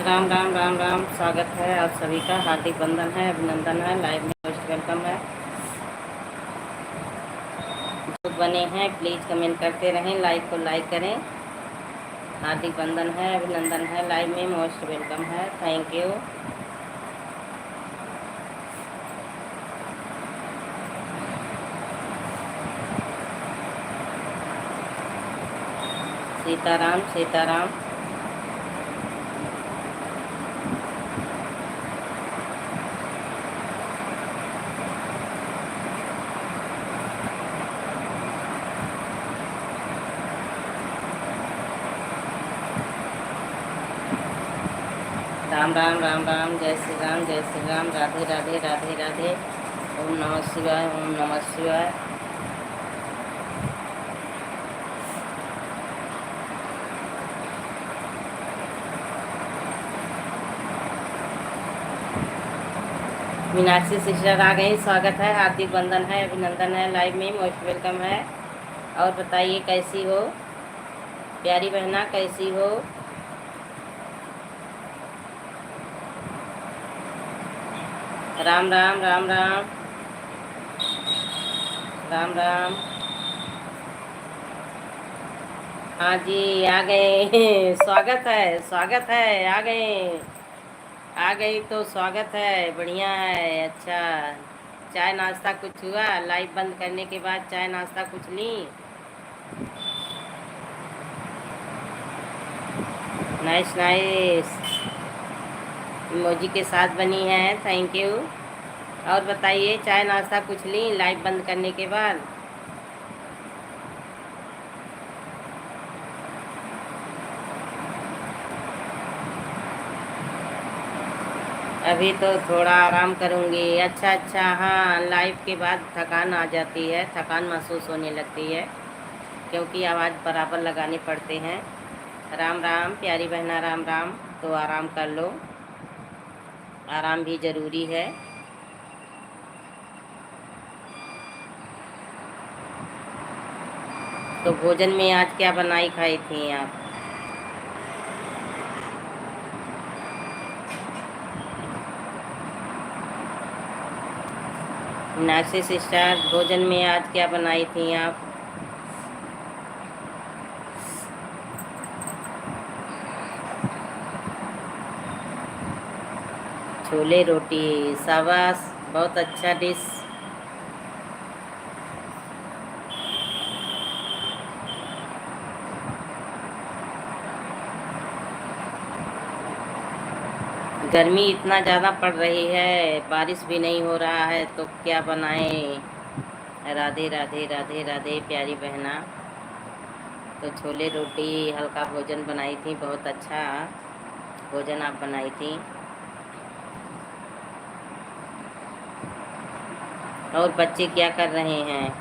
राम राम राम राम। स्वागत है आप सभी का, हार्दिक वंदन है, अभिनंदन है, लाइव में मोस्ट वेलकम है। जो बने हैं प्लीज़ कमेंट करते रहें, लाइक को लाइक करें। हार्दिक वंदन है, अभिनंदन है, लाइव में मोस्ट वेलकम है। Thank you. सीताराम सीताराम। राम राम राम राम। जय श्री राम जय श्री राम। राधे राधे राधे राधे। ओम नमः शिवाय ओम नमः शिवाय। मीनाक्षी सिस्टर आ गई, स्वागत है, हार्दिक वंदन है, अभिनंदन है, लाइव में मोस्ट वेलकम है। और बताइए कैसी हो प्यारी बहना, कैसी हो? राम राम राम राम राम राम। हाँ जी आ गए स्वागत है स्वागत है। आ गए आ गई तो स्वागत है, बढ़िया है। अच्छा, चाय नाश्ता कुछ हुआ? लाइव बंद करने के बाद चाय नाश्ता कुछ ली? Nice nice. इमोजी के साथ बनी है, थैंक यू। और बताइए चाय नाश्ता कुछ ली लाइव बंद करने के बाद? अभी तो थोड़ा आराम करूँगी। अच्छा अच्छा, हाँ, लाइव के बाद थकान आ जाती है, थकान महसूस होने लगती है क्योंकि आवाज़ बराबर लगाने पड़ते हैं। राम राम प्यारी बहना, राम राम। तो आराम कर लो, आराम भी ज़रूरी है। तो भोजन में आज क्या बनाई खाई थी आप? मीनाक्षी सिस्टर, भोजन में आज क्या बनाई थी आप? छोले रोटी, शाबाश, बहुत अच्छा डिश। गर्मी इतना ज़्यादा पड़ रही है, बारिश भी नहीं हो रहा है, तो क्या बनाएं? राधे राधे राधे राधे प्यारी बहना। तो छोले रोटी हल्का भोजन बनाई थी, बहुत अच्छा भोजन आप बनाई थी। और बच्चे क्या कर रहे हैं?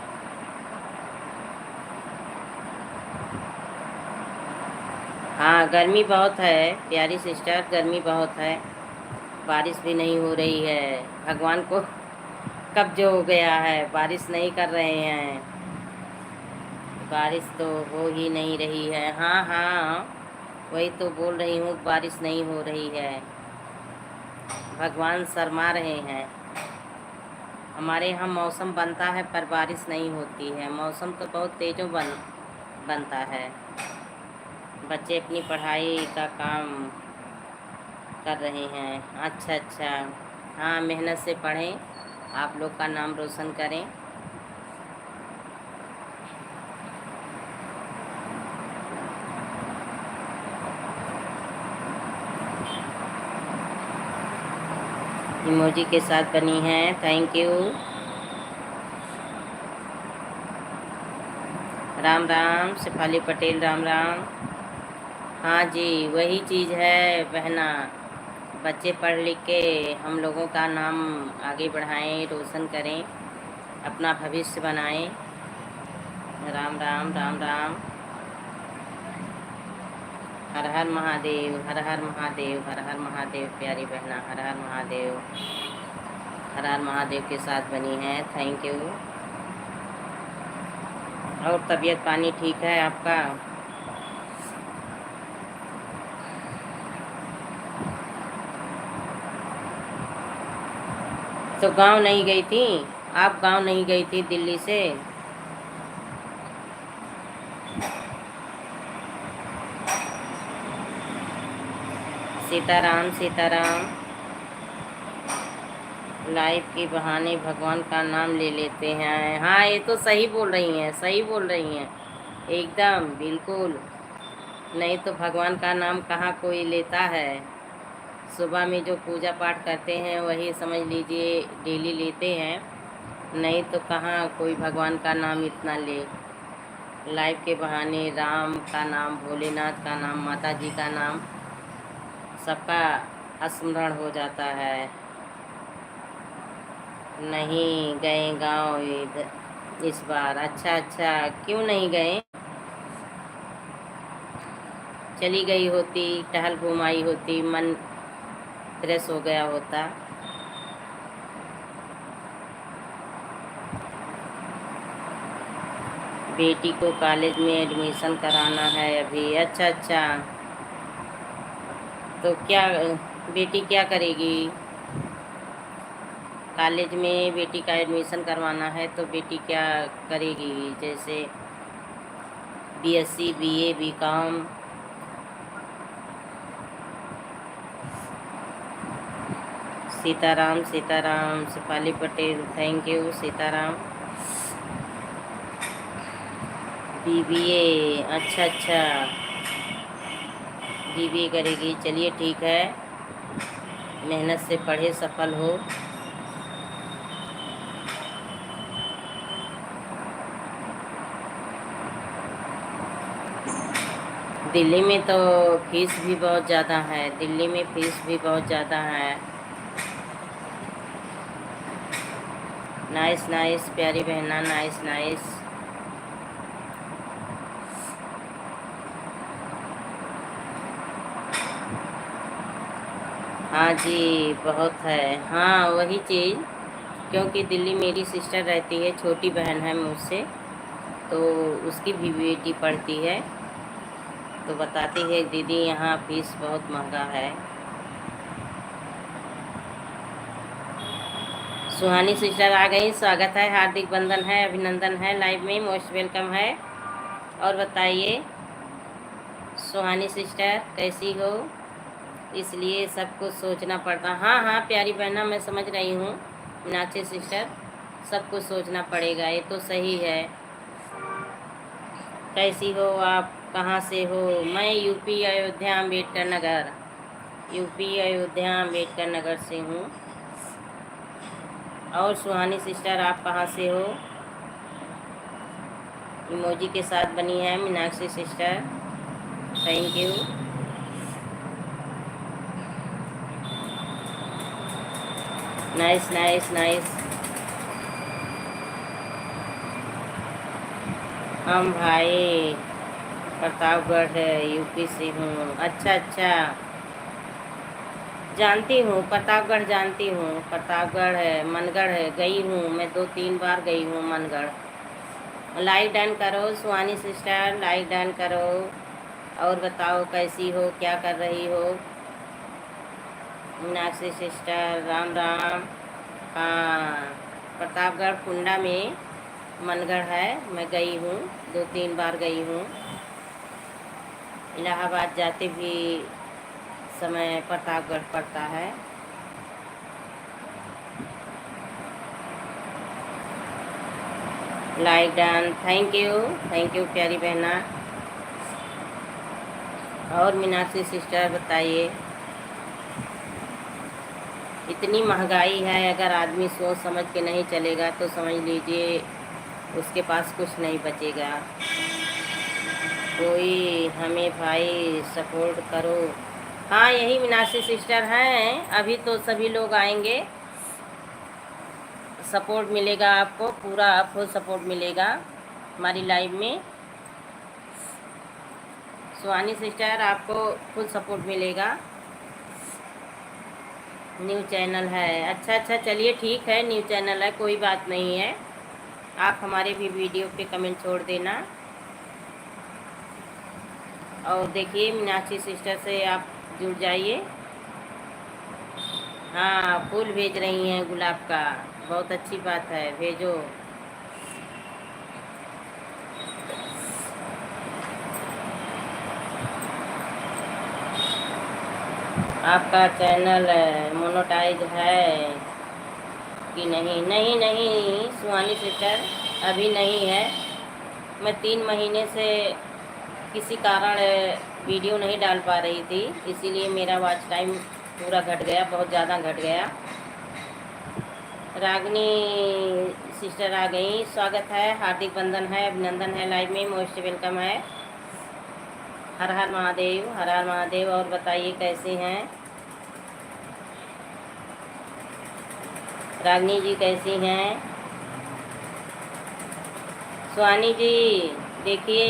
हाँ, गर्मी बहुत है प्यारी सिस्टर, गर्मी बहुत है, बारिश भी नहीं हो रही है। भगवान को कब जो हो गया है, बारिश नहीं कर रहे हैं, बारिश तो हो ही नहीं रही है। हाँ हाँ, वही तो बोल रही हूँ, बारिश नहीं हो रही है, भगवान शर्मा रहे हैं। हमारे यहाँ मौसम बनता है पर बारिश नहीं होती है, मौसम तो बहुत तेज़ों बनता है। बच्चे अपनी पढ़ाई का काम कर रहे हैं। अच्छा अच्छा, हाँ, मेहनत से पढ़ें, आप लोग का नाम रोशन करें। इमोजी के साथ बनी है, थैंक यू। राम राम शेफाली पटेल, राम राम। हाँ जी, वही चीज़ है बहना, बच्चे पढ़ लिख के हम लोगों का नाम आगे बढ़ाएं, रोशन करें, अपना भविष्य बनाएं। राम राम राम राम। हर हर महादेव, हर हर महादेव, हर हर महादेव प्यारी बहना, हर हर महादेव, हर हर महादेव के साथ बनी है, थैंक यू। और तबीयत पानी ठीक है आपका? तो गांव नहीं गई थी? आप गांव नहीं गई थी दिल्ली से? सीताराम सीताराम। लाइफ के बहाने भगवान का नाम ले लेते हैं। हाँ, ये तो सही बोल रही हैं, सही बोल रही हैं, एकदम बिल्कुल। नहीं तो भगवान का नाम कहाँ कोई लेता है। सुबह में जो पूजा पाठ करते हैं वही समझ लीजिए डेली लेते हैं, नहीं तो कहाँ कोई भगवान का नाम इतना ले। लाइफ के बहाने राम का नाम, भोलेनाथ का नाम, माता जी का नाम, सबका स्मरण हो जाता है। नहीं गए गांव इस बार? अच्छा अच्छा, क्यों नहीं गए? चली गई होती, टहल घूम आई होती, मन फ्रेश हो गया होता। बेटी को कॉलेज में एडमिशन कराना है अभी। अच्छा अच्छा, तो क्या बेटी क्या करेगी? कॉलेज में बेटी का एडमिशन करवाना है तो बेटी क्या करेगी? जैसे BSc, BA, BCom? Sitaram Sitaram. Shifali Patel, thank you Sitaram. BBA, अच्छा अच्छा, बीबीए करेगी। चलिए ठीक है, मेहनत से पढ़े, सफल हो। दिल्ली में तो फीस भी बहुत ज़्यादा है, दिल्ली में फीस भी बहुत ज़्यादा है। नाइस नाइस प्यारी बहना, नाइस नाइस। हाँ जी, बहुत है। हाँ वही चीज़, क्योंकि दिल्ली मेरी सिस्टर रहती है, छोटी बहन है मुझसे, तो उसकी भी बेटी पढ़ती है, तो बताती है दीदी यहाँ फीस बहुत महंगा है। सुहानी सिस्टर आ गई, स्वागत है, हार्दिक बंधन है, अभिनंदन है, लाइव में मोस्ट वेलकम है। और बताइए सुहानी सिस्टर कैसी हो? इसलिए सब कुछ सोचना पड़ता। हाँ हाँ प्यारी बहना, मैं समझ रही हूँ मीनाक्षी सिस्टर, सब कुछ सोचना पड़ेगा, ये तो सही है। कैसी हो आप, कहाँ से हो? मैं यूपी अयोध्या अम्बेडकर नगर, यूपी अयोध्या अम्बेडकर नगर से हूँ। और सुहानी सिस्टर आप कहाँ से हो? इमोजी के साथ बनी है Meenakshi sister, thank you. Nice nice nice. हम भाई प्रतापगढ़ है, यूपी से हूँ। अच्छा अच्छा, जानती हूँ प्रतापगढ़, जानती हूँ प्रतापगढ़ है, मनगढ़ है, गई हूँ मैं, 2-3 बार गई हूँ मनगढ़। लाइक डन करो सुहानी सिस्टर, लाइक डन करो। और बताओ कैसी हो, क्या कर रही हो? मीनाक्षी सिस्टर राम राम। हाँ, प्रतापगढ़ कुंडा में मनगढ़ है, मैं गई हूँ, 2-3 बार गई हूँ। इलाहाबाद जाते भी समय प्रतापगढ़ पड़ता है। लाइक डन, थैंक यू प्यारी बहना। और मीनाक्षी सिस्टर बताइए, इतनी महंगाई है, अगर आदमी सोच समझ के नहीं चलेगा तो समझ लीजिए उसके पास कुछ नहीं बचेगा। कोई हमें भाई सपोर्ट करो। हाँ यही मीनाक्षी सिस्टर हैं, अभी तो सभी लोग आएंगे, सपोर्ट मिलेगा आपको, पूरा फुल सपोर्ट मिलेगा हमारी लाइव में। सुहानी सिस्टर आपको फुल सपोर्ट मिलेगा। न्यू चैनल है, अच्छा अच्छा, चलिए ठीक है, न्यू चैनल है, कोई बात नहीं है। आप हमारे भी वीडियो पे कमेंट छोड़ देना। और देखिए मीनाक्षी सिस्टर से आप जुड़ जाइए। हाँ, फूल भेज रही हैं गुलाब का, बहुत अच्छी बात है, भेजो। आपका चैनल मोनेटाइज है कि नहीं? नहीं नहीं सुहानी सिस्टर, अभी नहीं है। मैं 3 महीने से किसी कारण वीडियो नहीं डाल पा रही थी, इसीलिए मेरा वॉच टाइम पूरा घट गया, बहुत ज़्यादा घट गया। रागनी सिस्टर आ गई, स्वागत है, हार्दिक बंधन है, अभिनंदन है, लाइव में मोस्ट वेलकम है। हर हर महादेव, हर हर महादेव। और बताइए कैसे हैं रागनी जी, कैसी हैं? सुहानी जी देखिए,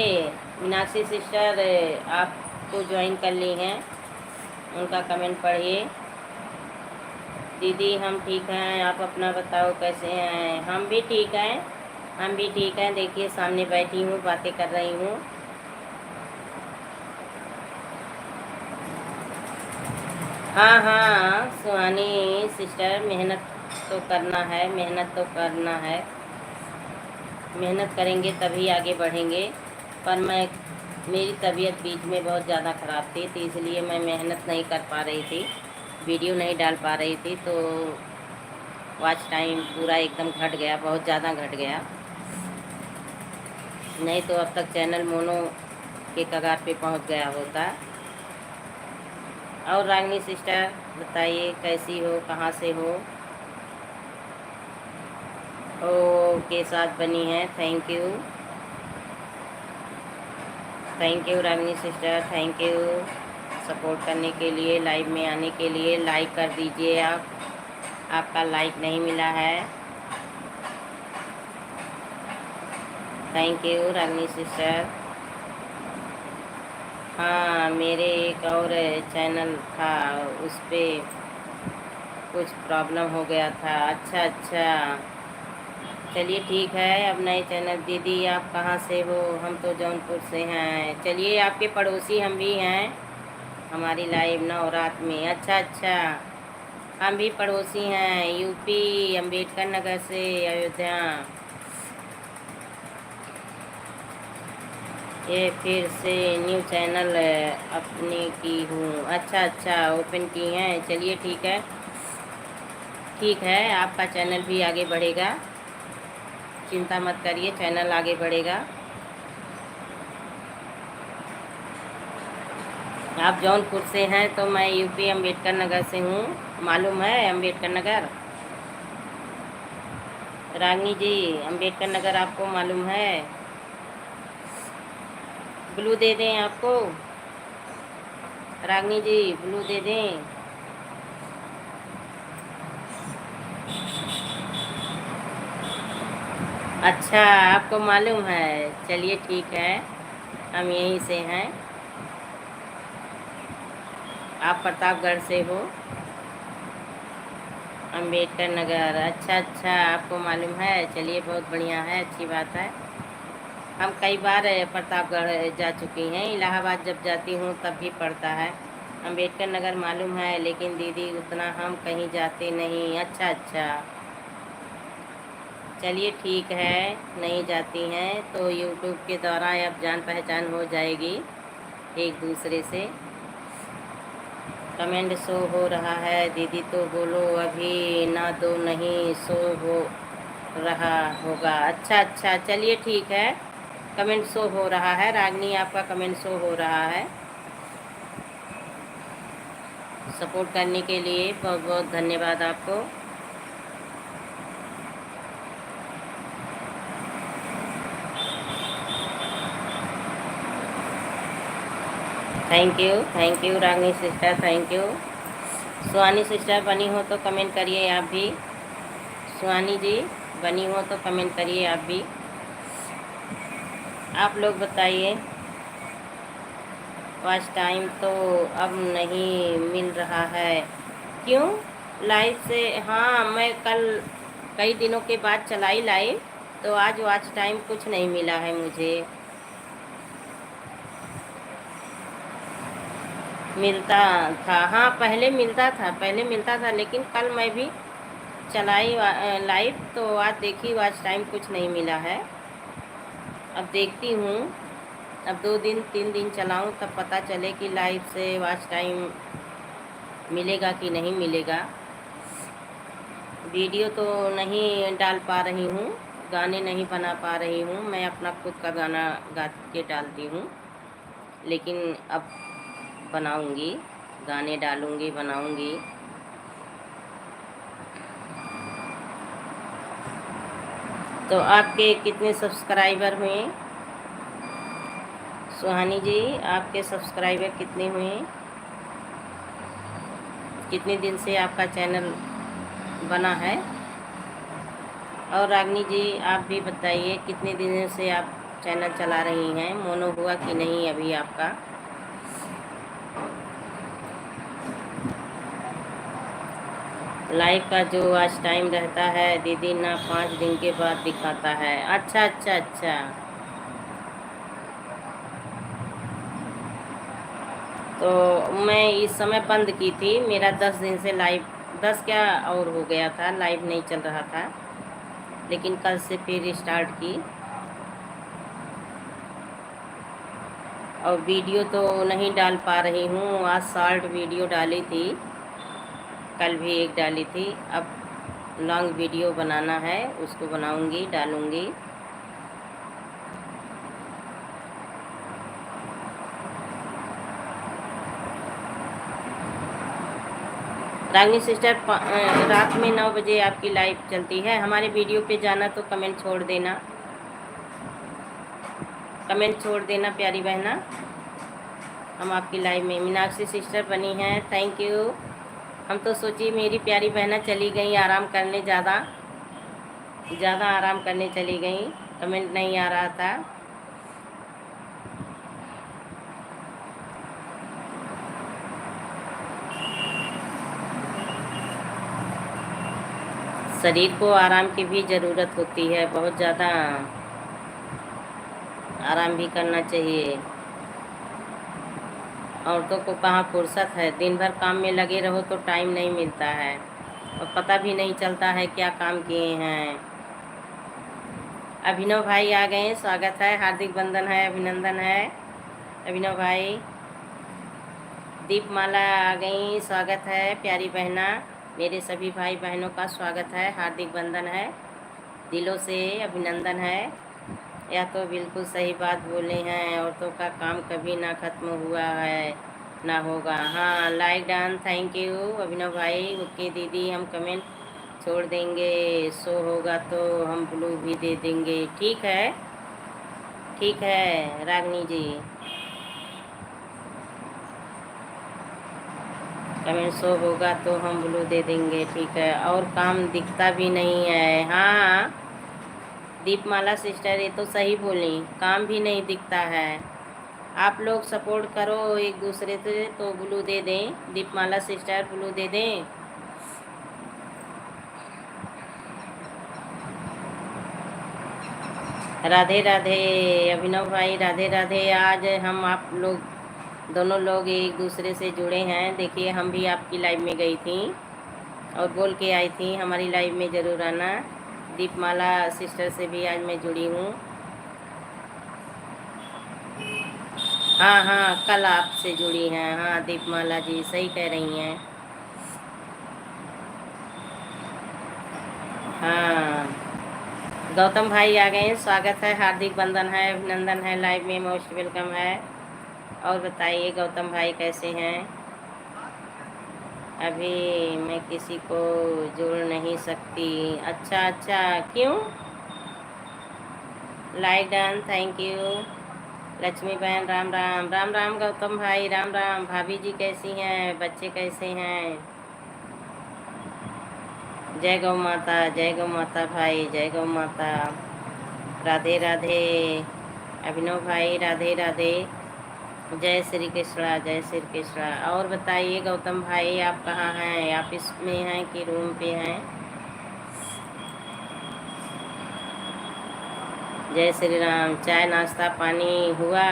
मीनाक्षी सिस्टर आपको ज्वाइन कर ली हैं, उनका कमेंट पढ़िए। दीदी हम ठीक हैं, आप अपना बताओ कैसे हैं? हम भी ठीक हैं, हम भी ठीक हैं। देखिए सामने बैठी हूँ, बातें कर रही हूँ। हाँ हाँ सुहानी सिस्टर, मेहनत तो करना है, मेहनत तो करना है, मेहनत करेंगे तभी आगे बढ़ेंगे। पर मेरी तबीयत बीच में बहुत ज़्यादा ख़राब थी, तो इसलिए मैं मेहनत नहीं कर पा रही थी, वीडियो नहीं डाल पा रही थी, तो वॉच टाइम पूरा एकदम घट गया, बहुत ज़्यादा घट गया। नहीं तो अब तक चैनल मोनो के कगार पे पहुंच गया होता। और रागनी सिस्टर बताइए कैसी हो, कहाँ से हो? ओ के साथ बनी है, thank you, thank you Ragini sister, thank you support करने के लिए, लाइव में आने के लिए। लाइक कर दीजिए आप, आपका लाइक नहीं मिला है। Thank you Ragini sister. हाँ मेरे एक और चैनल था, उस पर कुछ प्रॉब्लम हो गया था। अच्छा अच्छा, चलिए ठीक है। अब नए चैनल, दीदी आप कहाँ से हो? हम तो जौनपुर से हैं। चलिए आपके पड़ोसी हम भी हैं, हमारी लाइव नवरात में। अच्छा अच्छा, हम भी पड़ोसी हैं, यूपी अंबेडकर नगर से, अयोध्या। ये फिर से न्यू चैनल अपने की हूँ। अच्छा अच्छा, ओपन की हैं, चलिए ठीक है, ठीक है। आपका चैनल भी आगे बढ़ेगा, चिंता मत करिए, चैनल आगे बढ़ेगा। आप जौनपुर से हैं तो मैं यूपी अंबेडकर नगर से हूँ, मालूम है अंबेडकर नगर? रागनी जी अंबेडकर नगर आपको मालूम है? ब्लू दे दें आपको? रागनी जी ब्लू दे दें? अच्छा आपको मालूम है, चलिए ठीक है, हम यहीं से हैं। आप प्रतापगढ़ से हो, अंबेडकर नगर। अच्छा अच्छा, आपको मालूम है, चलिए बहुत बढ़िया है, अच्छी बात है। हम कई बार प्रतापगढ़ जा चुकी हैं, इलाहाबाद जब जाती हूँ तब भी पड़ता है। अंबेडकर नगर मालूम है, लेकिन दीदी उतना हम कहीं जाते नहीं। अच्छा अच्छा, चलिए ठीक है, नहीं जाती हैं तो यूट्यूब के द्वारा अब जान पहचान हो जाएगी एक दूसरे से। कमेंट शो हो रहा है, दीदी तो बोलो अभी ना, दो नहीं शो हो रहा होगा। अच्छा अच्छा, चलिए ठीक है, कमेंट शो हो रहा है, रागनी आपका कमेंट शो हो रहा है। सपोर्ट करने के लिए बहुत बहुत धन्यवाद आपको। Thank you Ragini sister, thank you. Suhani sister बनी हो तो कमेंट करिए आप भी, सुहानी जी बनी हो तो कमेंट करिए आप भी। आप लोग बताइए, वॉच टाइम तो अब नहीं मिल रहा है, क्यों? लाइव से, हाँ मैं कल कई दिनों के बाद चलाई लाइव, तो आज वॉच टाइम कुछ नहीं मिला है मुझे। मिलता था। हाँ, पहले मिलता था, लेकिन कल मैं भी चलाई लाइव, तो आज देखी वॉच टाइम कुछ नहीं मिला है। अब देखती हूँ, अब 2 दिन 3 दिन चलाऊँ तब पता चले कि लाइव से वॉच टाइम मिलेगा कि नहीं मिलेगा। वीडियो तो नहीं डाल पा रही हूँ, गाने नहीं बना पा रही हूँ, मैं अपना खुद का गाना गा के डालती हूँ, लेकिन अब बनाऊँगी, गाने डालूँगी, बनाऊँगी। तो आपके कितने सब्सक्राइबर हुए सुहानी जी? आपके सब्सक्राइबर कितने हुए? कितने दिन से आपका चैनल बना है? और रागनी जी आप भी बताइए, कितने दिनों से आप चैनल चला रही हैं? मोनो हुआ कि नहीं अभी आपका? लाइव का जो आज टाइम रहता है दीदी ना, 5 दिन के बाद दिखाता है। अच्छा अच्छा अच्छा। तो मैं इस समय बंद की थी, मेरा 10 दिन से लाइव, 10 क्या और हो गया था, लाइव नहीं चल रहा था, लेकिन कल से फिर स्टार्ट की। और वीडियो तो नहीं डाल पा रही हूँ, आज शॉर्ट वीडियो डाली थी, कल भी एक डाली थी, अब लॉन्ग वीडियो बनाना है, उसको बनाऊंगी, डालूंगी। रागनी सिस्टर, रात में 9 बजे आपकी लाइव चलती है। हमारे वीडियो पे जाना तो कमेंट छोड़ देना, कमेंट छोड़ देना प्यारी बहना, हम आपकी लाइव में। मीनाक्षी सिस्टर बनी हैं, थैंक यू। हम तो सोचिए मेरी प्यारी बहना चली गई आराम करने, ज़्यादा ज़्यादा आराम करने चली गई, कमेंट नहीं आ रहा था। शरीर को आराम की भी ज़रूरत होती है, बहुत ज़्यादा आराम भी करना चाहिए। औरतों को कहाँ फुर्सत है, दिन भर काम में लगे रहो तो टाइम नहीं मिलता है, और पता भी नहीं चलता है क्या काम किए हैं। अभिनव भाई आ गए, स्वागत है, हार्दिक बंधन है, अभिनंदन है अभिनव भाई। दीपमाला आ गई, स्वागत है प्यारी बहना। मेरे सभी भाई बहनों का स्वागत है, हार्दिक बंधन है, दिलों से अभिनंदन है। यह तो बिल्कुल सही बात बोले हैं, औरतों का काम कभी ना खत्म हुआ है ना होगा। हाँ, लाइक डन, थैंक यू अभिनव भाई। ओके दीदी, हम कमेंट छोड़ देंगे, शो होगा तो हम ब्लू भी दे देंगे। ठीक है, ठीक है रागनी जी, कमेंट शो होगा तो हम ब्लू दे देंगे, ठीक है। और काम दिखता भी नहीं है। हाँ दीपमाला सिस्टर, ये तो सही बोली, काम भी नहीं दिखता है। आप लोग सपोर्ट करो एक दूसरे से तो ब्लू दे दें, दीपमाला सिस्टर ब्लू दे दें। राधे राधे अभिनव भाई, राधे राधे। आज हम आप लोग दोनों लोग एक दूसरे से जुड़े हैं। देखिए हम भी आपकी लाइव में गई थी और बोल के आई थी हमारी लाइव में ज़रूर आना। दीपमाला सिस्टर से भी आज मैं जुड़ी हूँ। हाँ हाँ, कल आपसे जुड़ी हैं। हाँ दीपमाला जी सही कह रही हैं। हाँ, गौतम भाई आ गए, स्वागत है, हार्दिक बंधन है, अभिनंदन है, लाइव में मोस्ट वेलकम है। और बताइए गौतम भाई कैसे हैं? अभी मैं किसी को जोड़ नहीं सकती। अच्छा अच्छा, क्यों? Like done, thank you. Lakshmi बहन राम राम, राम राम गौतम भाई, राम राम। भाभी जी कैसी हैं, बच्चे कैसे हैं? जय गौ माता, जय गौ माता भाई, जय गौ माता। राधे राधे अभिनव भाई, राधे राधे। जय श्री कृष्णा, जय श्री कृष्णा। और बताइए गौतम भाई, आप कहाँ हैं? ऑफिस में हैं कि रूम पे हैं? जय श्री राम। चाय नाश्ता पानी हुआ?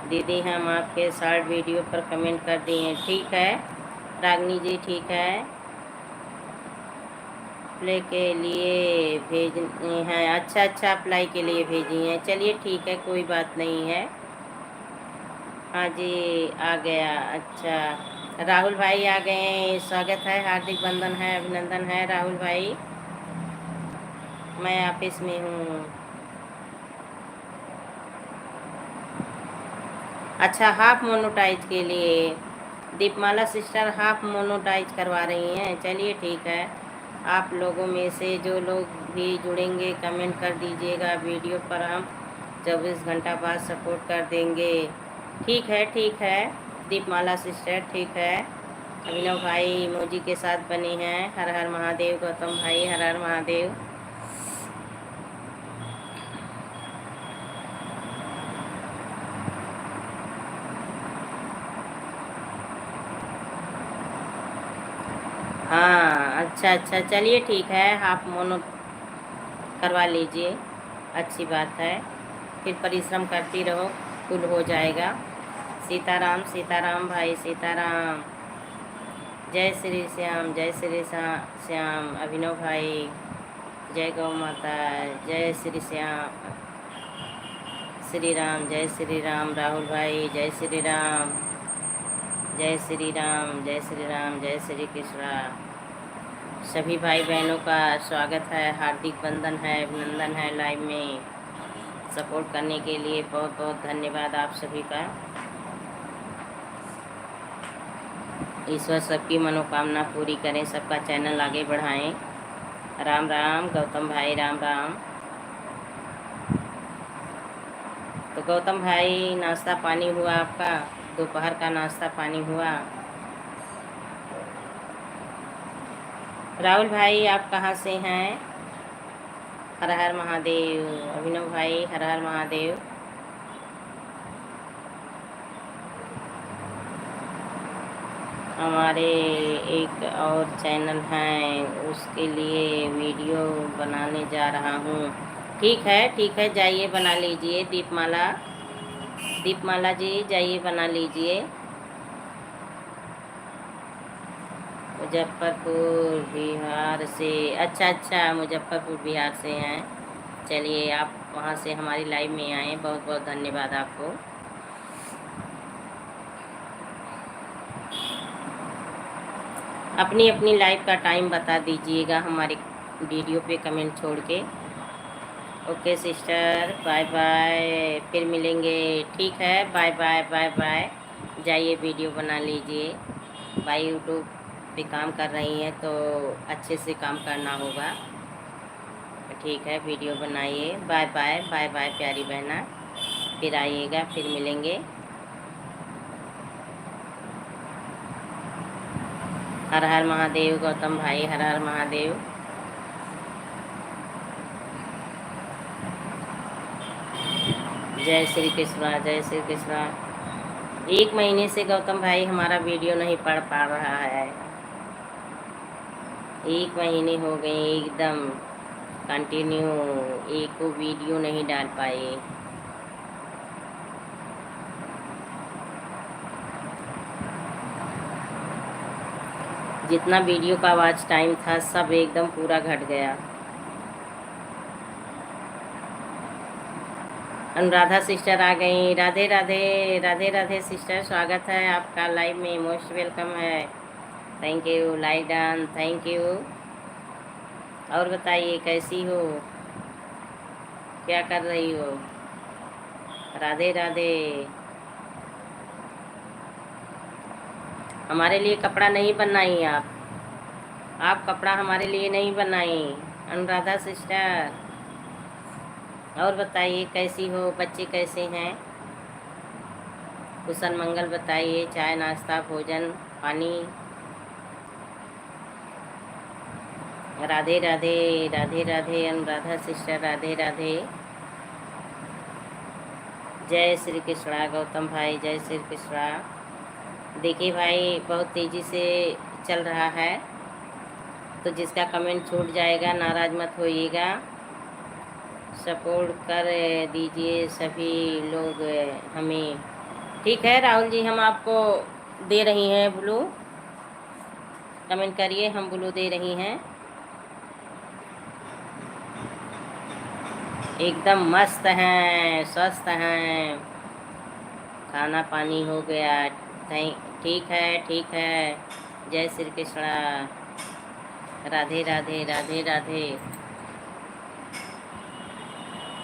दीदी हम आपके शॉर्ट वीडियो पर कमेंट कर दिए। ठीक है रागनी जी, ठीक है। अप्लाई के लिए भेजनी है। अच्छा अच्छा, अप्लाई के लिए भेजी हैं। चलिए ठीक है, कोई बात नहीं है। हाँ जी, आ गया। अच्छा, राहुल भाई आ गए हैं। स्वागत है, हार्दिक बंधन है, अभिनंदन है राहुल भाई। मैं ऑफिस में हूँ। अच्छा, हाफ मोनोटाइज के लिए दीपमाला सिस्टर हाफ मोनोटाइज करवा रही हैं। चलिए ठीक है, आप लोगों में से जो लोग भी जुड़ेंगे कमेंट कर दीजिएगा। वीडियो पर हम 24 घंटा बाद सपोर्ट कर देंगे। ठीक है ठीक है दीपमाला सिस्टर, ठीक है। अभिनव भाई इमोजी के साथ बने हैं। हर हर महादेव। गौतम भाई हर हर महादेव। हाँ अच्छा अच्छा, चलिए ठीक है, हाफ मोनो करवा लीजिए। अच्छी बात है, फिर परिश्रम करती रहो, कुल हो जाएगा। सीताराम सीताराम भाई, सीताराम। जय श्री श्याम, जय श्री श्याम अभिनव भाई। जय गौ माता, जय श्री श्याम। श्री राम, जय श्री राम राहुल भाई, जय श्री राम। जय श्री राम, जय श्री राम, जय श्री कृष्णा। सभी भाई बहनों का स्वागत है, हार्दिक बंधन है, अभिनंदन है। लाइव में सपोर्ट करने के लिए बहुत बहुत धन्यवाद आप सभी का। ईश्वर सबकी मनोकामना पूरी करें, सबका चैनल आगे बढ़ाएं। राम राम गौतम भाई, राम राम। तो गौतम भाई, नाश्ता पानी हुआ आपका? दोपहर का नाश्ता पानी हुआ? राहुल भाई आप कहाँ से हैं? हर हर महादेव। अभिनव भाई हर हर महादेव। हमारे एक और चैनल हैं, उसके लिए वीडियो बनाने जा रहा हूँ। ठीक है, जाइए बना लीजिए। दीपमाला, दीपमाला जी जाइए बना लीजिए। मुजफ्फरपुर बिहार से? अच्छा अच्छा, मुजफ्फरपुर बिहार से हैं। चलिए, आप वहाँ से हमारी लाइव में आए, बहुत बहुत धन्यवाद आपको। अपनी अपनी लाइव का टाइम बता दीजिएगा हमारे वीडियो पे कमेंट छोड़ के। ओके सिस्टर, बाय बाय, फिर मिलेंगे। ठीक है, बाय बाय बाय बाय। जाइए वीडियो बना लीजिए। भाई यूट्यूब पे काम कर रही हैं तो अच्छे से काम करना होगा। ठीक है, वीडियो बनाइए। बाय बाय बाय बाय प्यारी बहना, फिर आइएगा, फिर मिलेंगे। हर हर महादेव गौतम भाई, हर हर महादेव। जय श्री कृष्णा, जय श्री कृष्णा। 1 महीने से गौतम भाई हमारा वीडियो नहीं पढ़ पा रहा है। 1 महीने हो गए एकदम कंटिन्यू, एक को वीडियो नहीं डाल पाए। जितना वीडियो का वॉच टाइम था सब एकदम पूरा घट गया। अनुराधा सिस्टर आ गई। राधे राधे, राधे राधे सिस्टर, स्वागत है आपका लाइव में, मोस्ट वेलकम है। Thank you, live done, thank you. और बताइए कैसी हो, क्या कर रही हो? राधे राधे। हमारे लिए कपड़ा नहीं बनाई आप कपड़ा हमारे लिए नहीं बनाई अनुराधा सिस्टर। और बताइए कैसी हो, बच्चे कैसे हैं? कुशल मंगल बताइए, चाय नाश्ता भोजन पानी। राधे राधे, राधे राधे अनुराधा सिस्टर, राधे राधे। जय श्री कृष्णा गौतम भाई, जय श्री कृष्णा। देखिए भाई, बहुत तेज़ी से चल रहा है, तो जिसका कमेंट छूट जाएगा नाराज़ मत होइएगा। सपोर्ट कर दीजिए सभी लोग हमें। ठीक है राहुल जी, हम आपको दे रही हैं ब्लू। कमेंट करिए, हम ब्लू दे रही हैं। एकदम मस्त हैं, स्वस्थ हैं, खाना पानी हो गया। ठीक है, ठीक है। जय श्री कृष्ण। राधे राधे राधे राधे।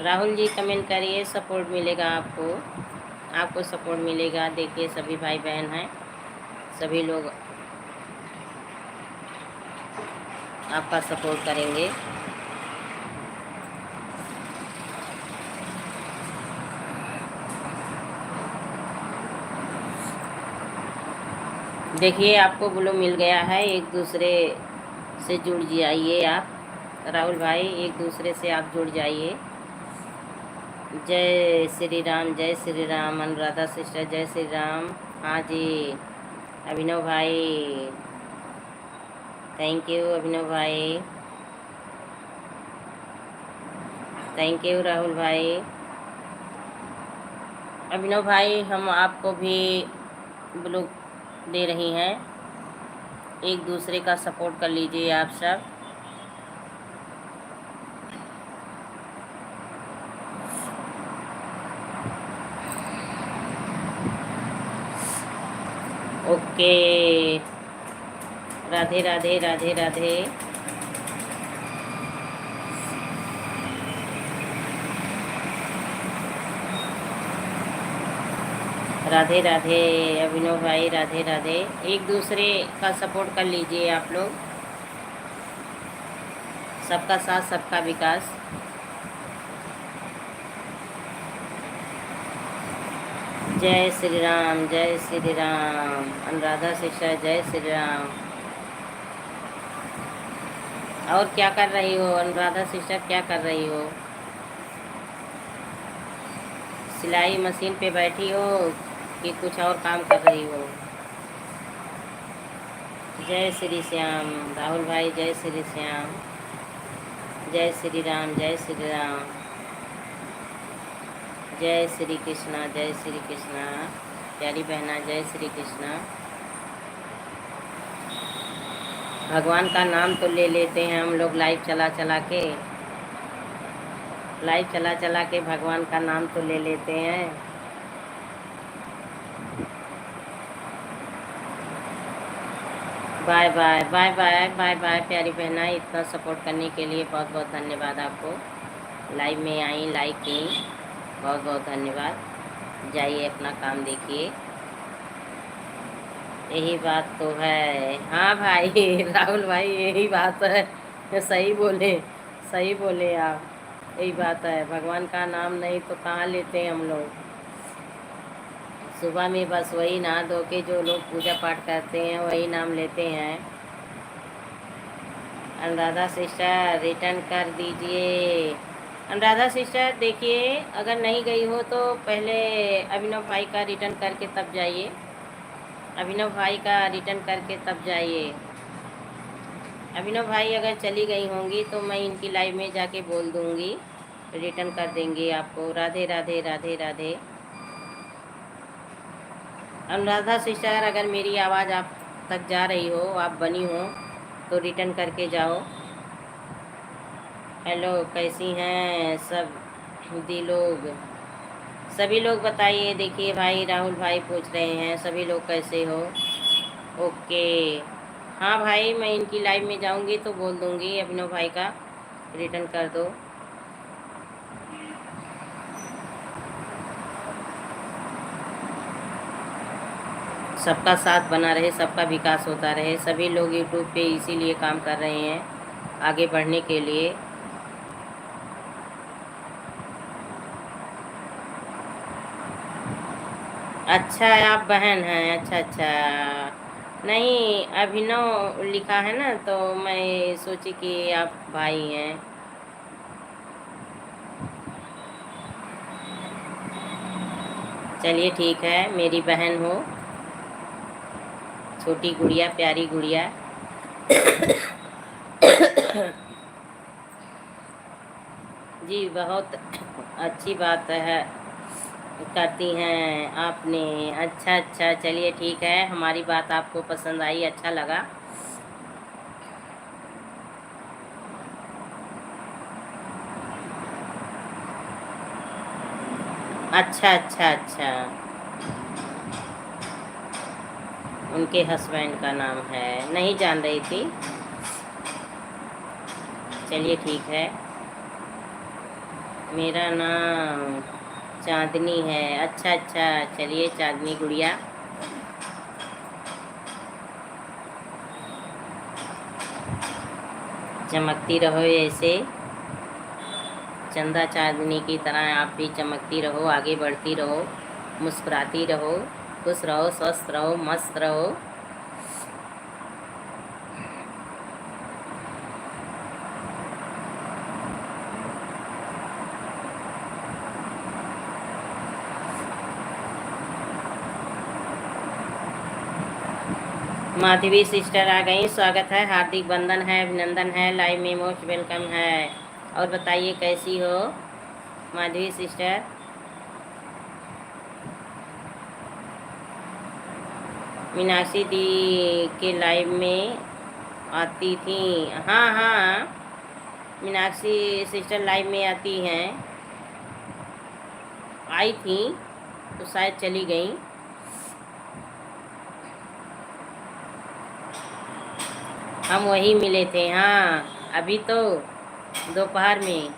राहुल जी कमेंट करिए, सपोर्ट मिलेगा आपको, आपको सपोर्ट मिलेगा। देखिए सभी भाई बहन हैं, सभी लोग आपका सपोर्ट करेंगे। देखिए आपको ब्लू मिल गया है। एक दूसरे से जुड़ जाइए आप राहुल भाई, एक दूसरे से आप जुड़ जाइए। जय श्री राम, जय श्री राम। अनुराधा सिस्टर जय श्री राम। हाँ जी अभिनव भाई, थैंक यू अभिनव भाई, थैंक यू राहुल भाई। अभिनव भाई हम आपको भी ब्लू दे रही हैं, एक दूसरे का सपोर्ट कर लीजिए आप सब। ओके, राधे राधे राधे राधे। राधे राधे अभिनव भाई, राधे राधे। एक दूसरे का सपोर्ट कर लीजिए आप लोग। सबका साथ सबका विकास। जय श्री राम, जय श्री राम। अनुराधा सिस्टर जय श्री राम। और क्या कर रही हो अनुराधा सिस्टर, क्या कर रही हो? सिलाई मशीन पे बैठी हो कि कुछ और काम कर रही हो? जय श्री श्याम राहुल भाई, जय श्री श्याम। जय श्री राम, जय श्री राम। जय श्री कृष्णा, जय श्री कृष्णा। प्यारी बहना जय श्री कृष्णा। भगवान का नाम तो ले लेते हैं हम लोग, लाइव चला चला के, लाइव चला चला के भगवान का नाम तो ले लेते हैं। Bye bye bye bye bye bye प्यारी बहना, इतना सपोर्ट करने के लिए बहुत बहुत धन्यवाद आपको। लाइव में आई, लाइक की, बहुत बहुत धन्यवाद। जाइए अपना काम देखिए, यही बात तो है। हाँ भाई राहुल भाई यही बात है, सही बोले, सही बोले आप, यही बात है। भगवान का नाम नहीं तो कहाँ लेते हैं हम लोग। सुबह में बस वही नहा धो के जो लोग पूजा पाठ करते हैं वही नाम लेते हैं। अनुराधा सिस्टर रिटर्न कर दीजिए। अनुराधा सिस्टर देखिए, अगर नहीं गई हो तो पहले अभिनव भाई का रिटर्न करके तब जाइए। अभिनव भाई का रिटर्न करके तब जाइए। अभिनव भाई अगर चली गई होंगी तो मैं इनकी लाइव में जाके बोल दूंगी, रिटर्न कर देंगे आपको। राधे राधे राधे राधे। अनुराधा सिस्टर अगर मेरी आवाज़ आप तक जा रही हो, आप बनी हो तो रिटर्न करके जाओ। हेलो, कैसी हैं सब दी लोग? सभी लोग बताइए। देखिए भाई राहुल भाई पूछ रहे हैं सभी लोग कैसे हो। ओके, हाँ भाई मैं इनकी लाइव में जाऊंगी तो बोल दूंगी अभिनव भाई का रिटर्न कर दो। सबका साथ बना रहे, सबका विकास होता रहे। सभी लोग यूट्यूब पे इसीलिए काम कर रहे हैं, आगे बढ़ने के लिए। अच्छा आप बहन हैं, अच्छा अच्छा। नहीं अभिनव लिखा है ना तो मैं सोची कि आप भाई हैं। चलिए ठीक है, मेरी बहन हो, छोटी गुड़िया, प्यारी गुड़िया। जी बहुत अच्छी बात है। करती हैं आपने। अच्छा अच्छा, चलिए ठीक है, हमारी बात आपको पसंद आई, अच्छा लगा। अच्छा अच्छा अच्छा, उनके हस्बैंड का नाम है, नहीं जान रही थी। चलिए ठीक है। मेरा नाम चांदनी है। अच्छा अच्छा, चलिए चांदनी गुड़िया, चमकती रहो ऐसे, चंदा चांदनी की तरह आप भी चमकती रहो, आगे बढ़ती रहो, मुस्कुराती रहो, खुश रहो, स्वस्थ रहो, मस्त रहो। माधवी सिस्टर आ गई, स्वागत है, हार्दिक वंदन है, अभिनंदन है, लाइव में मोस्ट वेलकम है। और बताइए कैसी हो माधवी सिस्टर? मीनाक्षी दी के लाइव में आती थी। हाँ हाँ, मीनाक्षी सिस्टर लाइव में आती हैं, आई थी तो शायद चली गई। हम वही मिले थे, हाँ अभी तो दोपहर में।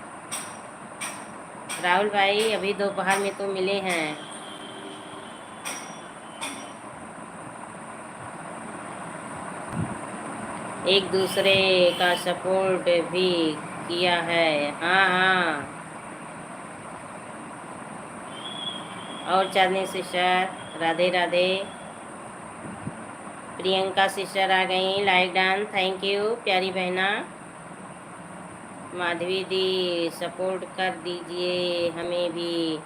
राहुल भाई अभी दोपहर में तो मिले हैं। एक दूसरे का सपोर्ट भी किया है। हाँ हाँ। और चांदनी सिस्टर राधे राधे। प्रियंका सिस्टर आ गई, लाइक डन, थैंक यू प्यारी बहना। माधवी दी सपोर्ट कर दीजिए हमें भी,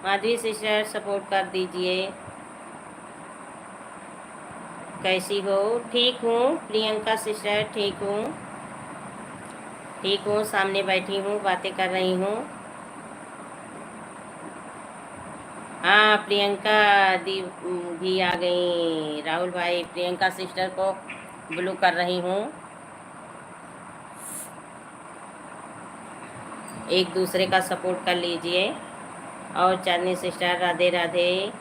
माधवी सिस्टर सपोर्ट कर दीजिए। कैसी हो? ठीक हूँ प्रियंका सिस्टर, ठीक हूँ, ठीक हूँ, सामने बैठी हूँ, बातें कर रही हूँ। हाँ प्रियंका दी भी आ गई। राहुल भाई प्रियंका सिस्टर को ब्लू कर रही हूँ। एक दूसरे का सपोर्ट कर लीजिए। और चांदनी सिस्टर राधे राधे।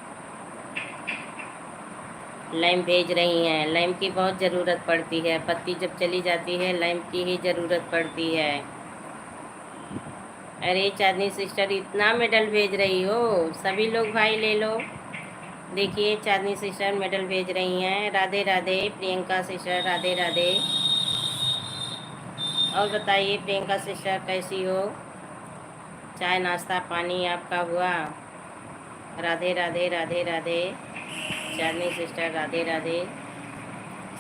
लैम्प भेज रही हैं, लैम्प की बहुत ज़रूरत पड़ती है, पत्ती जब चली जाती है लैम्प की ही ज़रूरत पड़ती है। अरे चांदनी सिस्टर इतना मेडल भेज रही हो, सभी लोग भाई ले लो। देखिए चांदनी सिस्टर मेडल भेज रही हैं, राधे राधे प्रियंका सिस्टर, राधे राधे। और बताइए प्रियंका सिस्टर कैसी हो? चाय नाश्ता पानी आपका हुआ? राधे राधे राधे राधे। चांदनी सिस्टर राधे राधे।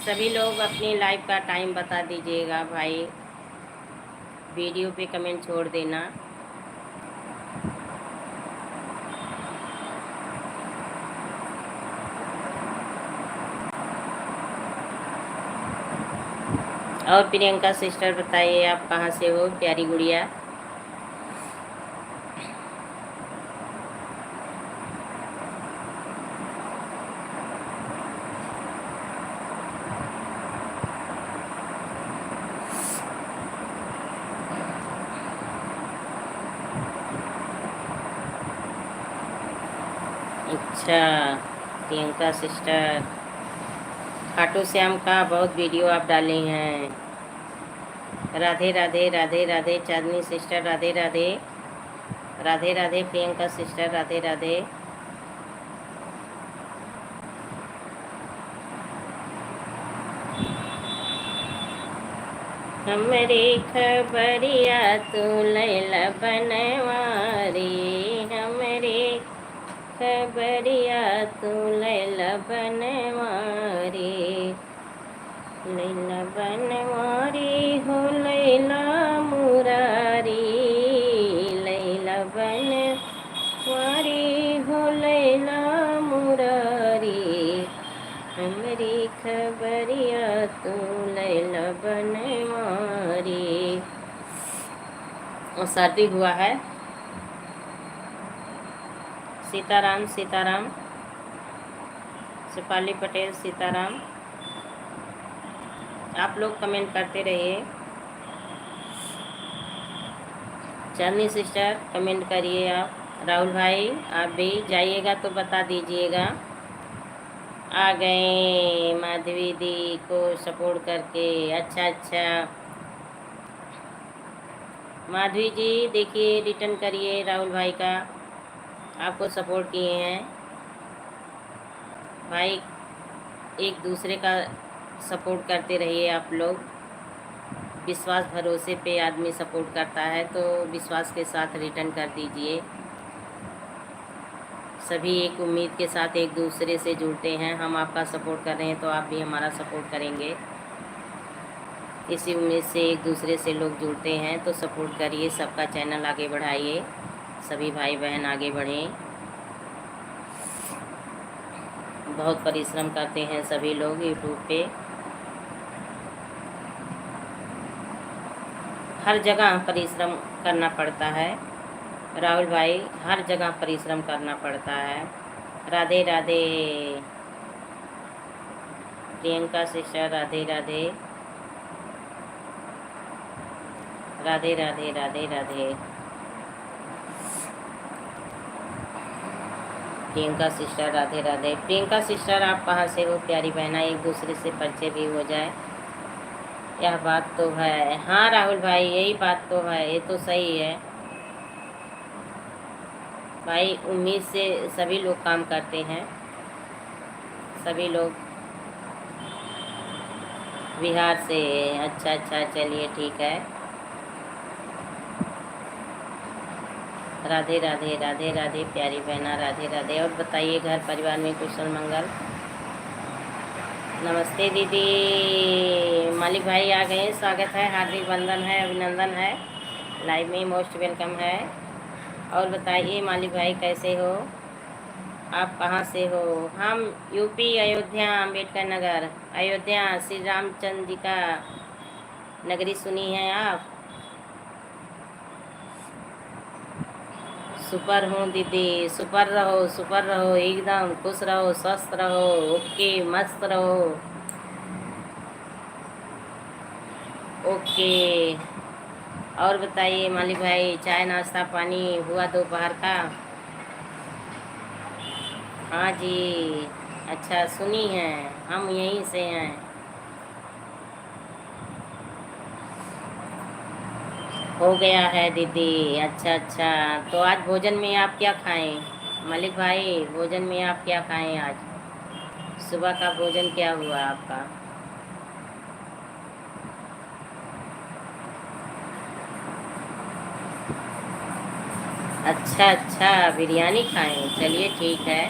सभी लोग अपनी लाइफ का टाइम बता दीजिएगा भाई, वीडियो पे कमेंट छोड़ देना। और प्रियंका सिस्टर बताइए आप कहाँ से हो प्यारी गुड़िया? अच्छा प्रियंका सिस्टर, खाटू श्याम का बहुत वीडियो आप डाली हैं। राधे राधे राधे राधे चांदनी सिस्टर, राधे राधे राधे राधे प्रियंका सिस्टर, राधे राधे। हमरे खबरिया तू लैला बनवारी, हमरे खबरिया तू लैला बनवारी, लैला बनवारी हो लैला मुरारी, लैला बनवारी हो लैला मुरारी, हमरी खबरिया तू लैला बनवारी। और सर्दी हुआ है, सीताराम सीताराम, शिपाली पटेल सीताराम। आप लोग कमेंट करते रहिए। चांदनी सिस्टर कमेंट करिए आप। राहुल भाई आप भी जाइएगा तो बता दीजिएगा। आ गए माधवी दी को सपोर्ट करके। अच्छा अच्छा माधवी जी देखिए रिटर्न करिए राहुल भाई का, आपको सपोर्ट किए हैं भाई। एक दूसरे का सपोर्ट करते रहिए आप लोग। विश्वास भरोसे पे आदमी सपोर्ट करता है तो विश्वास के साथ रिटर्न कर दीजिए। सभी एक उम्मीद के साथ एक दूसरे से जुड़ते हैं। हम आपका सपोर्ट कर रहे हैं तो आप भी हमारा सपोर्ट करेंगे। इसी उम्मीद से एक दूसरे से लोग जुड़ते हैं तो सपोर्ट करिए, सबका चैनल आगे बढ़ाइए, सभी भाई बहन आगे बढ़ें। बहुत परिश्रम करते हैं सभी लोग यूट्यूब पे। हर जगह परिश्रम करना पड़ता है राहुल भाई, हर जगह परिश्रम करना पड़ता है। Radhe Radhe Priyanka sister, Radhe Radhe Radhe Radhe Radhe Radhe Priyanka sister, Radhe Radhe. Priyanka sister आप कहाँ से हो प्यारी बहना, एक दूसरे से परिचय भी हो जाए। यह बात तो है। हाँ राहुल भाई यही बात तो है, ये तो सही है भाई। उम्मीद से सभी लोग काम करते हैं, सभी लोग बिहार से। अच्छा अच्छा चलिए ठीक है। राधे राधे राधे राधे प्यारी बहना, राधे राधे। और बताइए घर परिवार में कुशल मंगल। नमस्ते दीदी, मालिक भाई आ गए, स्वागत है, हार्दिक वंदन है, अभिनंदन है, लाइव में मोस्ट वेलकम है। और बताइए मालिक भाई कैसे हो, आप कहाँ से हो। हम यूपी अयोध्या अम्बेडकर नगर, अयोध्या श्री रामचंद्र जी का नगरी सुनी है आप। सुपर हूँ दीदी, सुपर रहो एकदम खुश रहो, स्वस्थ रहो, ओके मस्त रहो। ओके और बताइए मालिक भाई चाय नाश्ता पानी हुआ दोपहर का। हाँ जी अच्छा सुनी है, हम यहीं से हैं। हो गया है दीदी। अच्छा अच्छा तो आज भोजन में आप क्या खाएं मलिक भाई, भोजन में आप क्या खाएं आज, सुबह का भोजन क्या हुआ आपका। अच्छा अच्छा बिरयानी खाएं, चलिए ठीक है,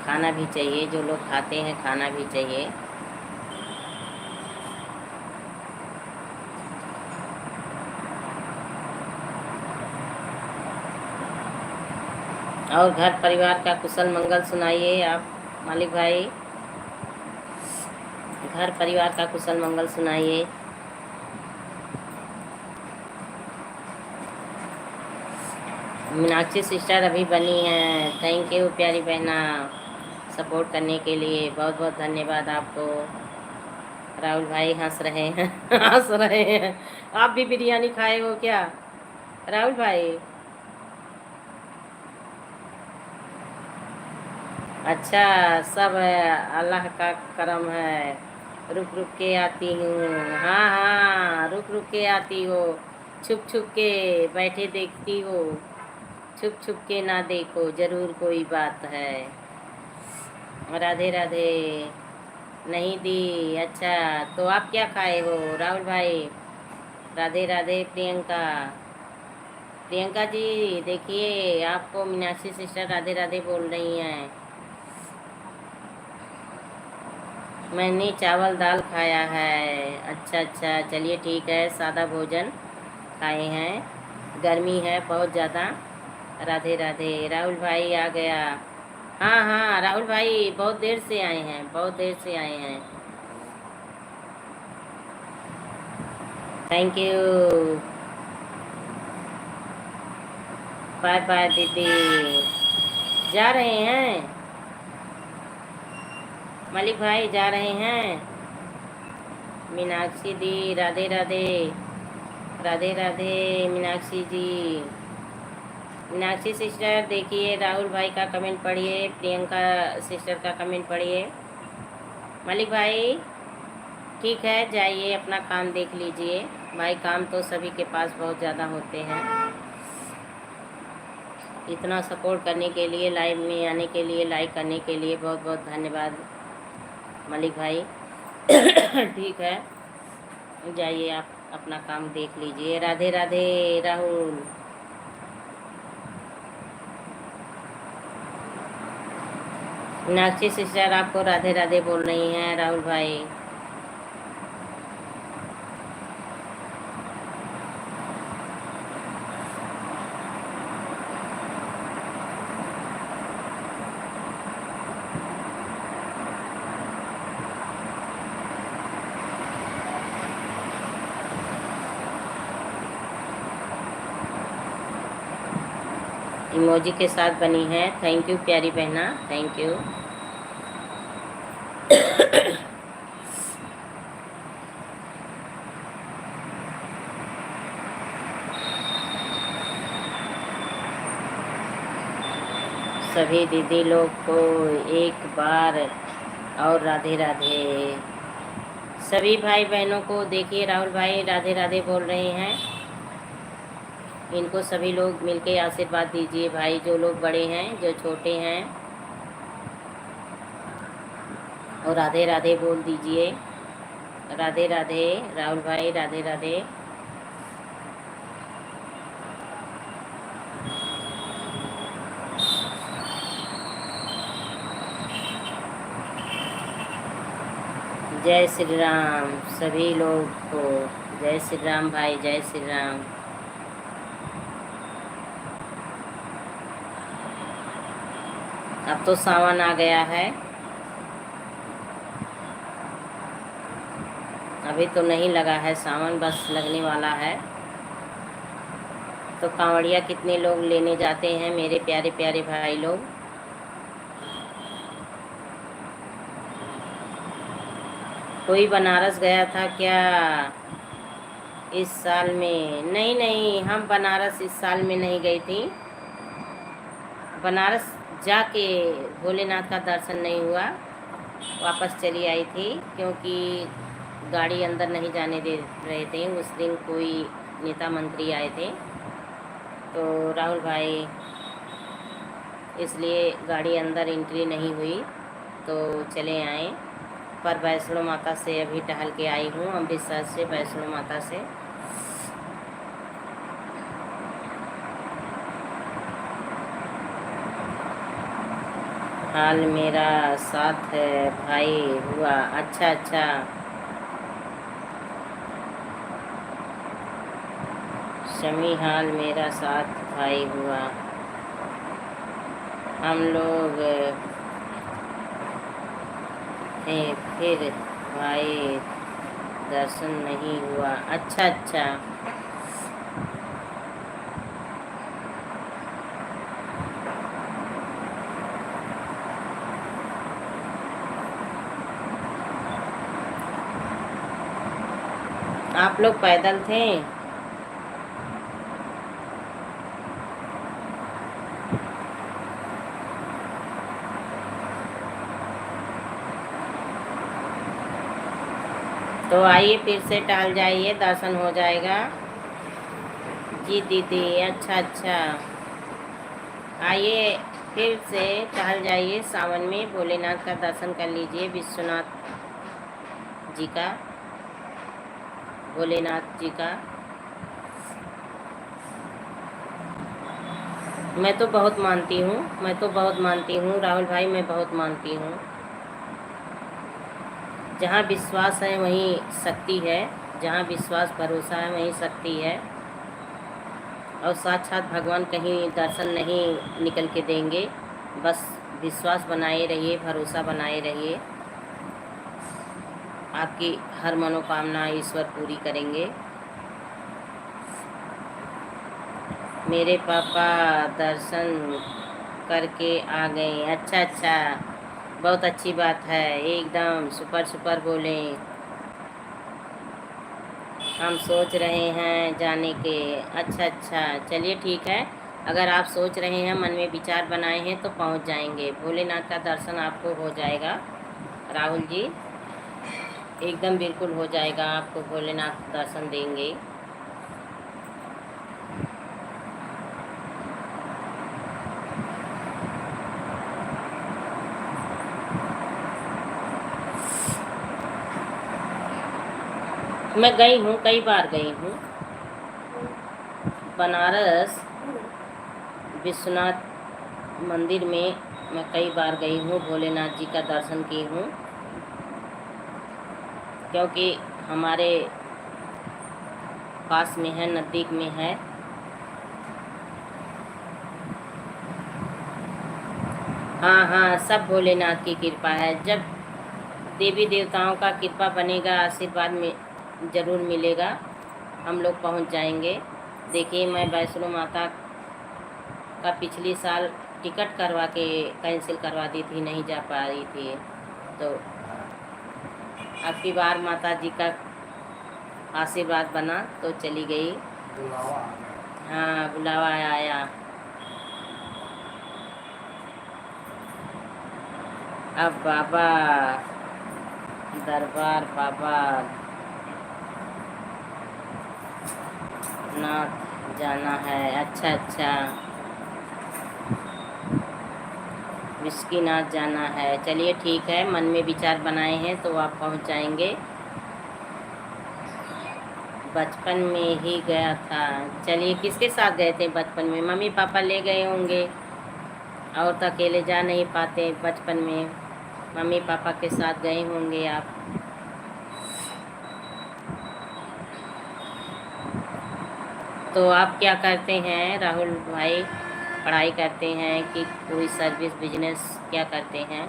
खाना भी चाहिए, जो लोग खाते हैं खाना भी चाहिए। और घर परिवार का कुशल मंगल सुनाइए आप मालिक भाई, घर परिवार का कुशल मंगल सुनाइए। मीनाक्षी सिस्टर अभी बनी हैं, थैंक यू प्यारी बहना सपोर्ट करने के लिए, बहुत बहुत धन्यवाद आपको। राहुल भाई हंस रहे हैं हंस रहे हैं। आप भी बिरयानी खाए हो क्या राहुल भाई। अच्छा सब अल्लाह का करम है, रुक रुक के आती हूँ। हाँ हाँ रुक रुक के आती हो, छुप छुप के बैठे देखती हो, छुप छुप के ना देखो जरूर कोई बात है। राधे राधे नहीं दी। अच्छा तो आप क्या खाए हो राहुल भाई। राधे राधे प्रियंका, प्रियंका जी देखिए आपको मीनाक्षी सिस्टर राधे राधे बोल रही हैं। मैंने चावल दाल खाया है। अच्छा अच्छा चलिए ठीक है, सादा भोजन खाए हैं, गर्मी है बहुत ज़्यादा। राधे राधे राहुल भाई आ गया। हाँ हाँ राहुल भाई बहुत देर से आए हैं, बहुत देर से आए हैं, थैंक यू। बाय बाय दीदी। जा रहे हैं मलिक भाई, जा रहे हैं। मीनाक्षी दी राधे राधे। राधे राधे मीनाक्षी जी। मीनाक्षी सिस्टर देखिए, राहुल भाई का कमेंट पढ़िए, प्रियंका सिस्टर का कमेंट पढ़िए। मलिक भाई ठीक है, जाइए अपना काम देख लीजिए। भाई काम तो सभी के पास बहुत ज़्यादा होते हैं। इतना सपोर्ट करने के लिए, लाइव में आने के लिए, लाइक करने के लिए बहुत बहुत धन्यवाद मलिक भाई। ठीक है, जाइए आप अपना काम देख लीजिए। राधे राधे राहुल। मीनाक्षी सिस्टर आपको राधे राधे बोल रही हैं राहुल भाई। इमोजी के साथ बनी है, थैंक यू प्यारी बहना, थैंक यू। सभी दीदी लोग को एक बार और राधे राधे। सभी भाई बहनों को देखिए, राहुल भाई राधे राधे बोल रहे हैं। इनको सभी लोग मिलके आशीर्वाद दीजिए भाई, जो लोग बड़े हैं, जो छोटे हैं, और राधे राधे बोल दीजिए। राधे राधे राहुल भाई, राधे राधे। जय श्री राम सभी लोग को। जय श्री राम भाई, जय श्री राम। अब तो सावन आ गया है, अभी तो नहीं लगा है सावन, बस लगने वाला है। तो कांवड़िया कितने लोग लेने जाते हैं मेरे प्यारे प्यारे भाई लोग? कोई बनारस गया था क्या इस साल में? नहीं नहीं, हम बनारस इस साल में नहीं गई थी। बनारस जाके भोलेनाथ का दर्शन नहीं हुआ, वापस चली आई थी, क्योंकि गाड़ी अंदर नहीं जाने दे रहे थे। उस दिन कोई नेता मंत्री आए थे, तो राहुल भाई, इसलिए गाड़ी अंदर एंट्री नहीं हुई, तो चले आए। पर वैष्णो माता से अभी टहल के आई हूँ, अमृतसर से वैष्णो माता से। हाल मेरा साथ भाई हुआ। अच्छा अच्छा, शमी हाल मेरा साथ भाई हुआ। हम लोग थे, फिर भाई दर्शन नहीं हुआ। अच्छा अच्छा, आप लोग पैदल थे? तो आइए फिर से टहल जाइए, दर्शन हो जाएगा। जी दीदी, अच्छा अच्छा, आइए फिर से टहल जाइए, सावन में भोलेनाथ का दर्शन कर लीजिए, विश्वनाथ जी का, भोलेनाथ जी का। मैं तो बहुत मानती हूँ, मैं तो बहुत मानती हूँ राहुल भाई, मैं बहुत मानती हूँ। जहाँ विश्वास है वहीं शक्ति है, जहाँ विश्वास भरोसा है वहीं शक्ति है। और साक्षात भगवान कहीं दर्शन नहीं निकल के देंगे, बस विश्वास बनाए रहिए, भरोसा बनाए रहिए, आपकी हर मनोकामना ईश्वर पूरी करेंगे। मेरे पापा दर्शन करके आ गए। अच्छा अच्छा, बहुत अच्छी बात है, एकदम सुपर सुपर बोले। हम सोच रहे हैं जाने के। अच्छा अच्छा, चलिए ठीक है। अगर आप सोच रहे हैं, मन में विचार बनाए हैं, तो पहुंच जाएंगे। भोलेनाथ का दर्शन आपको हो जाएगा राहुल जी, एकदम बिल्कुल हो जाएगा। आपको भोलेनाथ दर्शन देंगे। मैं गई हूँ, कई बार गई हूँ बनारस विश्वनाथ मंदिर में। मैं कई बार गई हूँ, भोलेनाथ जी का दर्शन की हूँ, क्योंकि हमारे पास में है, नज़दीक में है। हाँ हाँ, सब भोलेनाथ की कृपा है। जब देवी देवताओं का कृपा बनेगा, आशीर्वाद में ज़रूर मिलेगा, हम लोग पहुंच जाएंगे। देखिए, मैं वैष्णो माता का पिछली साल टिकट करवा के कैंसिल करवा दी थी, नहीं जा पा रही थी। तो अब की बार माता जी का आशीर्वाद बना तो चली गई। हाँ, बुलावा आया। अब बाबा दरबार, बाबा नाथ जाना है। अच्छा अच्छा, विष्णुनाथ जाना है। चलिए ठीक है, मन में विचार बनाए हैं तो आप पहुंच जाएंगे। बचपन में ही गया था। चलिए, किसके साथ गए थे बचपन में? मम्मी पापा ले गए होंगे, और तो अकेले जा नहीं पाते बचपन में। मम्मी पापा के साथ गए होंगे आप। तो आप क्या करते हैं राहुल भाई? पढ़ाई करते हैं कि कोई सर्विस बिजनेस, क्या करते हैं?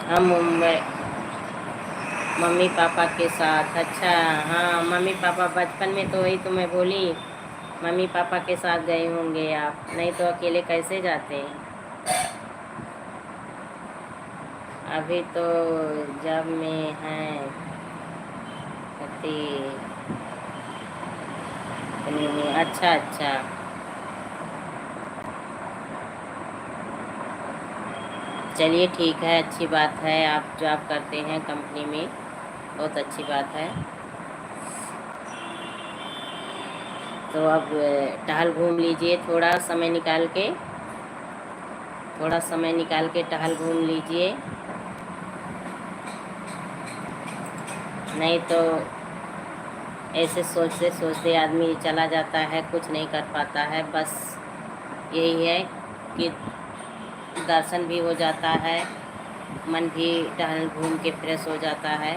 हम मुंबई, मम्मी पापा के साथ। अच्छा, हाँ, मम्मी पापा बचपन में, तो वही तो मैं बोली, मम्मी पापा के साथ गए होंगे आप, नहीं तो अकेले कैसे जाते हैं? अभी तो जब में हैं पति। अच्छा अच्छा, चलिए ठीक है, अच्छी बात है। आप जॉब करते हैं कंपनी में, बहुत अच्छी बात है। तो अब टहल घूम लीजिए, थोड़ा समय निकाल के, थोड़ा समय निकाल के टहल घूम लीजिए, नहीं तो ऐसे सोचते सोचते आदमी चला जाता है, कुछ नहीं कर पाता है। बस यही है कि दर्शन भी हो जाता है, मन भी टहल घूम के फ्रेश हो जाता है।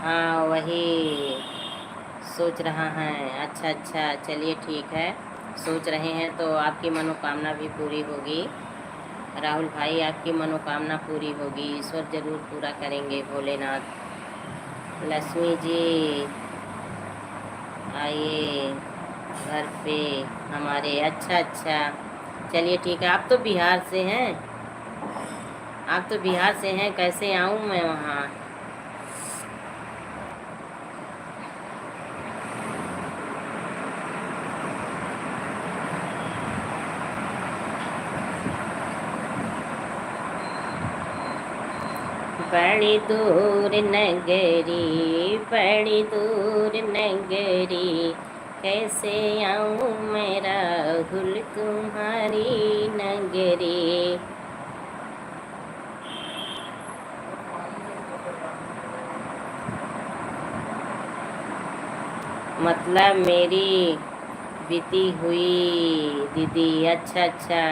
हाँ, वही सोच रहा है। अच्छा अच्छा, चलिए ठीक है, सोच रहे हैं तो आपकी मनोकामना भी पूरी होगी राहुल भाई, आपकी मनोकामना पूरी होगी, ईश्वर जरूर पूरा करेंगे भोलेनाथ। लक्ष्मी जी आइए घर पे हमारे। अच्छा अच्छा, चलिए ठीक है। आप तो बिहार से हैं, आप तो बिहार से हैं, कैसे आऊँ मैं वहाँ? बड़ी दूर नगरी, बड़ी दूर नगरी, कैसे आऊँ मैं राहुल तुम्हारी नगरी। मतलब मेरी बीती हुई दीदी। अच्छा अच्छा,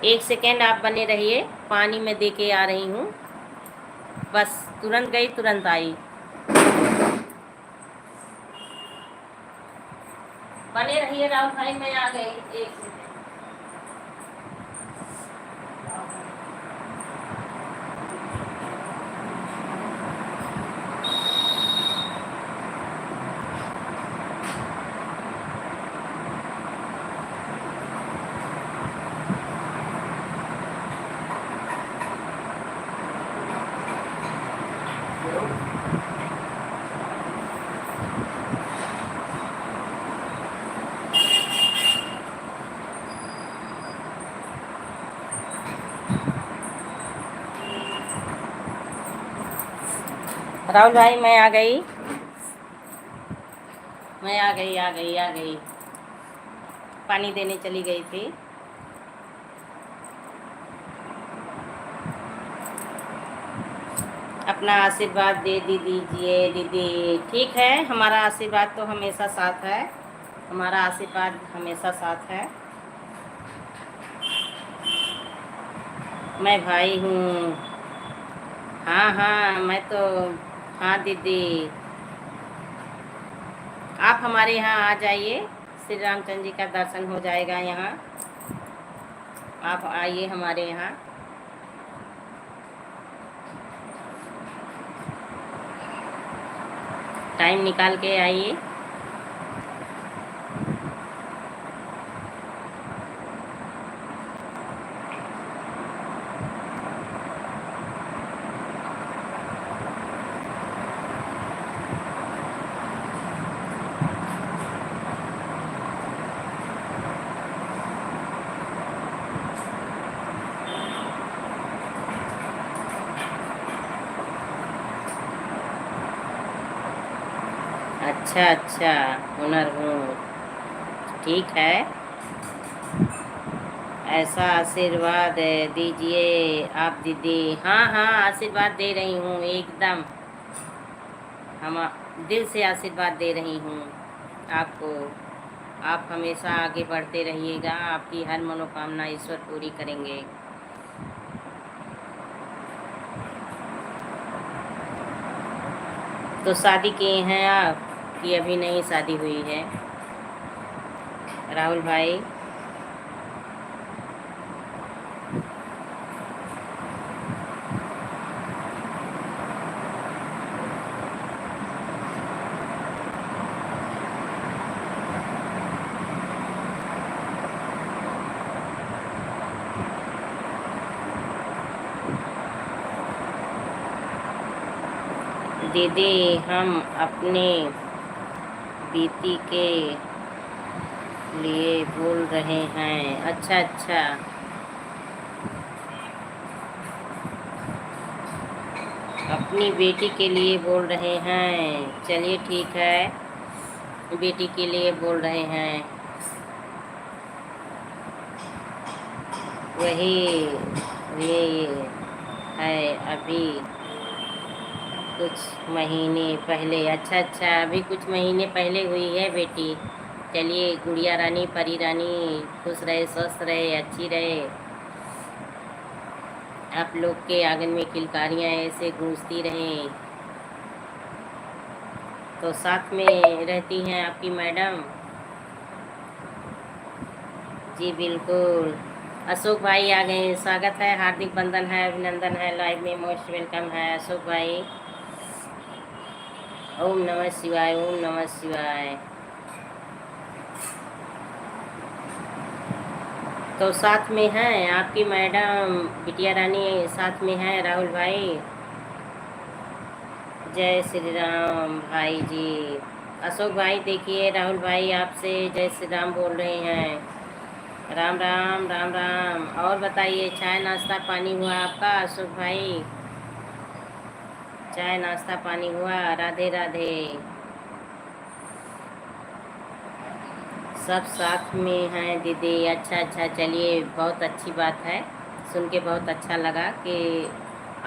एक सेकेंड आप बने रहिए, पानी में दे के आ रही हूँ। बस तुरंत गई तुरंत आई। बने रहिए राहुल भाई, मैं आ गई, एक सेकेंड। राहुल भाई मैं आ गई, मैं आ गई आ गई आ गई, पानी देने चली गई थी। अपना आशीर्वाद दे दीजिए दीदी। ठीक है, हमारा आशीर्वाद तो हमेशा साथ है, हमारा आशीर्वाद हमेशा साथ है। मैं भाई हूँ। हाँ हाँ मैं तो, हाँ दीदी आप हमारे यहाँ आ जाइए, श्री रामचंद्र जी का दर्शन हो जाएगा यहाँ। आप आइए हमारे यहाँ। टाइम निकाल के आइए। अच्छा अच्छा, हुनर हूँ, ठीक है। ऐसा आशीर्वाद दीजिए आप दीदी। हाँ हाँ आशीर्वाद दे रही हूँ एकदम, हम दिल से आशीर्वाद दे रही हूँ आपको। आप हमेशा आगे बढ़ते रहिएगा, आपकी हर मनोकामना ईश्वर पूरी करेंगे। तो शादी किए हैं आप कि अभी नहीं शादी हुई है राहुल भाई? दीदी हम अपने बीती के लिए बोल रहे हैं। अच्छा अच्छा, अपनी बेटी के लिए बोल रहे हैं। चलिए ठीक है, बेटी के लिए बोल रहे हैं। वही ये है अभी कुछ महीने पहले। अच्छा अच्छा, अभी कुछ महीने पहले हुई है बेटी। चलिए गुड़िया रानी, परी रानी खुश रहे, स्वस्थ रहे, अच्छी रहे। आप लोग के आंगन में किलकारियाँ ऐसे गूंजती रहें। तो साथ में रहती हैं आपकी मैडम? जी बिल्कुल। अशोक भाई आ गए, स्वागत है, हार्दिक बंधन है, अभिनंदन है, लाइव में मोस्ट वेलकम है अशोक भाई। ओम नमः शिवाय, ओम नमः शिवाय। तो साथ में हैं आपकी मैडम बिटिया रानी, साथ में हैं राहुल भाई। जय श्री राम भाई जी। अशोक भाई देखिए, राहुल भाई आपसे जय श्री राम बोल रहे हैं। राम राम राम राम। और बताइए, चाय नाश्ता पानी हुआ आपका अशोक भाई? चाय नाश्ता पानी हुआ? राधे राधे। सब साथ में हैं दीदी। अच्छा अच्छा, चलिए बहुत अच्छी बात है, सुन के बहुत अच्छा लगा कि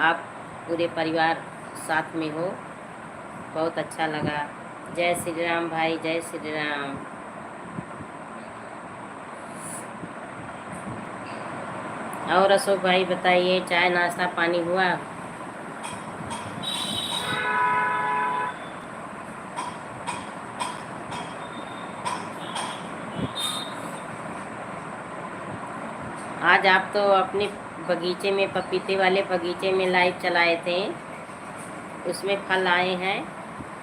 आप पूरे परिवार साथ में हो, बहुत अच्छा लगा। जय श्री राम भाई, जय श्री राम। और अशोक भाई बताइए, चाय नाश्ता पानी हुआ? आज आप तो अपने बगीचे में, पपीते वाले बगीचे में लाइव चलाए थे, उसमें फल आए हैं,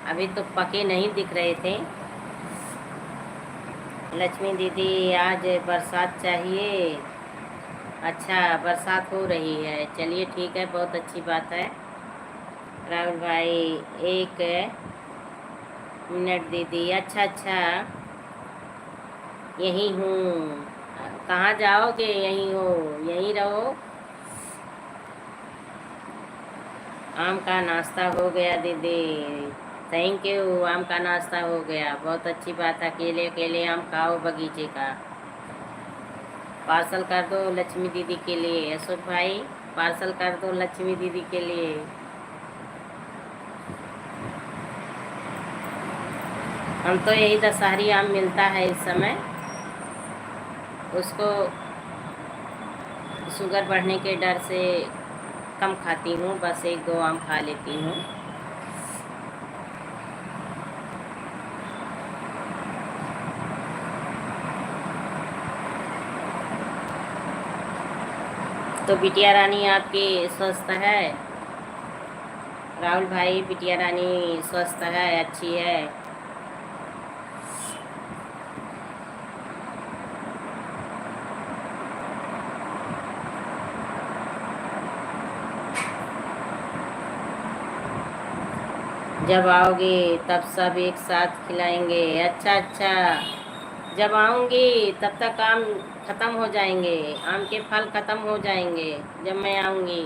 अभी तो पके नहीं दिख रहे थे। लक्ष्मी दीदी आज बरसात चाहिए। अच्छा, बरसात हो रही है, चलिए ठीक है, बहुत अच्छी बात है। राहुल भाई, 1 मिनट दीदी। अच्छा अच्छा, यहीं हूँ। कहाँ जाओगे? यहीं हो, यहीं रहो। आम का नाश्ता हो गया दीदी। Thank you. आम का नाश्ता हो गया, बहुत अच्छी बात है। अकेले अकेले आम खाओ बगीचे का। पार्सल कर दो लक्ष्मी दीदी के लिए। अशोक भाई, पार्सल कर दो लक्ष्मी दीदी के लिए। हम तो यही दशहरी आम मिलता है इस समय, उसको शुगर बढ़ने के डर से कम खाती हूँ, बस 1-2 आम खा लेती हूँ। तो बिटिया रानी आपकी स्वस्थ है? राहुल भाई, बिटिया रानी स्वस्थ है, अच्छी है? जब आओगे तब सब एक साथ खिलाएंगे। अच्छा अच्छा, जब आऊँगी तब तक आम खत्म हो जाएंगे, आम के फल खत्म हो जाएंगे जब मैं आऊँगी।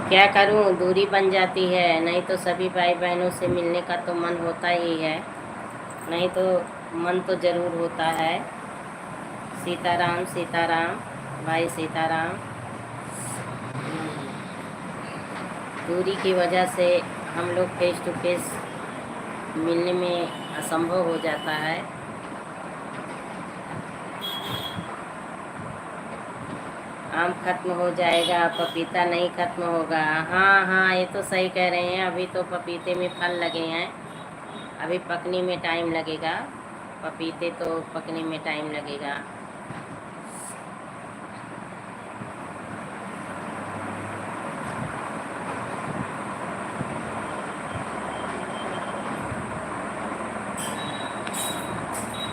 क्या करूँ, दूरी बन जाती है, नहीं तो सभी भाई बहनों से मिलने का तो मन होता ही है, नहीं तो मन तो ज़रूर होता है। सीताराम सीताराम भाई, सीताराम। दूरी की वजह से हम लोग फेस टू फेस मिलने में असंभव हो जाता है। आम खत्म हो जाएगा, पपीता नहीं खत्म होगा। हाँ हाँ, ये तो सही कह रहे हैं, अभी तो पपीते में फल लगे हैं, अभी पकने में टाइम लगेगा। पपीते तो पकने में टाइम लगेगा।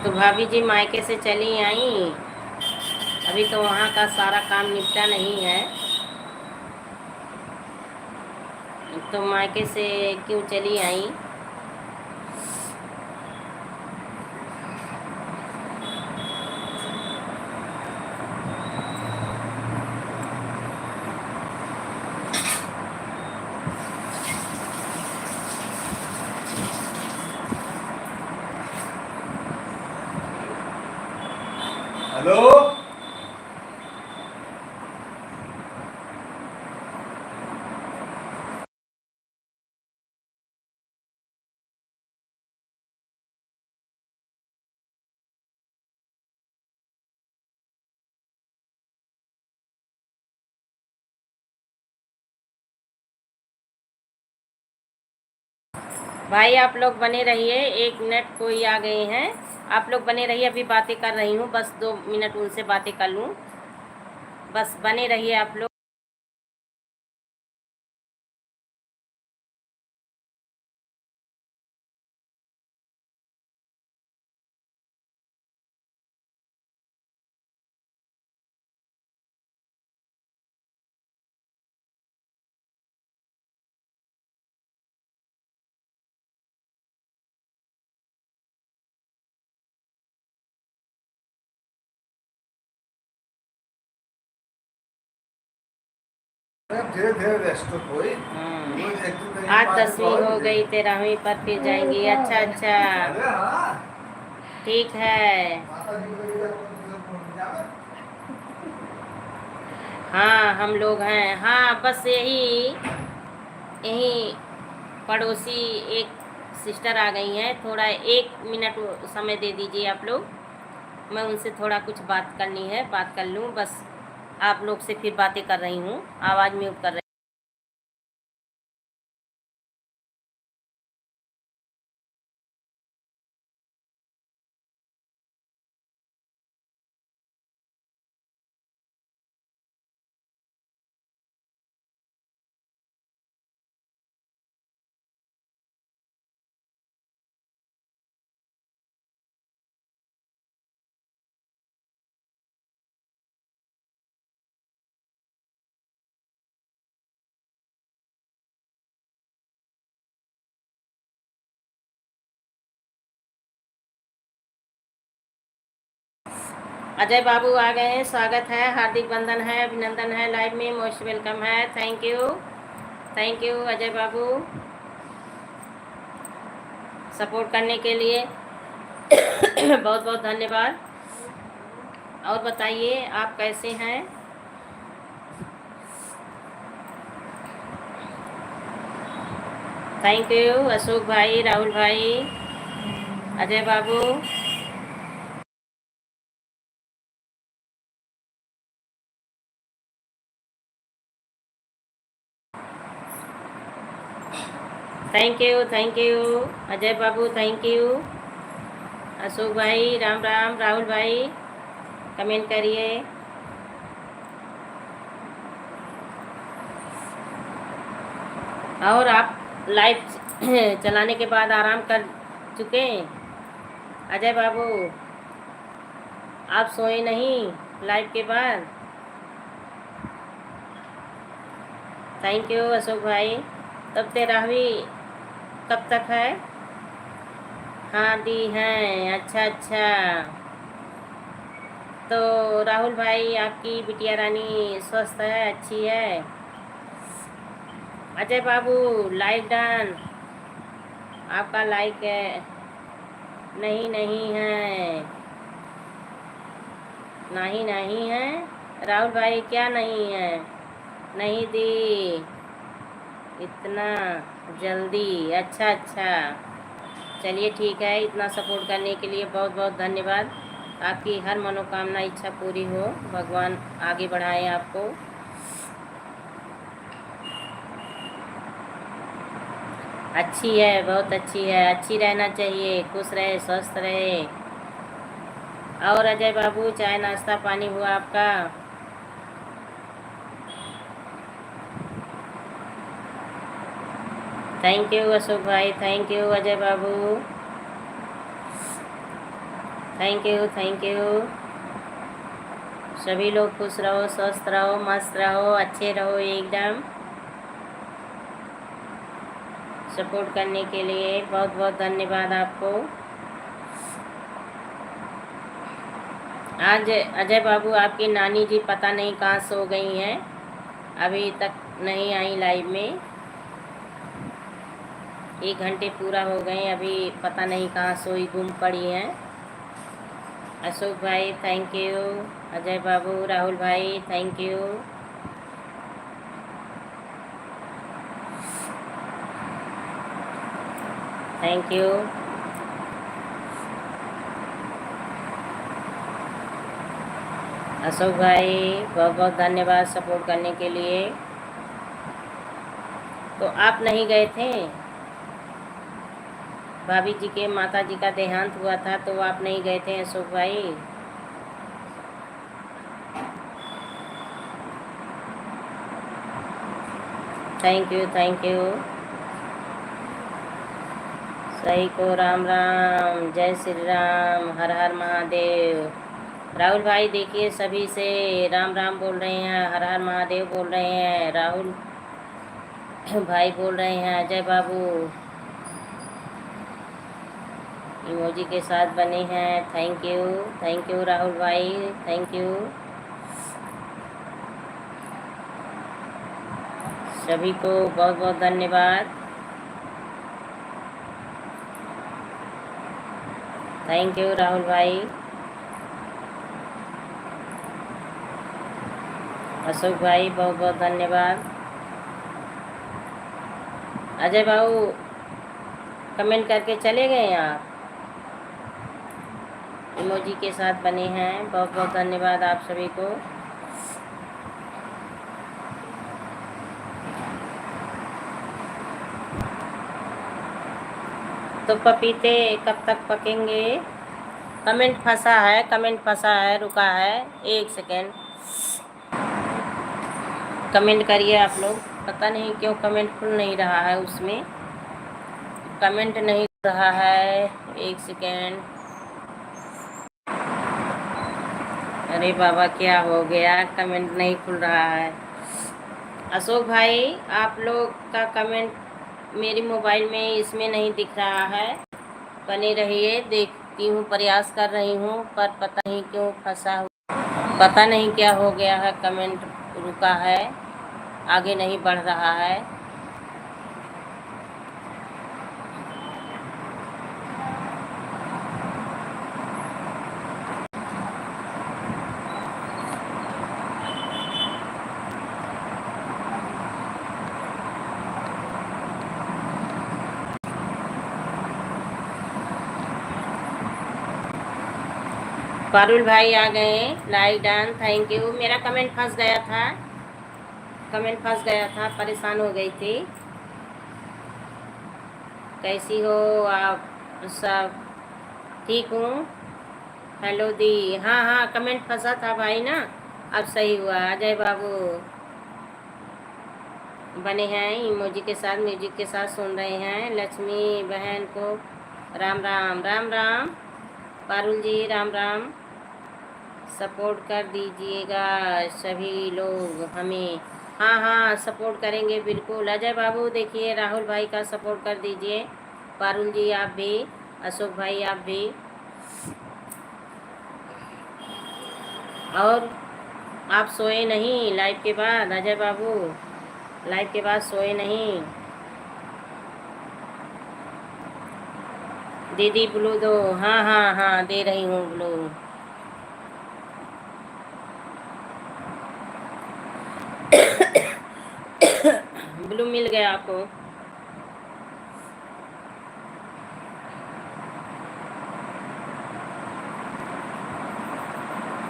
तो भाभी जी मायके से चली आई, अभी तो वहाँ का सारा काम निपटा नहीं है, तो मायके से क्यों चली आई? हेलो। भाई आप लोग बने रहिए, 1 मिनट, कोई आ गए हैं, आप लोग बने रहिए, अभी बातें कर रही हूँ, बस 2 मिनट उनसे बातें कर लूँ, बस बने रहिए आप लोग। धीरे धीरे रेस्ट तो कोई आज 10वीं हो गई, 13वीं पर फिर जाएंगी। अच्छा अच्छा, अरे हाँ, ठीक है। माता जी को ये जावे। हाँ हम लोग हैं, हाँ बस यही यही पड़ोसी एक सिस्टर आ गई हैं, थोड़ा 1 मिनट समय दे दीजिए आप लोग, मैं उनसे थोड़ा कुछ बात करनी है, बात कर लूँ बस। आप लोग से फिर बातें कर रही हूँ, आवाज़ म्यूट कर रही अजय बाबू आ गए हैं, स्वागत है, हार्दिक बंधन है, अभिनंदन है, लाइव में मोस्ट वेलकम है। Thank you Ajay Babu support करने के लिए। बहुत बहुत धन्यवाद। और बताइए आप कैसे हैं? थैंक यू अशोक भाई, राहुल भाई, अजय बाबू। थैंक यू अजय बाबू, थैंक यू अशोक भाई, राम राम, राहुल भाई कमेंट करिए। और आप लाइव चलाने के बाद आराम कर चुके हैं? अजय बाबू आप सोए नहीं लाइव के बाद? थैंक यू अशोक भाई। तब तेरहवीं कब तक है? हाँ दी हैं, अच्छा। तो राहुल भाई आपकी बिटिया रानी स्वस्थ है, अच्छी है? अजय बाबू लाइक डन, आपका लाइक है नहीं है, नहीं है राहुल भाई, क्या नहीं है? नहीं दी इतना जल्दी, अच्छा। चलिए ठीक है, इतना सपोर्ट करने के लिए बहुत बहुत धन्यवाद। आपकी हर मनोकामना इच्छा पूरी हो, भगवान आगे बढ़ाएं आपको। अच्छी है, बहुत अच्छी है, अच्छी रहना चाहिए, खुश रहे, स्वस्थ रहे। और अजय बाबू चाय नाश्ता पानी हुआ आपका? थैंक यू अशोक भाई, थैंक यू अजय बाबू, थैंक यू। सभी लोग खुश रहो, स्वस्थ रहो, मस्त रहो, अच्छे रहो एकदम। सपोर्ट करने के लिए बहुत बहुत धन्यवाद आपको। आज अजय बाबू आपकी नानी जी पता नहीं कहाँ सो गई हैं, अभी तक नहीं आई लाइव में। 1 घंटे पूरा हो गए, अभी पता नहीं कहाँ सोई गुम पड़ी हैं। अशोक भाई थैंक यू, अजय बाबू, राहुल भाई thank you. Thank you. Ashok भाई बहुत बहुत धन्यवाद सपोर्ट करने के लिए। तो आप नहीं गए थे? भाभी जी के माता जी का देहांत हुआ था तो आप नहीं गए थे अशोक भाई? Thank you. सही को राम राम, जय श्री राम, हर हर महादेव। राहुल भाई देखिए सभी से राम राम बोल रहे हैं, हर हर महादेव बोल रहे हैं, राहुल भाई बोल रहे हैं, अजय बाबू इमोजी के साथ बने हैं। थैंक यू राहुल भाई, थैंक यू। सभी को बहुत बहुत धन्यवाद। थैंक यू राहुल भाई। अशोक भाई बहुत बहुत धन्यवाद। अजय बाबू कमेंट करके चले गए आप, इमोजी के साथ बने हैं, बहुत बहुत धन्यवाद आप सभी को। तो पपीते कब तक पकेंगे? कमेंट फंसा है, रुका है 1 सेकेंड। कमेंट करिए आप लोग, पता नहीं क्यों कमेंट खुल नहीं रहा है, उसमें कमेंट नहीं खुल रहा है। 1 सेकेंड। अरे बाबा क्या हो गया, कमेंट नहीं खुल रहा है। अशोक भाई आप लोग का कमेंट मेरी मोबाइल में इसमें नहीं दिख रहा है, बने रहिए, की हूँ, प्रयास कर रही हूँ, पर पता नहीं क्यों फंसा हुआ, पता नहीं क्या हो गया है, कमेंट रुका है, आगे नहीं बढ़ रहा है। पारुल भाई आ गए, लाइक डन, थैंक यू। मेरा कमेंट फंस गया था, कमेंट फंस गया था, परेशान हो गई थी। कैसी हो आप सब? ठीक हूँ। हेलो दी, हाँ हाँ कमेंट फंसा था भाई ना, अब सही हुआ। अजय बाबू बने हैं इमोजी के साथ, म्यूजिक के साथ सुन रहे हैं। लक्ष्मी बहन को राम राम, राम राम। पारुल जी राम राम। सपोर्ट कर दीजिएगा सभी लोग हमें। हाँ हाँ सपोर्ट करेंगे बिल्कुल। अजय बाबू देखिए, राहुल भाई का सपोर्ट कर दीजिए। पारुल जी आप भी, अशोक भाई आप भी। और आप सोए नहीं लाइव के बाद? अजय बाबू लाइव के बाद सोए नहीं? दीदी ब्लू दो। हाँ हाँ हाँ दे रही हूँ ब्लू। ब्लू मिल गया आपको?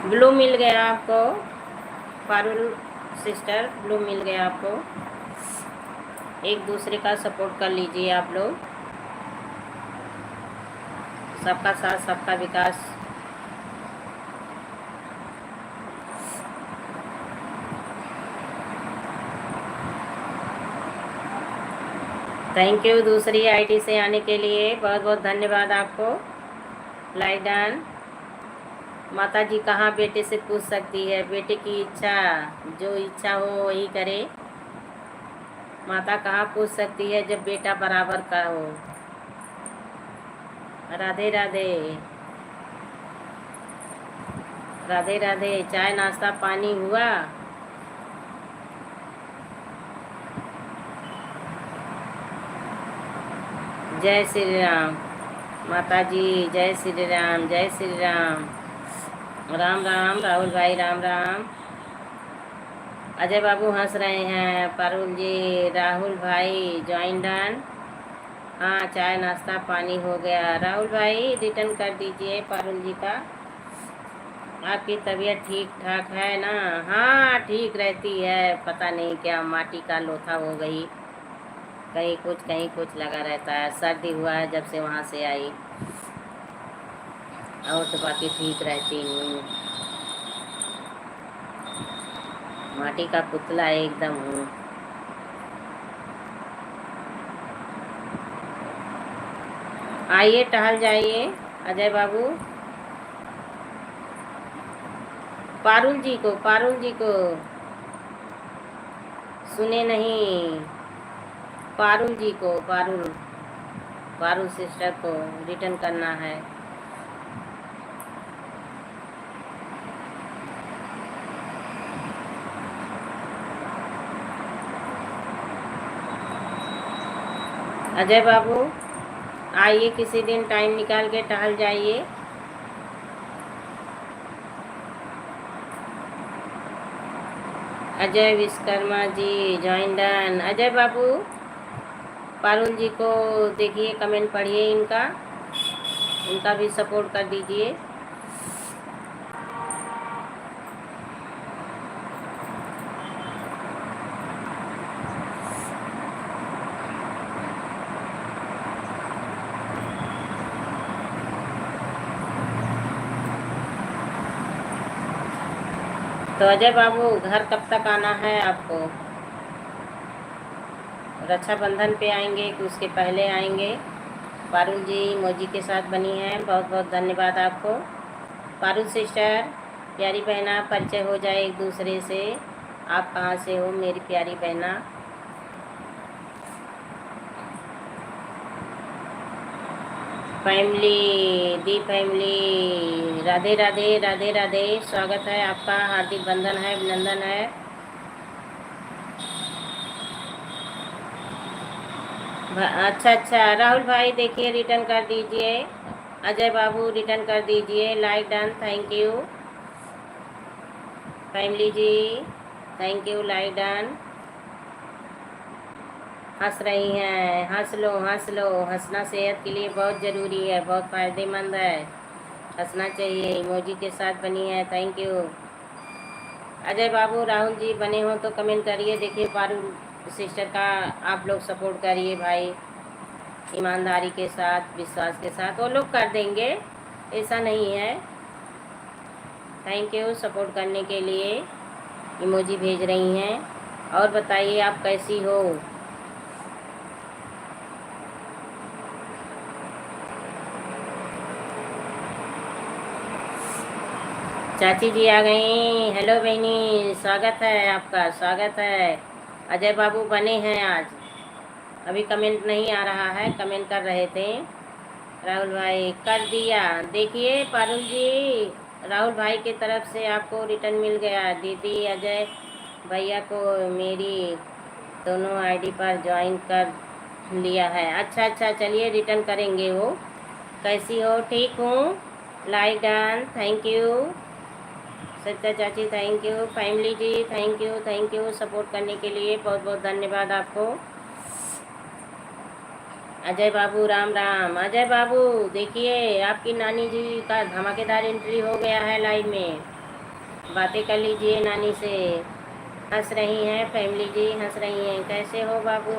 ब्लू मिल गया आपको? पारुल सिस्टर ब्लू मिल गया आपको? एक दूसरे का सपोर्ट कर लीजिए आप लोग। सबका साथ सबका विकास। थैंक यू दूसरी आईडी से आने के लिए, बहुत बहुत धन्यवाद आपको। Like done. माता जी कहाँ बेटे से पूछ सकती है? बेटे की इच्छा, जो इच्छा हो वही करे। माता कहाँ पूछ सकती है जब बेटा बराबर का हो। राधे राधे, राधे राधे। चाय नाश्ता पानी हुआ? जय श्री राम माता जी, जय श्री राम, जय श्री राम। राम राम राहुल भाई, राम राम। अजय बाबू हंस रहे हैं। पारुल जी, राहुल भाई ज्वाइन डन। हाँ चाय नाश्ता पानी हो गया। राहुल भाई रिटर्न कर दीजिए पारुल जी का। आपकी तबीयत ठीक ठाक है ना? हाँ ठीक रहती है, पता नहीं क्या माटी का लोथा हो गई, कहीं कुछ लगा रहता है। सर्दी हुआ है जब से वहाँ से आई, और तो बाकी ठीक रहती हूँ। माटी का पुतला एकदम हूँ। आइए टहल जाइए अजय बाबू। पारुल जी को, पारुल जी को सुने नहीं? पारुल जी को, पारुल, पारुल सिस्टर को रिटर्न करना है। अजय बाबू आइए, किसी दिन टाइम निकाल के टहल जाइए। Ajay Vishwakarma ji join done. अजय बाबू पारुल जी को देखिए, कमेंट पढ़िए इनका, इनका भी सपोर्ट कर दीजिए। तो अजय बाबू घर कब तक आना है आपको? रक्षाबंधन पे आएंगे कि उसके पहले आएंगे? पारुल जी मोजी के साथ बनी हैं, बहुत बहुत धन्यवाद आपको। पारुल सिस्टर प्यारी बहना, परिचय हो जाए एक दूसरे से। आप कहाँ से हो मेरी प्यारी बहना? फैमिली दी फैमिली, राधे राधे राधे राधे, स्वागत है आपका, हार्दिक बंधन है, अभिनंदन है। अच्छा अच्छा, राहुल भाई देखिए रिटर्न कर दीजिए, अजय बाबू रिटर्न कर दीजिए, like done, thank you. Family ji thank you, like done. हंस रही हैं, हंस लो हंस लो, हंसना सेहत के लिए बहुत ज़रूरी है, बहुत फ़ायदेमंद है, हंसना चाहिए। इमोजी के साथ बनी है, थैंक यू। अजय बाबू राहुल जी बने हो तो कमेंट करिए। देखिए पारू सिस्टर का आप लोग सपोर्ट करिए भाई, ईमानदारी के साथ, विश्वास के साथ, वो लोग कर देंगे, ऐसा नहीं है। थैंक यू सपोर्ट करने के लिए, इमोजी भेज रही हैं। और बताइए आप कैसी हो? चाची जी आ गई, हेलो बहनी, स्वागत है आपका, स्वागत है। अजय बाबू बने हैं आज, अभी कमेंट नहीं आ रहा है, कमेंट कर रहे थे। राहुल भाई कर दिया, देखिए पारुल जी, राहुल भाई की तरफ से आपको रिटर्न मिल गया। दीदी अजय भैया को मेरी दोनों आईडी पर ज्वाइन कर लिया है। अच्छा अच्छा, चलिए रिटर्न करेंगे वो। कैसी हो? ठीक हूँ, like done, thank you. Satya चाची thank you, family ji thank you support करने के लिए, बहुत बहुत धन्यवाद आपको। अजय बाबू राम राम। अजय बाबू देखिए आपकी नानी जी का धमाकेदार एंट्री हो गया है लाइव में, बातें कर लीजिए नानी से। हंस रही हैं फैमिली जी, हंस रही हैं। कैसे हो बाबू?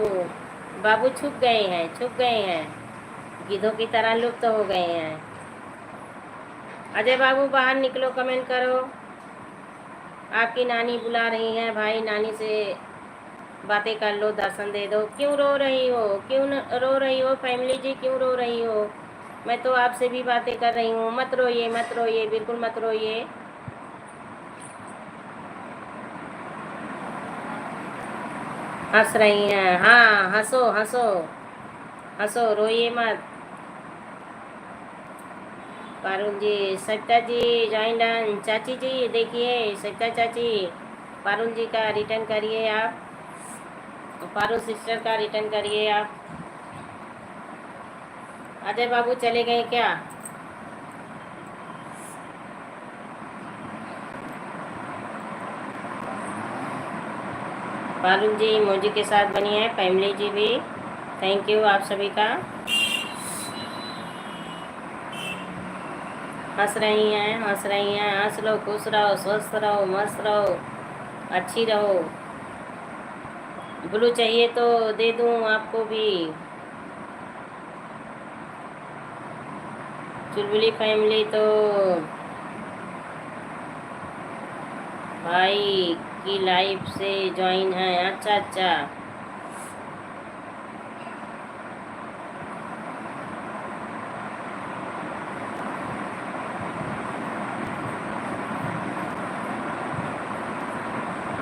बाबू छुप गए हैं, छुप गए हैं, गिद्धों की तरह लुप्त हो गए हैं। अजय बाबू बाहर निकलो, कमेंट करो। आपकी नानी बुला रही हैं भाई, नानी से बातें कर लो, दर्शन दे दो। क्यों रो रही हो? क्यों रो रही हो फैमिली जी, क्यों रो रही हो? मैं तो आपसे भी बातें कर रही हूँ, मत रोइए मत रोइए, बिल्कुल मत रोइए। हंस रही हैं, हाँ हंसो हंसो हंसो, रोइए मत। पारुल जी, सत्या जी जॉइन डन। चाची जी देखिए, सत्या चाची पारुल जी का रिटर्न करिए आप, पारुल सिस्टर का रिटर्न करिए आप। अजय बाबू चले गए क्या? पारुल जी इमोजी के साथ बनी है, फैमिली जी भी थैंक यू आप सभी का। हंस रही हैं, हंस रही हैं, हंस लो, खुश रहो, स्वस्थ रहो, मस्त रहो, अच्छी रहो। ब्लू चाहिए तो दे दूं आपको भी। चुलबुली फैमिली तो भाई की लाइफ से ज्वाइन है, अच्छा अच्छा।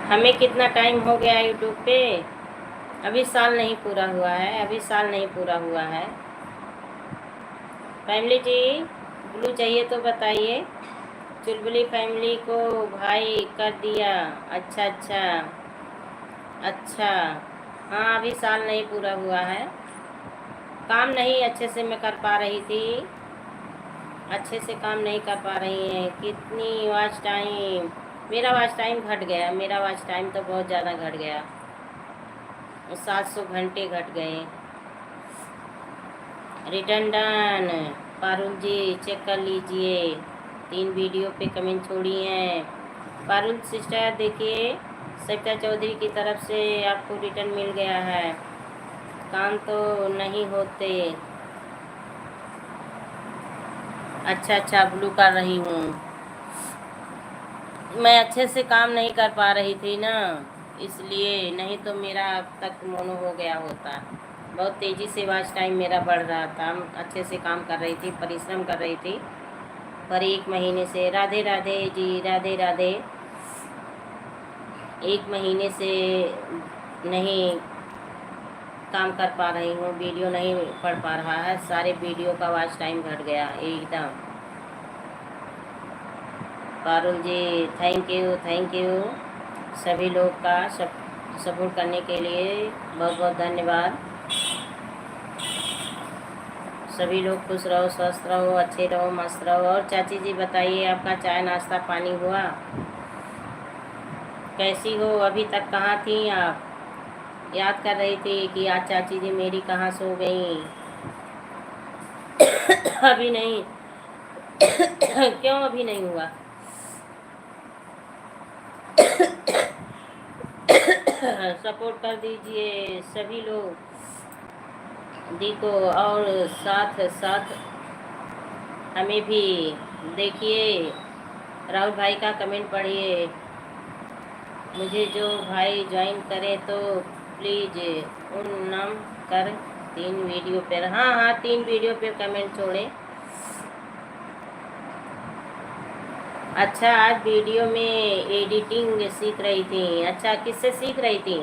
हमें कितना टाइम हो गया यूट्यूब पे? अभी साल नहीं पूरा हुआ है, अभी साल नहीं पूरा हुआ है। फैमिली जी ब्लू चाहिए तो बताइए। चुलबुली फैमिली को भाई कर दिया, अच्छा अच्छा अच्छा। हाँ अभी साल नहीं पूरा हुआ है, काम नहीं अच्छे से मैं कर पा रही थी, अच्छे से काम नहीं कर पा रही हैं। कितनी वॉच टाइम? मेरा वॉच टाइम घट गया, मेरा वॉच टाइम तो बहुत ज़्यादा घट गया, 700 घंटे घट गए। Return done. Parul ji check कर लीजिए, 3 वीडियो पे कमेंट छोड़ी हैं। पारुल सिस्टर देखिए, सविता चौधरी की तरफ से आपको रिटर्न मिल गया है, काम तो नहीं होते। अच्छा अच्छा, ब्लू कर रही हूँ, मैं अच्छे से काम नहीं कर पा रही थी ना, इसलिए, नहीं तो मेरा अब तक मोनो हो गया होता। बहुत तेज़ी से वॉच टाइम मेरा बढ़ रहा था, अच्छे से काम कर रही थी, परिश्रम कर रही थी पर 1 महीने से। राधे राधे जी, राधे राधे। 1 महीने से नहीं काम कर पा रही हूँ, वीडियो नहीं पढ़ पा रहा है, सारे वीडियो का वॉच टाइम घट गया एकदम। पारुल जी थैंक यू सभी लोग का सपोर्ट करने के लिए बहुत बहुत धन्यवाद। सभी लोग खुश रहो, स्वस्थ रहो, अच्छे रहो, मस्त रहो। और चाची जी बताइए, आपका चाय नाश्ता पानी हुआ? कैसी हो? अभी तक कहाँ थी आप? याद कर रही थी कि आज चाची जी मेरी कहाँ सो गई। अभी नहीं। क्यों अभी नहीं हुआ? सपोर्ट कर दीजिए सभी लोग दी को, और साथ साथ हमें भी देखिए। राहुल भाई का कमेंट पढ़िए, मुझे जो भाई ज्वाइन करे तो प्लीज़ उन नाम कर 3 वीडियो पर। हाँ 3 वीडियो पर कमेंट छोड़े। अच्छा, आज वीडियो में एडिटिंग सीख रही थी। अच्छा, किससे सीख रही थी?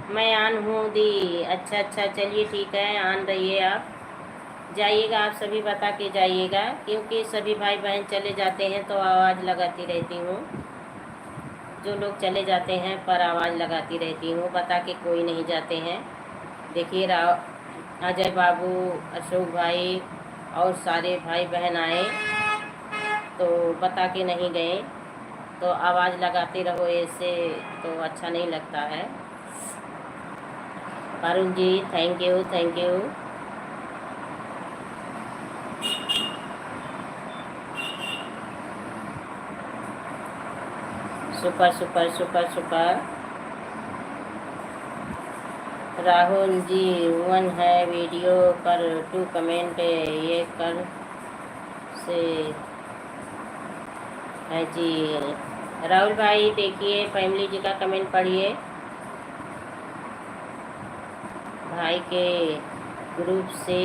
मैं आन हूँ दी। अच्छा, चलिए ठीक है, आन रहिए आप। जाइएगा, आप सभी बता के जाइएगा, क्योंकि सभी भाई बहन चले जाते हैं तो आवाज़ लगाती रहती हूँ। जो लोग चले जाते हैं पर आवाज़ लगाती रहती हूँ, बता के कोई नहीं जाते हैं। देखिए अजय बाबू, अशोक भाई और सारे भाई बहन आए तो बता के नहीं गए, तो आवाज़ लगाते रहो, ऐसे तो अच्छा नहीं लगता है। Arun ji thank you. Super. Rahul ji 1 है वीडियो पर 2 कमेंट ये कर से है जी। राहुल भाई देखिए, फैमिली जी का कमेंट पढ़िए। भाई के ग्रुप से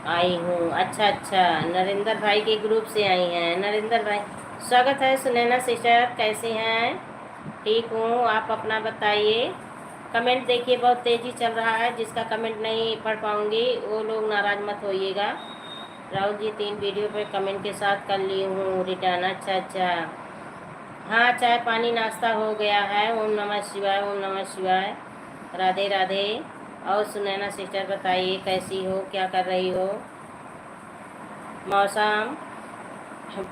आई हूँ। अच्छा, नरेंद्र भाई के ग्रुप से आई हैं। नरेंद्र भाई स्वागत है। सुनैना सिस्टर कैसे हैं? ठीक हूँ, आप अपना बताइए। कमेंट देखिए, बहुत तेज़ी चल रहा है, जिसका कमेंट नहीं पढ़ पाऊँगी वो लोग नाराज़ मत होइएगा। राहुल जी 3 वीडियो पे कमेंट के साथ कर ली हूँ रिटर्न। अच्छा। हाँ, चाय पानी नाश्ता हो गया है। ओम नमः शिवाय। राधे राधे। और सुनैना सिस्टर बताइए कैसी हो, क्या कर रही हो? मौसम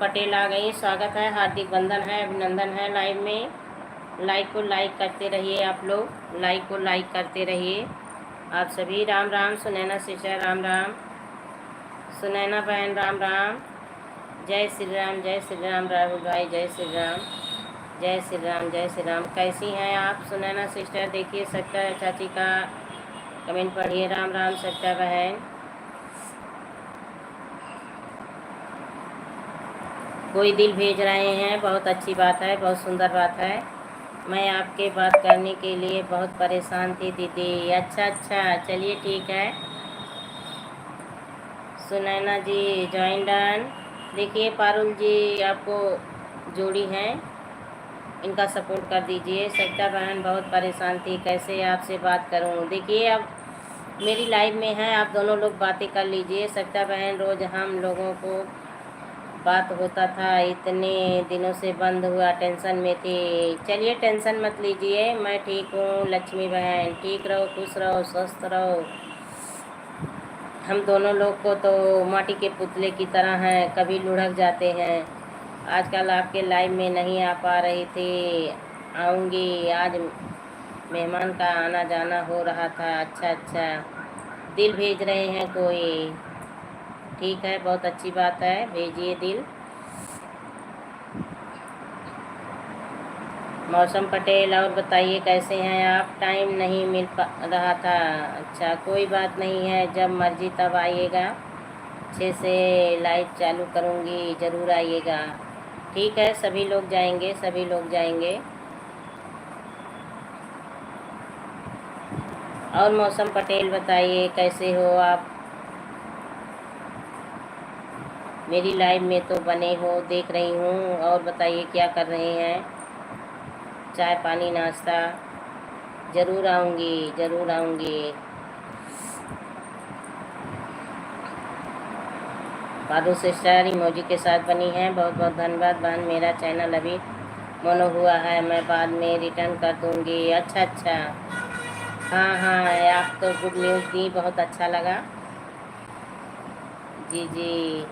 पटेल आ गई, स्वागत है, हार्दिक वंदन है, अभिनंदन है। लाइव में लाइक को लाइक करते रहिए, आप लोग लाइक को लाइक करते रहिए आप सभी। राम राम सुनैना सिस्टर, राम राम सुनैना बहन, राम राम। जय श्री राम राहुल भाई, जय श्री राम। कैसी हैं आप सुनैना सिस्टर? देखिए सत्या चाची का कमेंट पढ़िए। राम राम सत्या बहन। कोई दिल भेज रहे हैं, बहुत अच्छी बात है, बहुत सुंदर बात है। मैं आपके बात करने के लिए बहुत परेशान थी दीदी। अच्छा, चलिए ठीक है। Sunaina ji join done. देखिए पारुल जी आपको जोड़ी हैं, इनका सपोर्ट कर दीजिए। सत्या बहन बहुत परेशान थी, कैसे आपसे बात करूं। देखिए अब मेरी लाइव में है, आप दोनों लोग बातें कर लीजिए। सत्या बहन रोज़ हम लोगों को बात होता था, इतने दिनों से बंद हुआ, टेंशन में थी। चलिए टेंशन मत लीजिए, मैं ठीक हूँ। लक्ष्मी बहन ठीक रहो, खुश रहो, स्वस्थ रहो। हम दोनों लोग को तो माटी के पुतले की तरह हैं, कभी लुढ़क जाते हैं। आजकल आपके लाइव में नहीं आ पा रही थी, आऊँगी। आज मेहमान का आना जाना हो रहा था। अच्छा, दिल भेज रहे हैं कोई, ठीक है, बहुत अच्छी बात है, भेजिए दिल। मौसम पटेल और बताइए कैसे हैं आप? टाइम नहीं मिल रहा था। अच्छा, कोई बात नहीं है, जब मर्जी तब आइएगा। अच्छे से लाइव चालू करूँगी, ज़रूर आइएगा। ठीक है, सभी लोग जाएंगे। और मौसम पटेल बताइए कैसे हो आप? मेरी लाइव में तो बने हो, देख रही हूँ। और बताइए क्या कर रहे हैं? चाय पानी नाश्ता ज़रूर आऊँगी, ज़रूर आऊँगी। पारू सिस्टर इमोजी के साथ बनी है, बहुत बहुत धन्यवाद बहन। मेरा चैनल अभी मोनो हुआ है, मैं बाद में रिटर्न कर दूँगी। अच्छा अच्छा, हाँ हाँ, आप तो गुड न्यूज़ दी, बहुत अच्छा लगा। जी जी,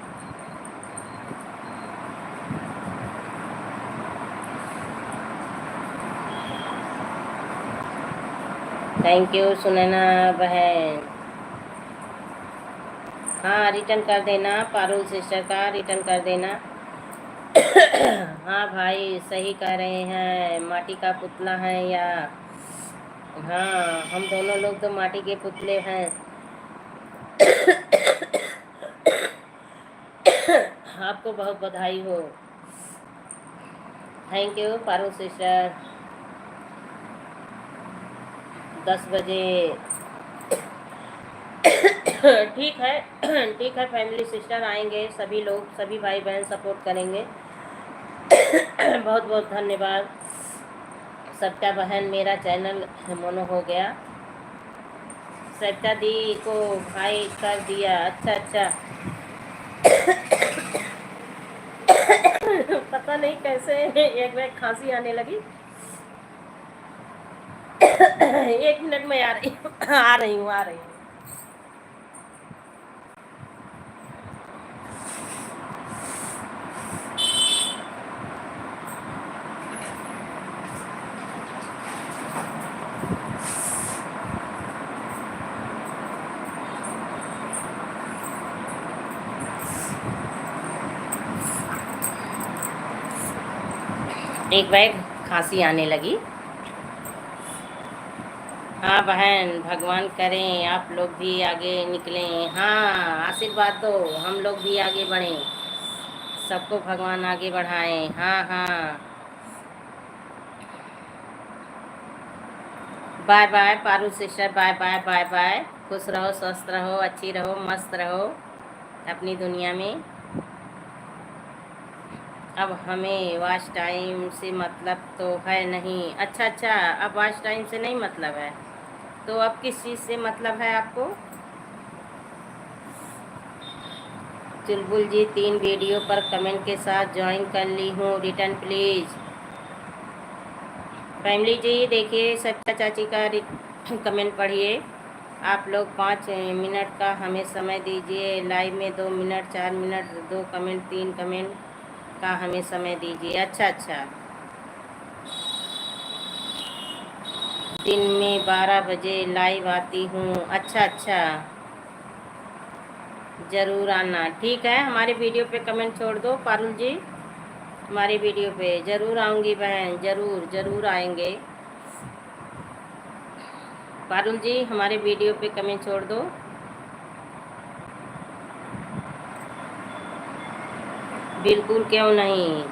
थैंक यू सुनैना बहन। हाँ, रिटर्न कर देना, पारुल सिस्टर का रिटर्न कर देना। हाँ भाई, सही कह रहे हैं, माटी का पुतला है या? हाँ, हम दोनों लोग तो माटी के पुतले हैं। आपको बहुत बधाई हो। Thank you Parul sister. 10 बजे ठीक है। ठीक है फैमिली सिस्टर, आएंगे सभी लोग, सभी भाई बहन सपोर्ट करेंगे। बहुत बहुत धन्यवाद सबका बहन। मेरा चैनल मोनो हो गया, सविता दी को भाई कर दिया। अच्छा अच्छा। पता नहीं कैसे एक बार खांसी आने लगी। 1 मिनट में आ रही हूँ, आ रही हूँ, आ रही हूँ। एक बार खांसी आने लगी। हाँ बहन, भगवान करें आप लोग भी आगे निकलें। हाँ, आशीर्वाद दो, हम लोग भी आगे बढ़ें, सबको भगवान आगे बढ़ाएं। हाँ हाँ, bye bye Paru sister, bye bye bye bye. खुश रहो, स्वस्थ रहो, अच्छी रहो, मस्त रहो अपनी दुनिया में। अब हमें वॉच टाइम से मतलब तो है नहीं। अच्छा अच्छा, अब वॉच टाइम से नहीं मतलब है, तो अब किस चीज़ से मतलब है आपको? चुलबुल जी 3 वीडियो पर कमेंट के साथ ज्वाइन कर ली हूँ, रिटर्न प्लीज़। फैमिली जी देखिए, सच्चा चाची का कमेंट पढ़िए। आप लोग 5 मिनट का हमें समय दीजिए, लाइव में 2 मिनट 4 मिनट 2 कमेंट 3 कमेंट का हमें समय दीजिए। अच्छा अच्छा, दिन में 12 बजे लाइव आती हूँ। अच्छा अच्छा, ज़रूर आना। ठीक है, हमारे वीडियो पे कमेंट छोड़ दो पारुल जी, हमारी वीडियो पे ज़रूर आऊँगी बहन, ज़रूर ज़रूर आएंगे। पारुल जी हमारे वीडियो पे कमेंट छोड़ दो। बिल्कुल, क्यों नहीं।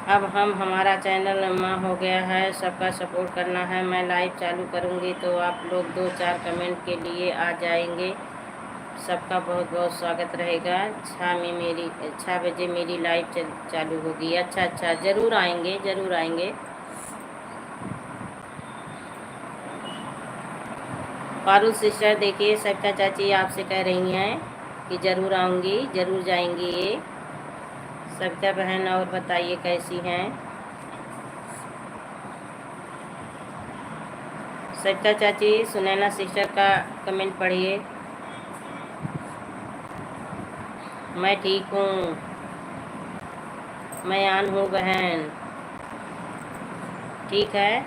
अब हमारा चैनल नया हो गया है, सबका सपोर्ट करना है। मैं लाइव चालू करूँगी तो आप लोग 2-4 कमेंट के लिए आ जाएंगे। सबका बहुत बहुत स्वागत रहेगा। 6 बजे मेरी लाइव चालू होगी। अच्छा अच्छा, ज़रूर आएंगे, ज़रूर आएंगे। पारुल सिस्टर देखिए, सविता चाची आपसे कह रही हैं कि ज़रूर आऊँगी, ज़रूर जाएंगी ये। सविता बहन और बताइए कैसी हैं? सविता चाची, सुनैना सिस्टर का कमेंट पढ़िए। मैं ठीक हूँ, मैं आन हूँ बहन। ठीक है,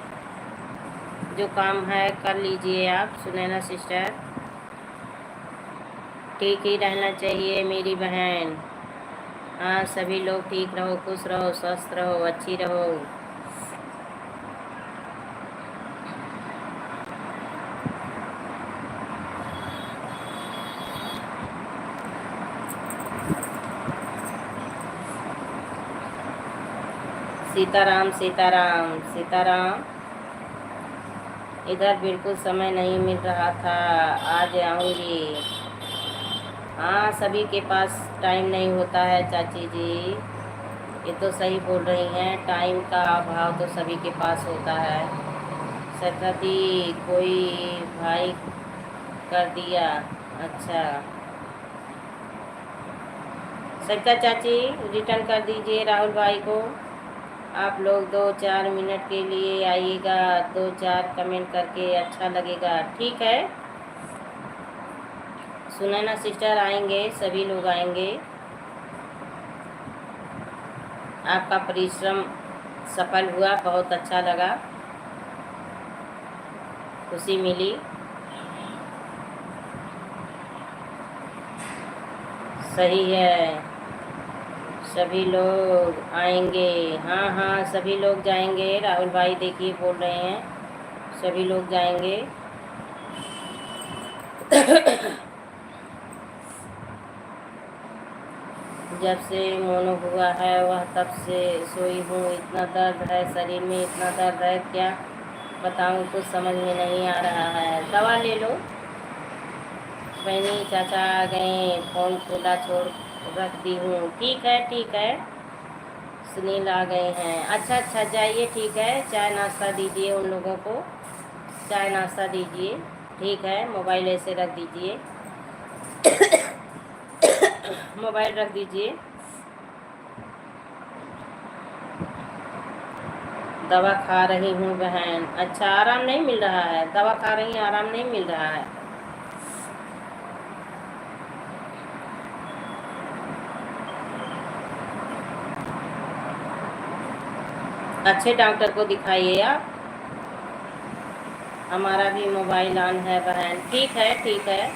जो काम है कर लीजिए आप सुनैना सिस्टर। ठीक ही रहना चाहिए मेरी बहन। हाँ, सभी लोग ठीक रहो, खुश रहो, स्वस्थ रहो, अच्छी रहो। सीताराम सीताराम सीताराम। इधर बिल्कुल समय नहीं मिल रहा था, आज आऊँगी। हाँ, सभी के पास टाइम नहीं होता है चाची जी। ये तो सही बोल रही हैं, टाइम का अभाव तो सभी के पास होता है। सरिता दी, कोई भाई कर दिया। अच्छा, सरिता चाची रिटर्न कर दीजिए राहुल भाई को। आप लोग 2-4 मिनट के लिए आइएगा, 2-4 कमेंट करके, अच्छा लगेगा। ठीक है, सुनैना सिस्टर आएंगे, सभी लोग आएंगे। आपका परिश्रम सफल हुआ, बहुत अच्छा लगा, खुशी मिली। सही है, सभी लोग आएंगे। हाँ हाँ, सभी लोग जाएंगे। राहुल भाई देखिए बोल रहे हैं सभी लोग जाएंगे। जब से मोनो हुआ है वह तब से सोई हूँ, इतना दर्द है शरीर में, इतना दर्द है क्या बताऊँ, कुछ समझ में नहीं आ रहा है। दवा ले लो। बहनी चाचा आ गए, फ़ोन खुला छोड़ रख दी हूँ। ठीक है ठीक है, सुनील आ गए हैं। अच्छा अच्छा, जाइए, ठीक है, चाय नाश्ता दीजिए उन लोगों को, चाय नाश्ता दीजिए। ठीक है, मोबाइल ऐसे रख दीजिए, मोबाइल रख दीजिए। दवा खा रही हूँ बहन। अच्छा, आराम नहीं मिल रहा है? दवा खा रही हैं, आराम नहीं मिल रहा है? अच्छे डॉक्टर को दिखाइए आप। हमारा भी मोबाइल ऑन है बहन। ठीक है ठीक है,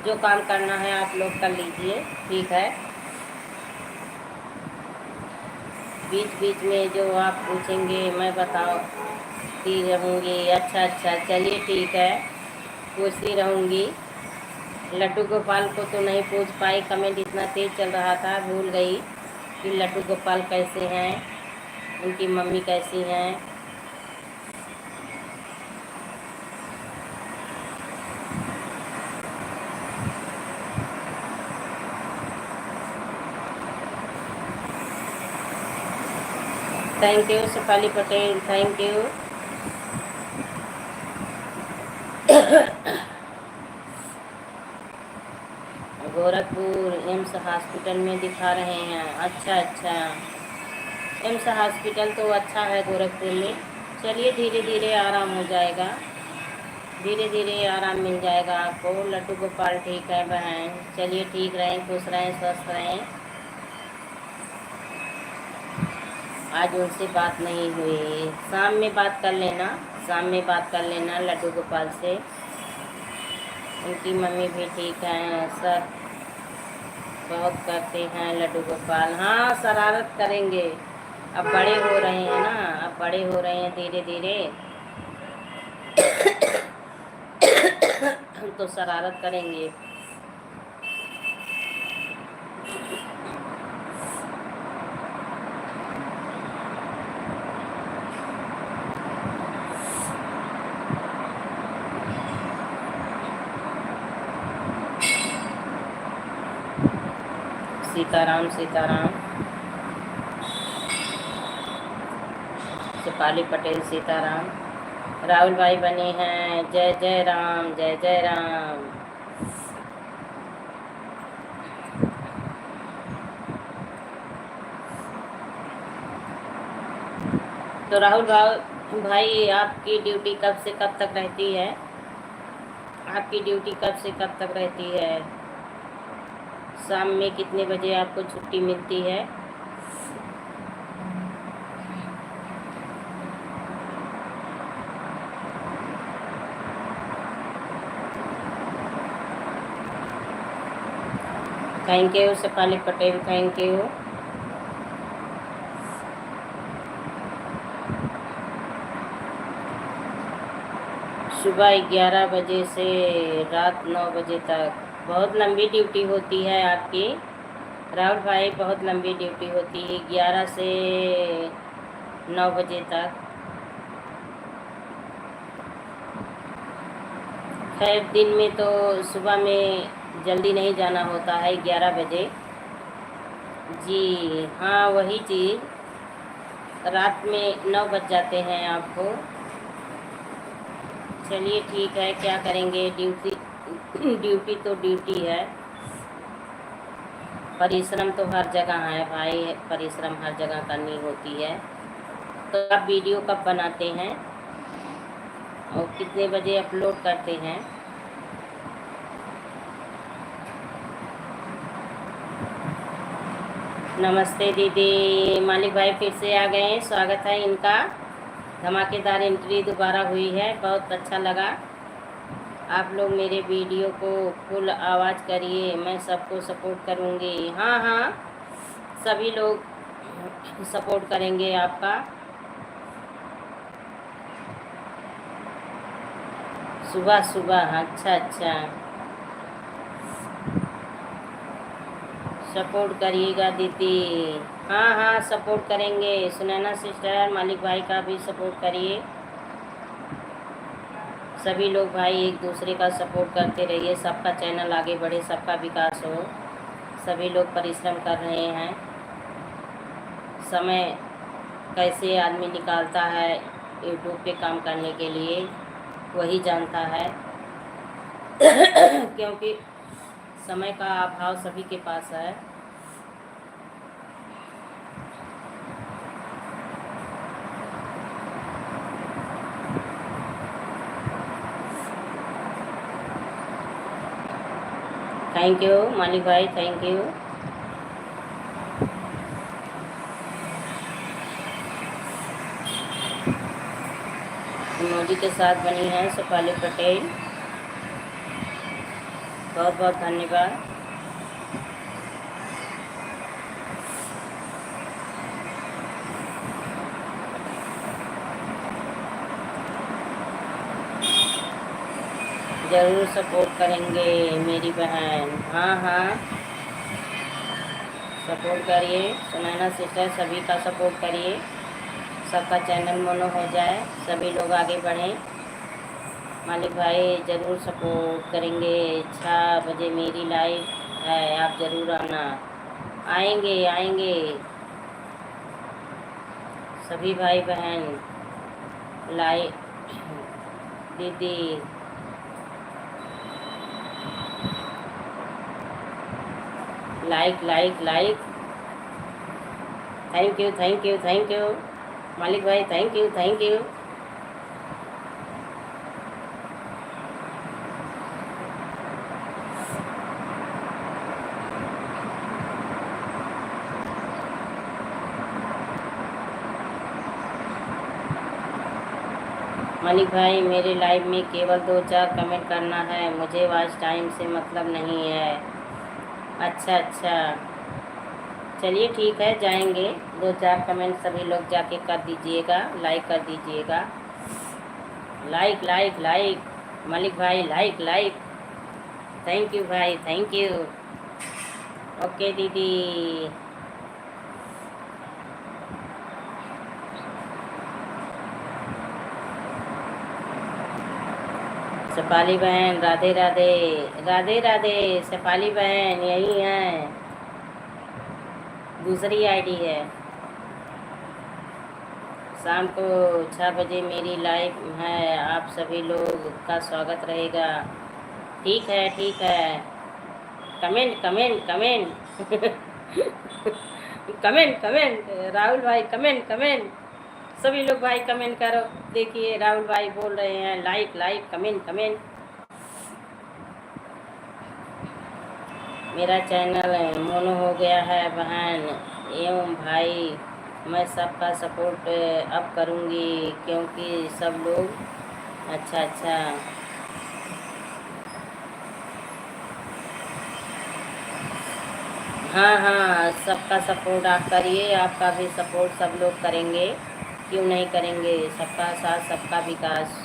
जो काम करना है आप लोग कर लीजिए। ठीक है, बीच बीच में जो आप पूछेंगे मैं बताती रहूँगी। अच्छा अच्छा, चलिए ठीक है, पूछती रहूँगी। लड्डू गोपाल को तो नहीं पूछ पाई, कमेंट इतना तेज चल रहा था, भूल गई कि लड्डू गोपाल कैसे हैं, उनकी मम्मी कैसी हैं। Thank you Shefali Patel, thank you. Gorakhpur AIIMS hospital में दिखा रहे हैं। अच्छा अच्छा, एम्स हॉस्पिटल तो अच्छा है गोरखपुर में। चलिए, धीरे धीरे आराम हो जाएगा, धीरे धीरे आराम मिल जाएगा आपको। लड्डू गोपाल ठीक है बहन, चलिए ठीक रहें, खुश रहें, स्वस्थ रहें। आज उनसे बात नहीं हुई, शाम में बात कर लेना, शाम में बात कर लेना लड्डू गोपाल से। उनकी मम्मी भी ठीक है, सब बहुत करते हैं लड्डू गोपाल। हाँ, शरारत करेंगे, अब बड़े हो रहे हैं ना, अब बड़े हो रहे हैं धीरे धीरे, तो शरारत करेंगे। सीताराम सीताराम, शेफाली पटेल सीताराम। राहुल भाई बने हैं, जय जय राम, जय जय राम। तो राहुल भाई, आपकी ड्यूटी कब से कब तक रहती है? आपकी ड्यूटी कब से कब तक रहती है? शाम में कितने बजे आपको छुट्टी मिलती है? Thank you Shefali Patel, thank you. सुबह 11 बजे से रात 9 बजे तक, बहुत लंबी ड्यूटी होती है आपकी राहुल भाई, बहुत लंबी ड्यूटी होती है, 11 से 9 बजे तक। खैर, दिन में तो सुबह में जल्दी नहीं जाना होता है 11 बजे, जी हाँ, वही चीज़। रात में 9 बज जाते हैं आपको। चलिए ठीक है, क्या करेंगे, ड्यूटी ड्यूटी तो ड्यूटी है। परिश्रम तो हर जगह है भाई, परिश्रम हर जगह करनी होती है। तो आप वीडियो कब बनाते हैं और कितने बजे अपलोड करते हैं? नमस्ते दीदी, मालिक भाई फिर से आ गए हैं, स्वागत है इनका। धमाकेदार एंट्री दोबारा हुई है, बहुत अच्छा लगा। आप लोग मेरे वीडियो को फुल आवाज़ करिए, मैं सबको सपोर्ट करूँगी। हाँ हाँ, सभी लोग सपोर्ट करेंगे आपका। सुबह सुबह, अच्छा अच्छा, सपोर्ट करिएगा दीदी। हाँ हाँ, सपोर्ट करेंगे। सुनैना सिस्टर, मालिक भाई का भी सपोर्ट करिए। सभी लोग भाई एक दूसरे का सपोर्ट करते रहिए, सबका चैनल आगे बढ़े, सबका विकास हो। सभी लोग परिश्रम कर रहे हैं। समय कैसे आदमी निकालता है यूट्यूब पे काम करने के लिए, वही जानता है। क्योंकि समय का अभाव सभी के पास है। थैंक यू मालिक भाई, थैंक यू। मोदी के साथ बनी है शेफाली पटेल, बहुत बहुत धन्यवाद। ज़रूर सपोर्ट करेंगे मेरी बहन। हाँ हाँ, सपोर्ट करिए, सुनैना सिस्टर सभी का सपोर्ट करिए, सबका चैनल मोनो हो जाए, सभी लोग आगे बढ़ें। मालिक भाई ज़रूर सपोर्ट करेंगे। 6 बजे मेरी लाइव है, आप ज़रूर आना। आएंगे आएंगे सभी भाई बहन। लाइव दीदी, like like like, thank you thank you thank you मालिक भाई, थैंक यू थैंक यू। मालिक भाई मेरे लाइव में केवल 2-4 कमेंट करना है, मुझे वॉच टाइम से मतलब नहीं है। अच्छा अच्छा, चलिए ठीक है, जाएंगे। 2-4 कमेंट सभी लोग जाके कर दीजिएगा, लाइक कर दीजिएगा। लाइक लाइक लाइक, मलिक भाई लाइक लाइक, थैंक यू भाई, थैंक यू। ओके दीदी, शेफाली बहन राधे राधे, राधे राधे। शेफाली बहन यही हैं, दूसरी आईडी है। शाम को 6 बजे मेरी लाइव है, आप सभी लोग का स्वागत रहेगा। ठीक है ठीक है, comment comment comment comment comment, Rahul भाई कमेंट कमेंट, सभी लोग भाई कमेंट करो। देखिए राहुल भाई बोल रहे हैं लाइक लाइक कमेंट कमेंट। मेरा चैनल मोनो हो गया है बहन एवं भाई, मैं सबका सपोर्ट अब करूँगी क्योंकि सब लोग। अच्छा अच्छा, हाँ हाँ, सबका सपोर्ट आप करिए, आपका भी सपोर्ट सब लोग करेंगे, क्यों नहीं करेंगे। सबका साथ सबका विकास।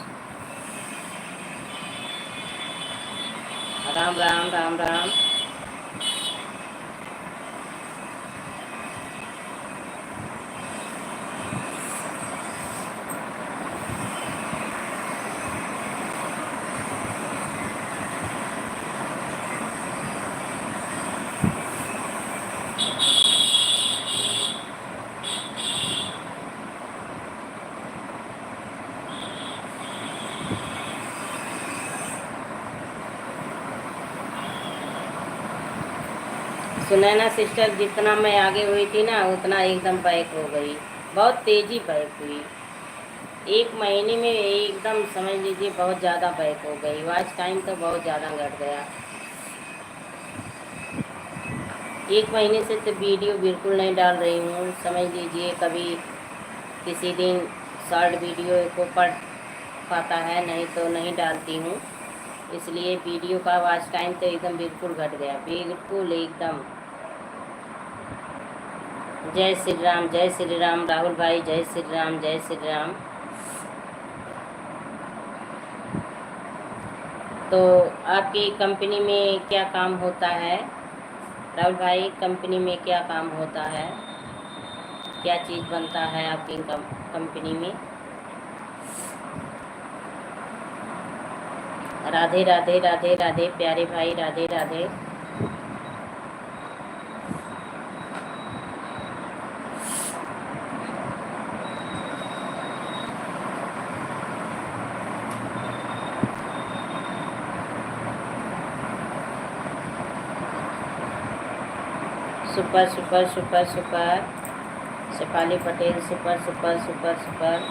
राम राम राम राम। सुनैना सिस्टर, जितना मैं आगे हुई थी ना उतना एकदम बैक हो गई, बहुत तेजी बैक हुई। 1 महीने में एकदम समझ लीजिए बहुत ज़्यादा बैक हो गई, वॉच टाइम तो बहुत ज़्यादा घट गया। 1 महीने से तो वीडियो बिल्कुल नहीं डाल रही हूँ, समझ लीजिए कभी किसी दिन शॉर्ट वीडियो को पढ़ पाता है, नहीं तो नहीं डालती हूँ। इसलिए वीडियो का वॉच टाइम तो एकदम बिल्कुल घट गया, बिल्कुल एकदम। जय श्री राम, जय श्री राम राहुल भाई, जय श्री राम, जय श्री राम। तो आपकी कंपनी में क्या काम होता है राहुल भाई? कंपनी में क्या काम होता है, क्या चीज़ बनता है आपकी कंपनी में? राधे राधे राधे राधे प्यारे भाई, Radhe Radhe. Super super super super, Shefali Patel, super super super super.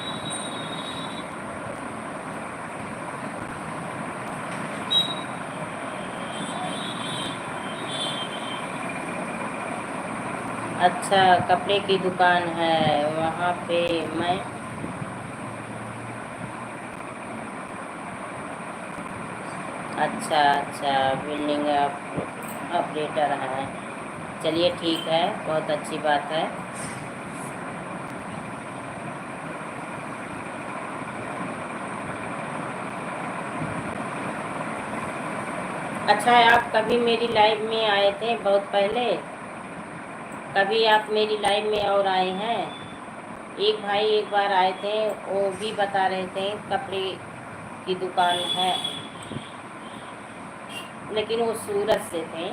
अच्छा, कपड़े की दुकान है वहाँ पे मैं। अच्छा अच्छा, बिल्डिंग ऑपरेटर है, चलिए ठीक है, बहुत अच्छी बात है। अच्छा है, आप कभी मेरी लाइव में आए थे बहुत पहले? कभी आप मेरी लाइव में और आए हैं? एक भाई एक बार आए थे, वो भी बता रहे थे कपड़े की दुकान है, लेकिन वो सूरत से थे,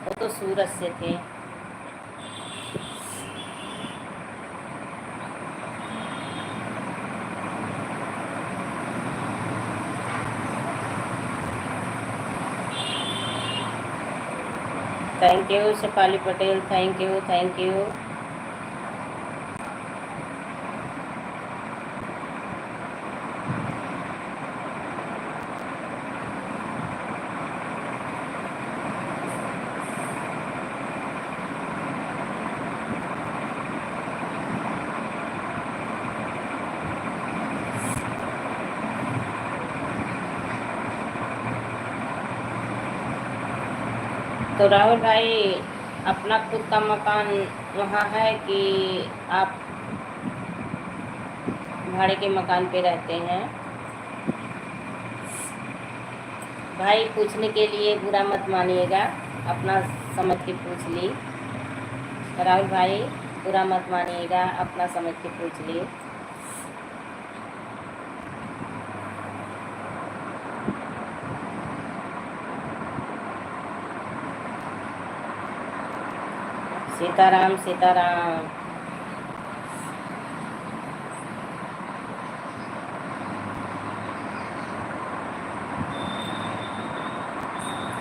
वो तो सूरत से थे। Thank you Shefali Patel, thank you thank you. तो राहुल भाई, अपना खुद का मकान वहाँ है कि आप भाड़े के मकान पे रहते हैं? भाई पूछने के लिए बुरा मत मानिएगा, अपना समझ के पूछ ली। राहुल भाई बुरा मत मानिएगा, अपना समझ के पूछ ली। सीताराम सीताराम।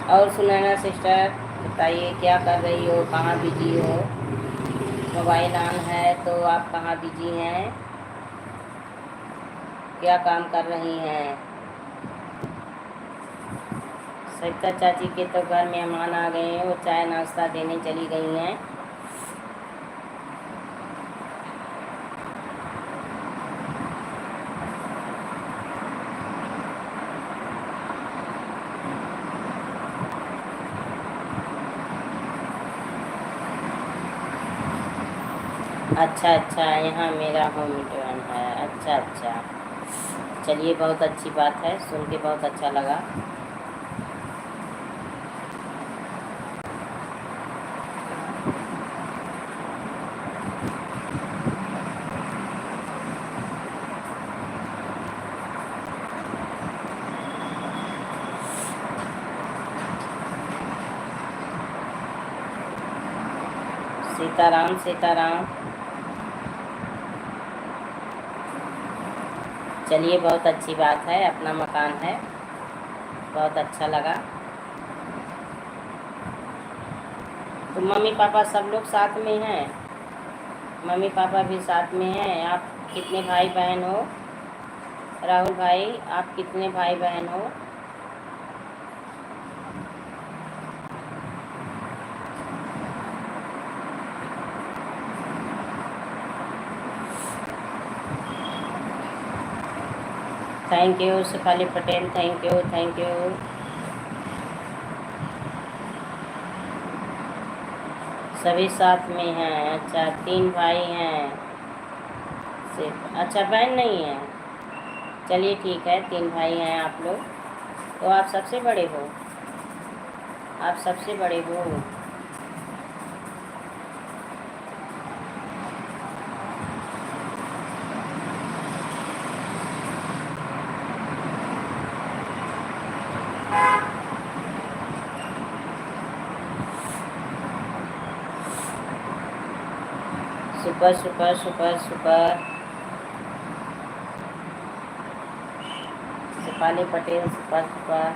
और सुनैना सिस्टर बताइए, क्या कर रही हो, कहाँ बिजी हो? मोबाइल ऑन है तो आप कहाँ बिजी हैं, क्या काम कर रही हैं? सविता चाची के तो घर मेहमान आ गए हैं, वो चाय नाश्ता देने चली गई हैं। अच्छा अच्छा, यहाँ मेरा होम टर्न है, अच्छा अच्छा, चलिए बहुत अच्छी बात है, सुन के बहुत अच्छा लगा। सीताराम सीताराम। चलिए बहुत अच्छी बात है, अपना मकान है, बहुत अच्छा लगा। तो मम्मी पापा सब लोग साथ में हैं, मम्मी पापा भी साथ में हैं। आप कितने भाई बहन हो राहुल भाई, आप कितने भाई बहन हो? Thank you Shefali Patel, thank you thank you. सभी साथ में हैं। अच्छा 3 भाई हैं सिर्फ, अच्छा बहन नहीं है। चलिए ठीक है, 3 भाई हैं आप लोग। तो आप सबसे बड़े हो, आप सबसे बड़े हो। Super super super super. Shefali Patel super super.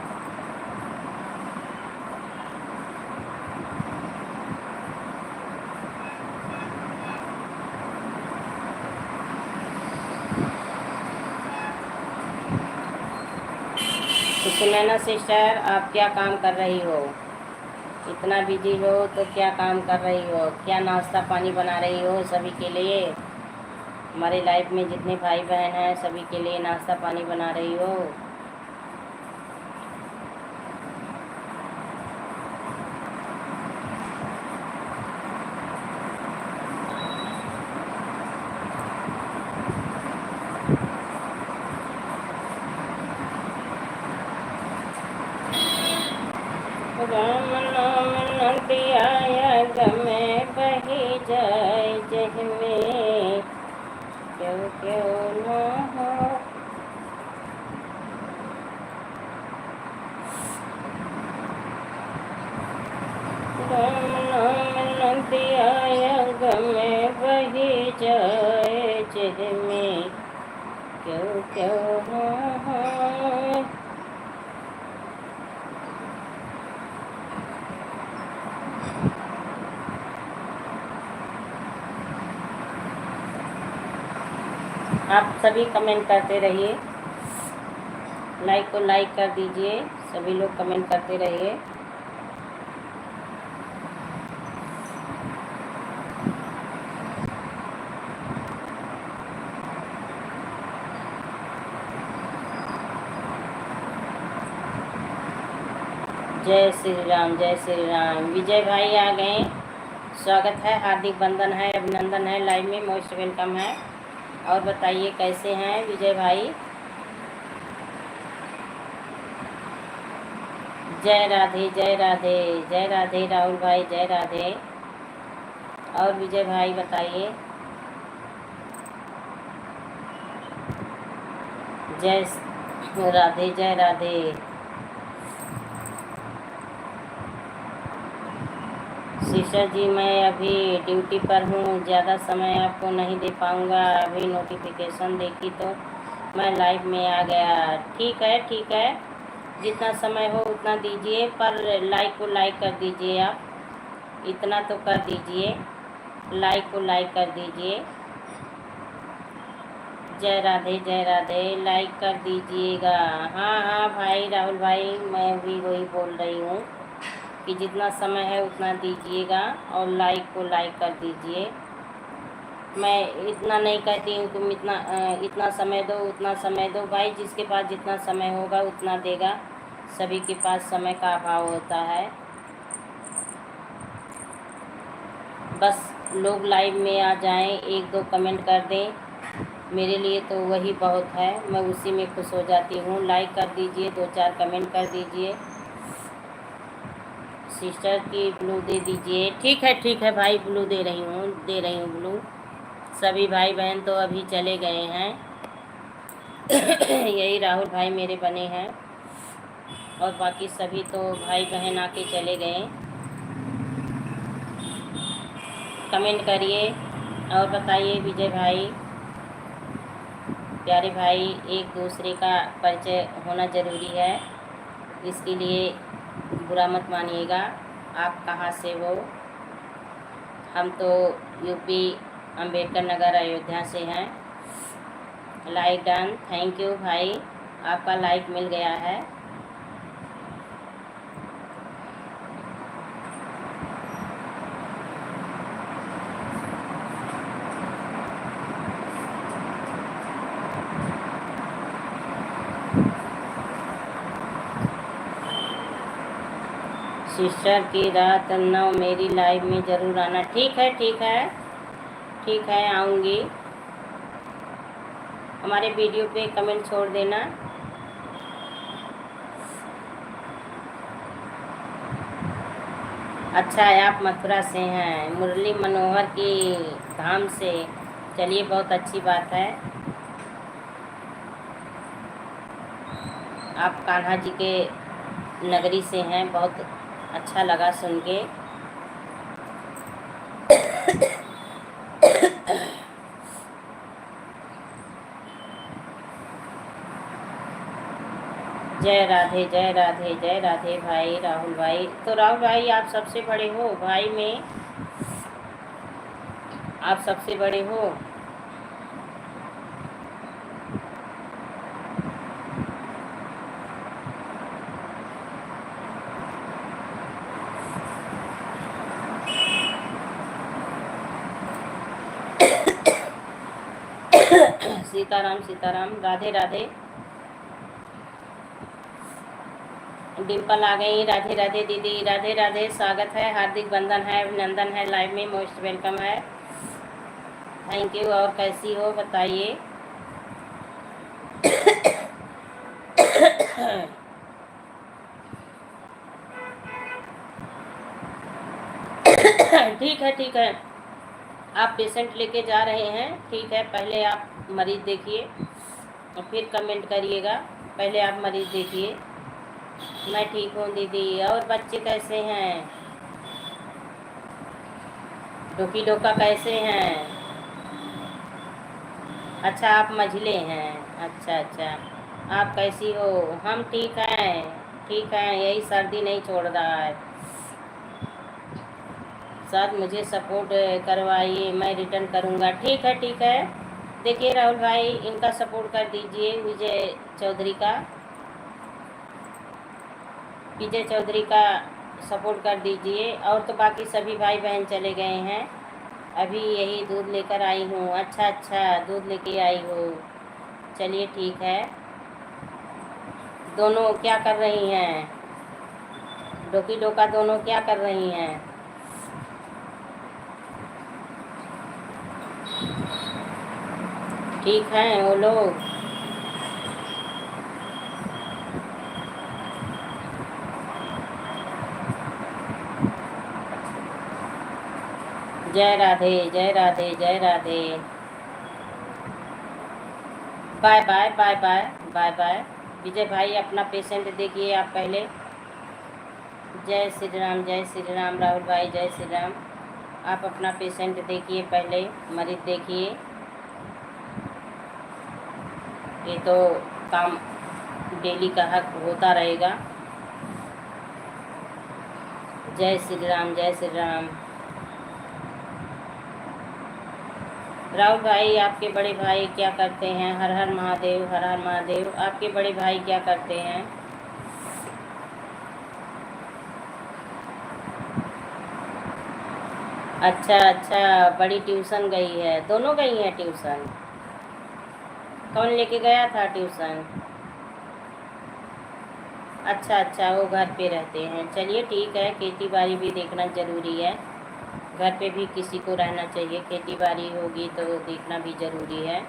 तो सुनैना सिस्टर, आप क्या काम कर रही हो? इतना बिजी हो तो क्या काम कर रही हो? क्या नाश्ता पानी बना रही हो सभी के लिए? हमारे लाइफ में जितने भाई बहन हैं सभी के लिए नाश्ता पानी बना रही हो? राम नाम नदिया गमे बही जाए जह में, क्यों क्यों न हो। राम नाम नदिया गमे बही जाए जह में, क्यों क्यों न हो। आप सभी कमेंट करते रहिए, लाइक को लाइक कर दीजिए, सभी लोग कमेंट करते रहिए। जय श्री राम, जय श्री राम। विजय भाई आ गए, स्वागत है, हार्दिक बंधन है, अभिनंदन है, लाइव में मोस्ट वेलकम है। और बताइए कैसे हैं विजय भाई? जय राधे जय राधे, जय राधे राहुल भाई, जय राधे। और विजय भाई बताइए। जय राधे जय राधे। सिस्टर जी मैं अभी ड्यूटी पर हूँ, ज़्यादा समय आपको नहीं दे पाऊँगा। अभी नोटिफिकेशन देखी तो मैं लाइव में आ गया। ठीक है ठीक है, जितना समय हो उतना दीजिए, पर लाइक को लाइक कर दीजिए। आप इतना तो कर दीजिए, लाइक को लाइक कर दीजिए। जय राधे जय राधे, लाइक कर दीजिएगा। हाँ हाँ भाई राहुल भाई, मैं भी वही बोल रही हूँ कि जितना समय है उतना दीजिएगा और लाइक को लाइक कर दीजिए। मैं इतना नहीं कहती हूँ तुम इतना समय दो उतना समय दो, भाई जिसके पास जितना समय होगा उतना देगा। सभी के पास समय का अभाव होता है। बस लोग लाइव में आ जाएं, 1-2 कमेंट कर दें, मेरे लिए तो वही बहुत है, मैं उसी में खुश हो जाती हूँ। लाइक कर दीजिए, 2-4 कमेंट कर दीजिए। सिस्टर की ब्लू दे दीजिए। ठीक है भाई, ब्लू दे रही हूँ ब्लू। सभी भाई बहन तो अभी चले गए हैं यही राहुल भाई मेरे बने हैं, और बाकी सभी तो भाई बहन आके चले गए। कमेंट करिए और बताइए विजय भाई, प्यारे भाई, एक दूसरे का परिचय होना ज़रूरी है, इसके लिए बुरा मत मानिएगा। आप कहाँ से हो, हम तो यूपी अम्बेडकर नगर अयोध्या से हैं। लाइक डन, थैंक यू भाई, आपका लाइक मिल गया है। सिस्टर की रात 9 मेरी लाइव में ज़रूर आना। ठीक है, ठीक है, ठीक है, आऊँगी। हमारे वीडियो पे कमेंट छोड़ देना। अच्छा है, आप मथुरा से हैं, मुरली मनोहर की धाम से। चलिए, बहुत अच्छी बात है। आप कान्हा जी के नगरी से हैं, बहुत अच्छा लगा सुन के। जय राधे, जय राधे, जय राधे भाई राहुल भाई। तो राहुल भाई, आप सबसे बड़े हो भाई में, आप सबसे बड़े हो। सीताराम सीताराम, राधे राधे। डिम्पल आ गई, राधे राधे दीदी, राधे राधे, स्वागत है, हार्दिक वंदन है, अभिनंदन है, लाइव में मोस्ट वेलकम है, थैंक यू। और कैसी हो बताइए। ठीक है, ठीक है, आप पेशेंट लेके जा रहे हैं, ठीक है। पहले आप मरीज देखिए और फिर कमेंट करिएगा। पहले आप मरीज देखिए। मैं ठीक हूँ दीदी। और बच्चे कैसे हैं? डोकी डोका कैसे हैं? अच्छा, आप मझले हैं। अच्छा अच्छा, आप कैसी हो? हम ठीक हैं, ठीक हैं। यही सर्दी नहीं छोड़ रहा है। साथ मुझे सपोर्ट करवाइए, मैं रिटर्न करूँगा। ठीक है, ठीक है। देखिए राहुल भाई, इनका सपोर्ट कर दीजिए, विजय चौधरी का, विजय चौधरी का सपोर्ट कर दीजिए। और तो बाकी सभी भाई बहन चले गए हैं। अभी यही दूध लेकर आई हूँ। अच्छा अच्छा, दूध लेके आई हो, चलिए ठीक है। दोनों क्या कर रही हैं? डोकी डोका दोनों क्या कर रही हैं? ठीक हैं वो लोग? जय राधे, जय राधे, जय Radhe. Bye bye, bye bye, bye bye. Vijay भाई, अपना पेशेंट देखिए आप पहले। जय श्री राम, जय श्री राम राहुल भाई, जय श्री राम। आप अपना पेशेंट देखिए पहले, मरीज देखिए। ये तो काम डेली का हक होता रहेगा। जय श्री राम, जय श्री राम। राहुल भाई, आपके बड़े भाई क्या करते हैं? हर हर महादेव, हर हर महादेव। आपके बड़े भाई क्या करते हैं? अच्छा अच्छा, बड़ी ट्यूशन गई है, दोनों गई हैं ट्यूशन। कौन लेके गया था ट्यूशन? अच्छा अच्छा, वो घर पे रहते हैं। चलिए ठीक है, खेती बाड़ी भी देखना ज़रूरी है। घर पे भी किसी को रहना चाहिए, खेती बाड़ी होगी तो देखना भी ज़रूरी है।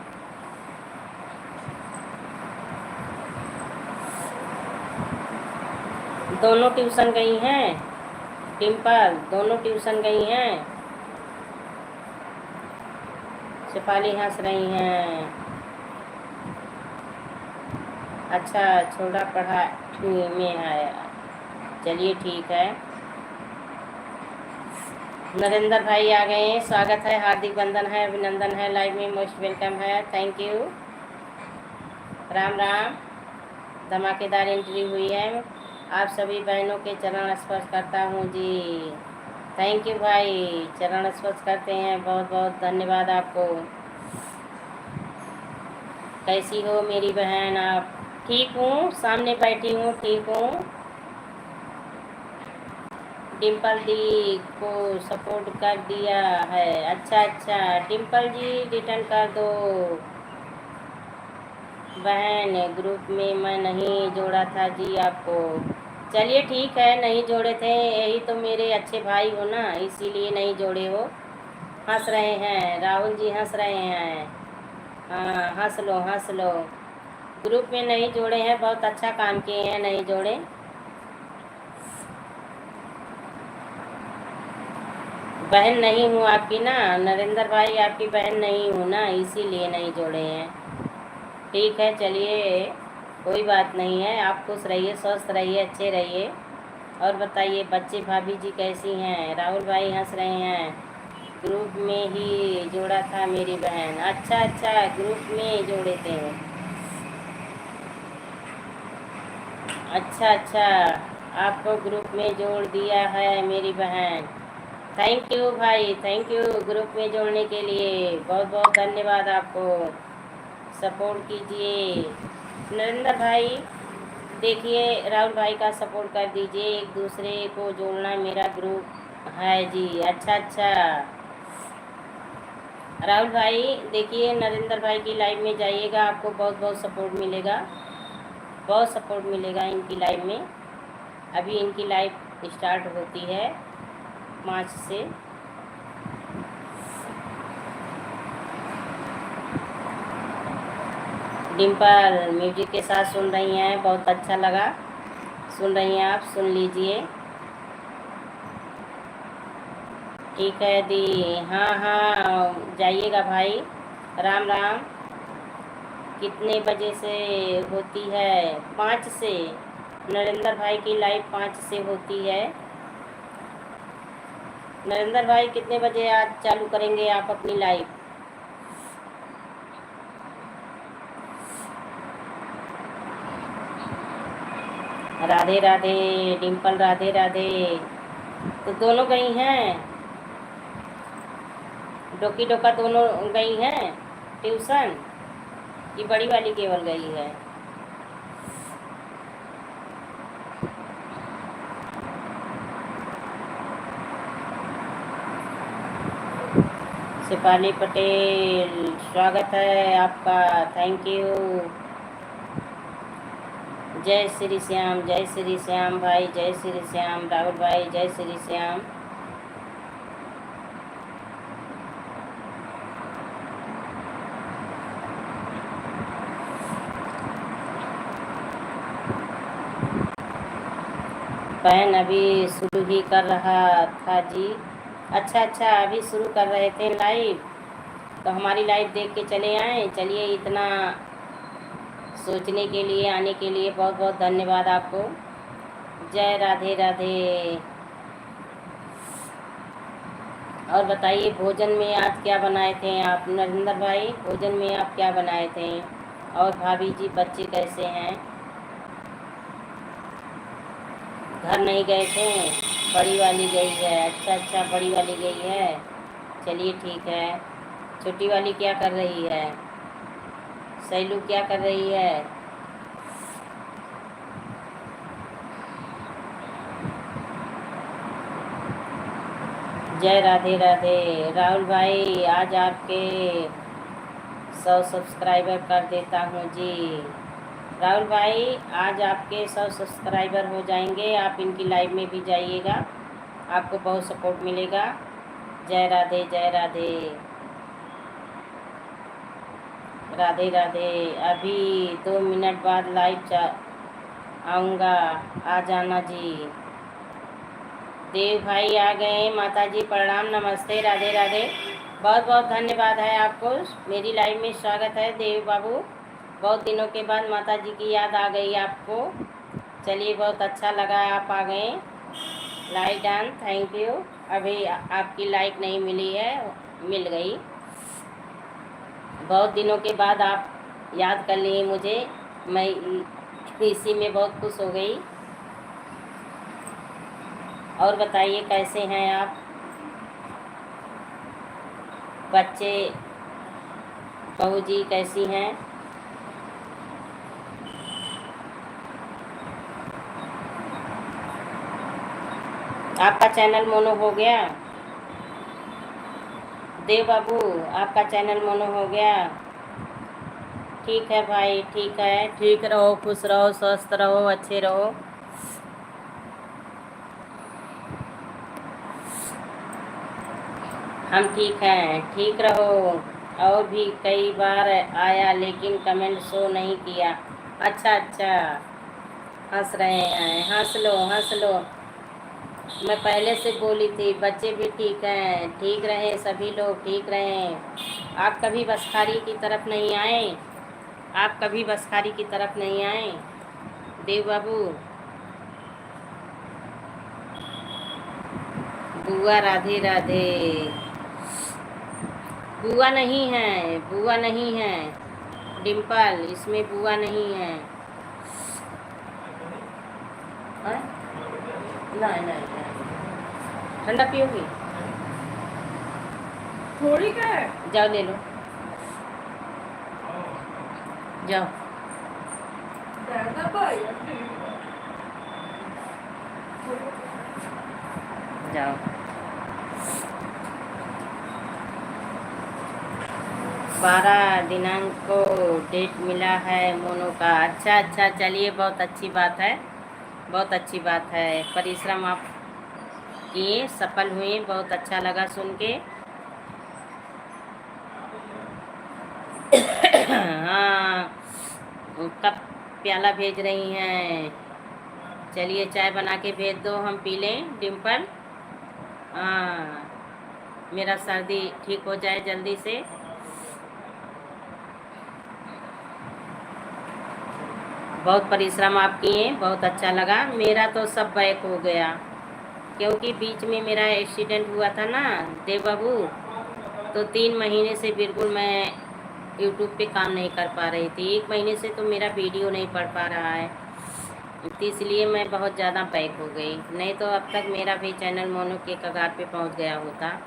दोनों ट्यूशन गई हैं डिम्पल, दोनों ट्यूशन गई हैं। शेफाली हंस रही हैं। अच्छा, छोटा पढ़ाई में है, चलिए ठीक है। नरेंद्र भाई आ गए हैं, स्वागत है, हार्दिक वंदन है, अभिनंदन है, लाइव में मोस्ट वेलकम है, थैंक यू। राम राम। धमाकेदार एंट्री हुई है। आप सभी बहनों के चरण स्पर्श करता हूँ जी। थैंक यू भाई, चरण स्पर्श करते हैं, बहुत बहुत धन्यवाद आपको। कैसी हो मेरी बहन आप? ठीक हूँ, सामने बैठी हूँ, ठीक हूँ। डिम्पल दी को सपोर्ट कर दिया है, अच्छा अच्छा। डिम्पल जी रिटर्न कर दो बहन, ग्रुप में मैं नहीं जोड़ा था जी आपको। चलिए ठीक है, नहीं जोड़े थे, यही तो मेरे अच्छे भाई हो ना, इसीलिए नहीं जोड़े हो। हंस रहे हैं राहुल जी, हंस रहे हैं। हाँ हंस लो हंस लो। ग्रुप में नहीं जोड़े हैं, बहुत अच्छा काम किए हैं, नहीं जोड़े। बहन नहीं हूँ आपकी ना नरेंद्र भाई, आपकी बहन नहीं हूँ ना, इसीलिए नहीं जोड़े हैं। ठीक है चलिए, कोई बात नहीं है। आप खुश रहिए, स्वस्थ रहिए, अच्छे रहिए। और बताइए बच्चे भाभी जी कैसी हैं? राहुल भाई हंस रहे हैं। ग्रुप में ही जोड़ा था मेरी बहन, अच्छा अच्छा, ग्रुप में जोड़े थे, अच्छा अच्छा। आपको ग्रुप में जोड़ दिया है मेरी बहन। थैंक यू भाई, थैंक यू ग्रुप में जोड़ने के लिए, बहुत बहुत धन्यवाद आपको। सपोर्ट कीजिए नरेंद्र भाई, देखिए राहुल भाई का सपोर्ट कर दीजिए, एक दूसरे को जोड़ना मेरा ग्रुप है जी, अच्छा अच्छा। राहुल भाई देखिए नरेंद्र भाई की लाइव में जाइएगा, आपको बहुत बहुत सपोर्ट मिलेगा, बहुत सपोर्ट मिलेगा इनकी लाइव में। अभी इनकी लाइव स्टार्ट होती है 5 से। डिम्पल म्यूजिक के साथ सुन रही हैं, बहुत अच्छा लगा, सुन रही हैं आप, सुन लीजिए। ठीक है दी, हाँ हाँ जाइएगा भाई। राम राम। कितने बजे से होती है? 5 से। नरेंद्र भाई की लाइव 5 से होती है। नरेंद्र भाई कितने बजे आज चालू करेंगे आप अपनी लाइव? राधे राधे डिम्पल, राधे राधे। तो दोनों गई हैं, डोकी डोका दोनों गई हैं ट्यूशन, कि बड़ी वाली केवल गई है? शिपाली पटेल स्वागत है आपका, थैंक यू। जय श्री श्याम, जय श्री श्याम भाई, जय श्री श्याम। राहुल भाई जय श्री श्याम। बहन अभी शुरू ही कर रहा था जी, अच्छा अच्छा, अभी शुरू कर रहे थे लाइव, तो हमारी लाइव देख के चले आए। चलिए, इतना सोचने के लिए, आने के लिए बहुत बहुत धन्यवाद आपको। जय राधे राधे। और बताइए भोजन में आज क्या बनाए थे आप नरेंद्र भाई? भोजन में आप क्या बनाए थे? और भाभी जी बच्चे कैसे हैं? घर नहीं गए थे? बड़ी वाली गई है, अच्छा अच्छा, बड़ी वाली गई है, चलिए ठीक है। छोटी वाली क्या कर रही है? सैलू क्या कर रही है? जय राधे राधे। राहुल भाई आज आपके 100 सब्सक्राइबर कर देता हूँ जी। राहुल भाई आज आपके 100 सब्सक्राइबर हो जाएंगे, आप इनकी लाइव में भी जाइएगा, आपको बहुत सपोर्ट मिलेगा। जय राधे जय राधे, राधे राधे। अभी 2 मिनट बाद लाइव आऊँगा, आ जाना जी। देव भाई आ गए, माता जी प्रणाम, नमस्ते, राधे राधे। बहुत बहुत धन्यवाद है आपको, मेरी लाइव में स्वागत है देव बाबू। बहुत दिनों के बाद माता जी की याद आ गई आपको, चलिए बहुत अच्छा लगा आप आ गए। Like done, thank you. अभी आपकी लाइक नहीं मिली है, मिल गई। बहुत दिनों के बाद आप याद कर लिए मुझे, मैं इसी में बहुत खुश हो गई। और बताइए कैसे हैं आप? बच्चे, बहू जी कैसी हैं? आपका चैनल मोनो हो गया? देव बाबू, आपका चैनल मोनो हो गया? ठीक है भाई, ठीक है। ठीक रहो, खुश रहो, स्वस्थ रहो, अच्छे रहो। हम ठीक हैं, ठीक रहो। और भी कई बार आया लेकिन कमेंट शो नहीं किया। अच्छा अच्छा, हंस रहे हैं, हंस लो हंस लो। मैं पहले से बोली थी, बच्चे भी ठीक हैं, ठीक रहे, सभी लोग ठीक रहें। आप कभी बसखारी की तरफ नहीं आए? आप कभी बसखारी की तरफ नहीं आए देव बाबू? बुआ राधे राधे। बुआ नहीं है, बुआ नहीं है डिम्पल, इसमें बुआ नहीं है। हाँ? नहीं नहीं नहीं, ठंडा पियोगी? थोड़ी का है, जाओ ले लो, जाओ जाओ। 12 दिनांक को डेट मिला है मोनू का। अच्छा अच्छा, चलिए बहुत अच्छी बात है, बहुत अच्छी बात है। परिश्रम आप किए, सफल हुए, बहुत अच्छा लगा सुन के। हाँ, कब प्याला भेज रही हैं? चलिए चाय बना के भेज दो, हम पी लें डिम्पल। हाँ, मेरा सर्दी ठीक हो जाए जल्दी से। बहुत परिश्रम आप किए, बहुत अच्छा लगा। मेरा तो सब बैक हो गया, क्योंकि बीच में मेरा एक्सीडेंट हुआ था ना देव बाबू, तो 3 महीने से बिल्कुल मैं यूट्यूब पे काम नहीं कर पा रही थी। 1 महीने से तो मेरा वीडियो नहीं पड़ पा रहा है, तो इसलिए मैं बहुत ज़्यादा बैक हो गई। नहीं तो अब तक मेरा भी चैनल मोनो के कगार पे पहुंच गया होता।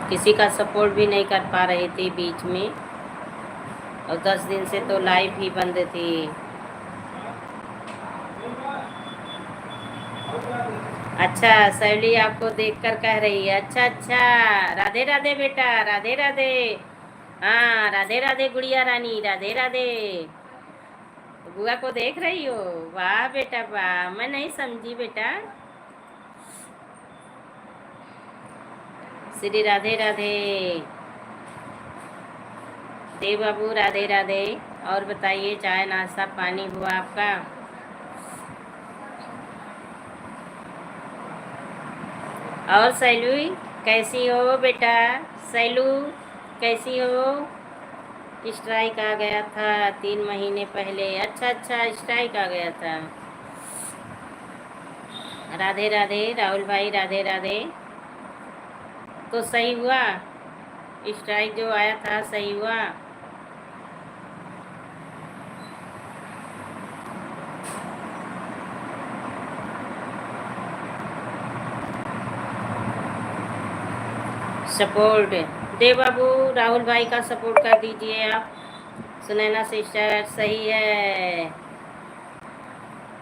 किसी का सपोर्ट भी नहीं कर पा रही थी बीच में, और 10 दिन से तो लाइव ही बंद थी। अच्छा, सैली आपको देखकर कह रही है। अच्छा अच्छा, राधे राधे बेटा, राधे राधे। हाँ, राधे राधे गुड़िया रानी, राधे राधे। बुआ को देख रही हो? वाह बेटा वाह, मैं नहीं समझी बेटा। श्री राधे राधे देव बाबू, राधे राधे। और बताइए, चाय नाश्ता पानी हुआ आपका? और सैलू कैसी हो बेटा? सैलू कैसी हो? स्ट्राइक आ गया था 3 महीने पहले। अच्छा अच्छा, स्ट्राइक आ गया था। राधे राधे राहुल भाई, राधे राधे। तो सही हुआ, स्ट्राइक जो आया था सही हुआ? सपोर्ट देव बाबू, राहुल भाई का सपोर्ट कर दीजिए आप। सुनैना सिस्टर सही है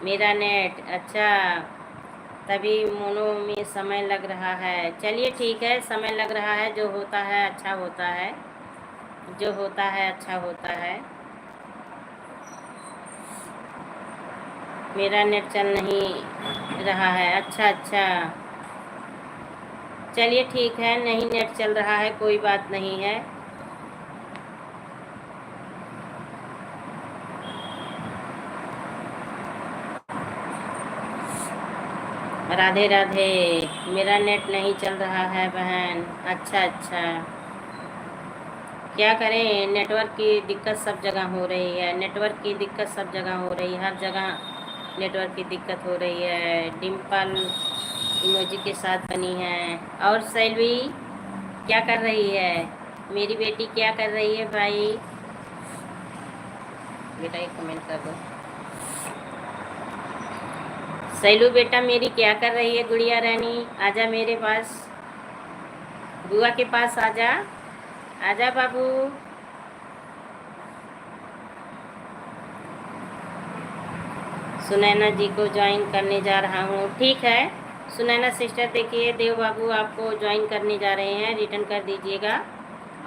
मेरा नेट। अच्छा, तभी मोनो में समय लग रहा है। चलिए ठीक है, समय लग रहा है, जो होता है अच्छा होता है, जो होता है अच्छा होता है। मेरा नेट चल नहीं रहा है। अच्छा अच्छा, चलिए ठीक है, नहीं नेट चल रहा है, कोई बात नहीं है। राधे राधे। मेरा नेट नहीं चल रहा है बहन। अच्छा अच्छा, क्या करें, नेटवर्क की दिक्कत सब जगह हो रही है, नेटवर्क की दिक्कत सब जगह हो रही है, हर जगह नेटवर्क की दिक्कत हो रही है। डिम्पल इमोजी के साथ बनी है। और सेल्वी क्या कर रही है? मेरी बेटी क्या कर रही है भाई? बेटा एक कमेंट कर दो। सैलू बेटा मेरी क्या कर रही है? गुड़िया रानी आजा मेरे पास, बुआ के पास आजा, आजा बाबू। सुनैना जी को ज्वाइन करने जा रहा हूँ। ठीक है सुनैना सिस्टर, देखिए देव बाबू आपको ज्वाइन करने जा रहे हैं, रिटर्न कर दीजिएगा।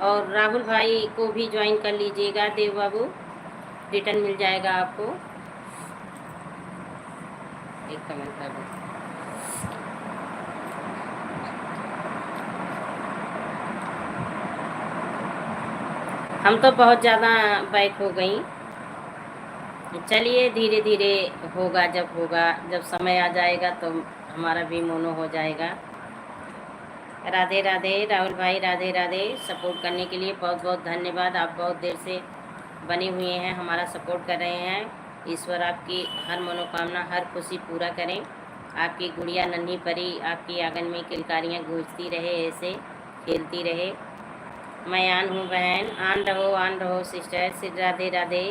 और राहुल भाई को भी ज्वाइन कर लीजिएगा, देव बाबू रिटर्न मिल जाएगा आपको। एक कमेंट कर दो। हम तो बहुत ज़्यादा बैक हो गई। चलिए धीरे धीरे होगा, जब समय आ जाएगा तो हमारा भी मोनो हो जाएगा। राधे राधे राहुल भाई, राधे राधे। सपोर्ट करने के लिए बहुत बहुत धन्यवाद। आप बहुत देर से बने हुए हैं, हमारा सपोर्ट कर रहे हैं। ईश्वर आपकी हर मनोकामना, हर खुशी पूरा करें। आपकी गुड़िया नन्ही परी आपकी आंगन में किलकारियाँ गूंजती रहे, ऐसे खेलती रहे। मैं आन हूँ बहन, आन रहो सिस्टर। सिर राधे राधे,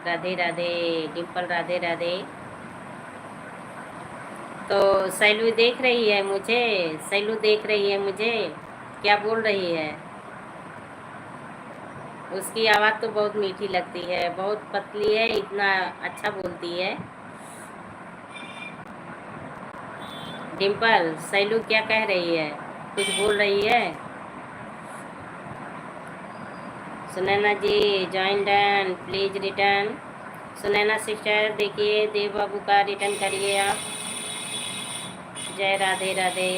राधे राधे डिम्पल, राधे राधे। तो सैलू देख रही है मुझे, सैलू देख रही है मुझे, क्या बोल रही है? उसकी आवाज़ तो बहुत मीठी लगती है, बहुत पतली है, इतना अच्छा बोलती है। डिम्पल सैलू क्या कह रही है? कुछ बोल रही है? Sunaina ji join done, please return. Sunaina sister देखिए देव बाबू का रिटर्न करिए आप। जय राधे राधे,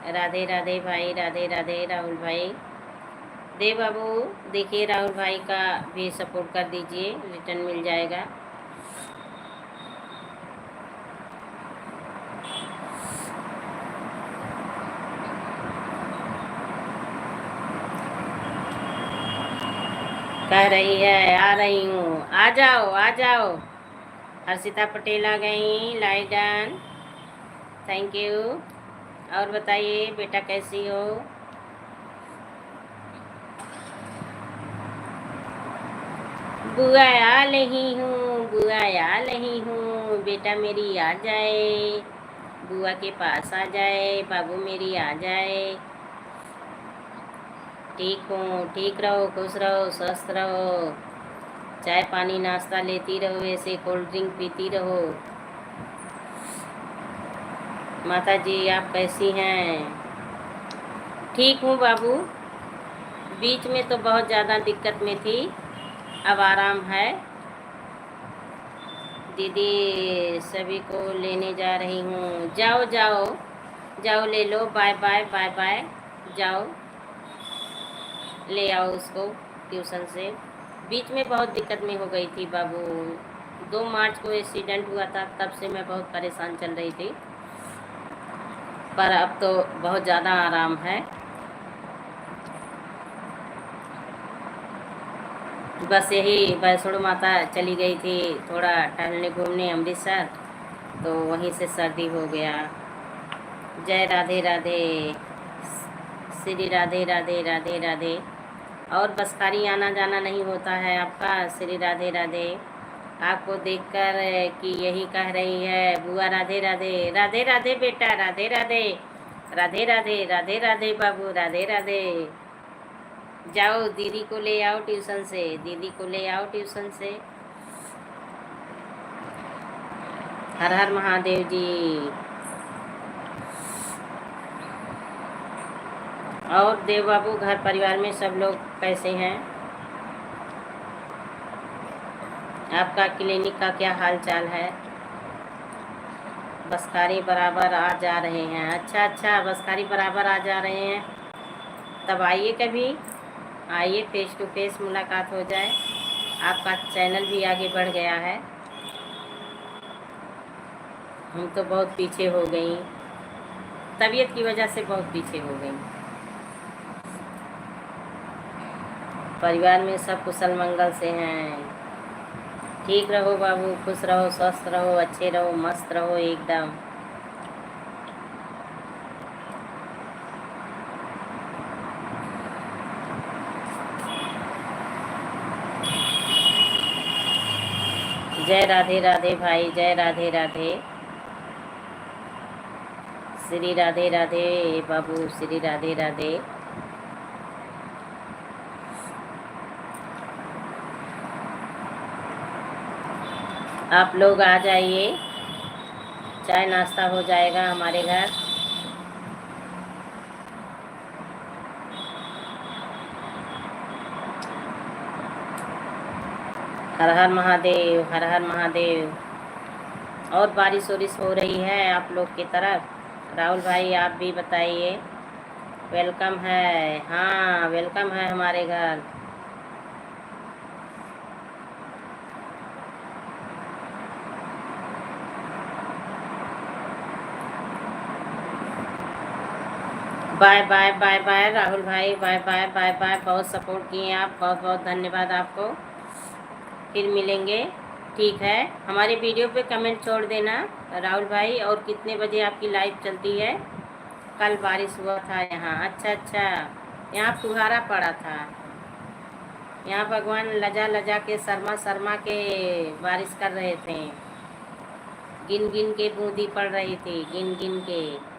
राधे राधे भाई, राधे राधे राहुल भाई। देव बाबू देखिए राहुल भाई का भी सपोर्ट कर दीजिए, रिटर्न मिल जाएगा। कह रही है आ रही हूँ, आ जाओ आ जाओ। हर्षिता पटेल आ गई, लाइक डन, थैंक यू। और बताइए बेटा कैसी हो? बुआ आ रही हूँ, बुआ आ रही हूँ, बेटा मेरी आ जाए, बुआ के पास आ जाए, बाबू मेरी आ जाए। ठीक हूँ, ठीक रहो, खुश रहो, स्वस्थ रहो, चाय पानी नाश्ता लेती रहो, ऐसे कोल्ड ड्रिंक पीती रहो। माता जी आप कैसी हैं? ठीक हूँ बाबू, बीच में तो बहुत ज़्यादा दिक्कत में थी, अब आराम है। दीदी सभी को लेने जा रही हूँ, जाओ जाओ जाओ ले लो, बाय बाय बाय बाय, जाओ ले आओ उसको ट्यूशन से। बीच में बहुत दिक्कत में हो गई थी बाबू, 2 मार्च को एक्सीडेंट हुआ था, तब से मैं बहुत परेशान चल रही थी, पर अब तो बहुत ज़्यादा आराम है। बस यही वैष्णो माता चली गई थी थोड़ा टहलने घूमने अमृतसर, तो वहीं से सर्दी हो गया। जय राधे राधे, श्री राधे राधे, राधे राधे। और बसकारी आना जाना नहीं होता है आपका? श्री राधे राधे। आपको देखकर कि यही कह रही है बुआ राधे राधे, राधे राधे बेटा, राधे राधे, राधे राधे, राधे राधे बाबू, राधे राधे। जाओ दीदी को ले आओ ट्यूशन से, दीदी को ले आओ ट्यूशन से। हर हर महादेव जी। और देव बाबू घर परिवार में सब लोग कैसे हैं? आपका क्लिनिक का क्या हाल चाल है? बसकारी बराबर आ जा रहे हैं, अच्छा अच्छा, बसकारी बराबर आ जा रहे हैं, तब आइए कभी, आइए फेस टू फेस मुलाकात हो जाए। आपका चैनल भी आगे बढ़ गया है, हम तो बहुत पीछे हो गई, तबीयत की वजह से बहुत पीछे हो गई। परिवार में सब कुशल मंगल से हैं। ठीक रहो बाबू, खुश रहो, स्वस्थ रहो, अच्छे रहो, मस्त रहो एकदम। जय राधे राधे भाई, जय राधे राधे। श्री राधे राधे बाबू, श्री राधे राधे। आप लोग आ जाइए, चाय नाश्ता हो जाएगा हमारे घर। हर हर महादेव, हर हर महादेव। और बारिश वारिश हो रही है आप लोग की तरफ? राहुल भाई आप भी बताइए। वेलकम है, हाँ वेलकम है हमारे घर। Bye bye bye bye Rahul भाई, बाय बाय बाय बाय। बहुत सपोर्ट किए आप, बहुत बहुत धन्यवाद आपको। फिर मिलेंगे, ठीक है। हमारे वीडियो पे कमेंट छोड़ देना राहुल भाई। और कितने बजे आपकी लाइव चलती है? कल बारिश हुआ था यहाँ। अच्छा अच्छा, यहाँ फुहारा पड़ा था। यहाँ भगवान लजा लजा के, शर्मा शर्मा के बारिश कर रहे थे। गिन गिन के बूंदी पड़ रही थी, गिन गिन के।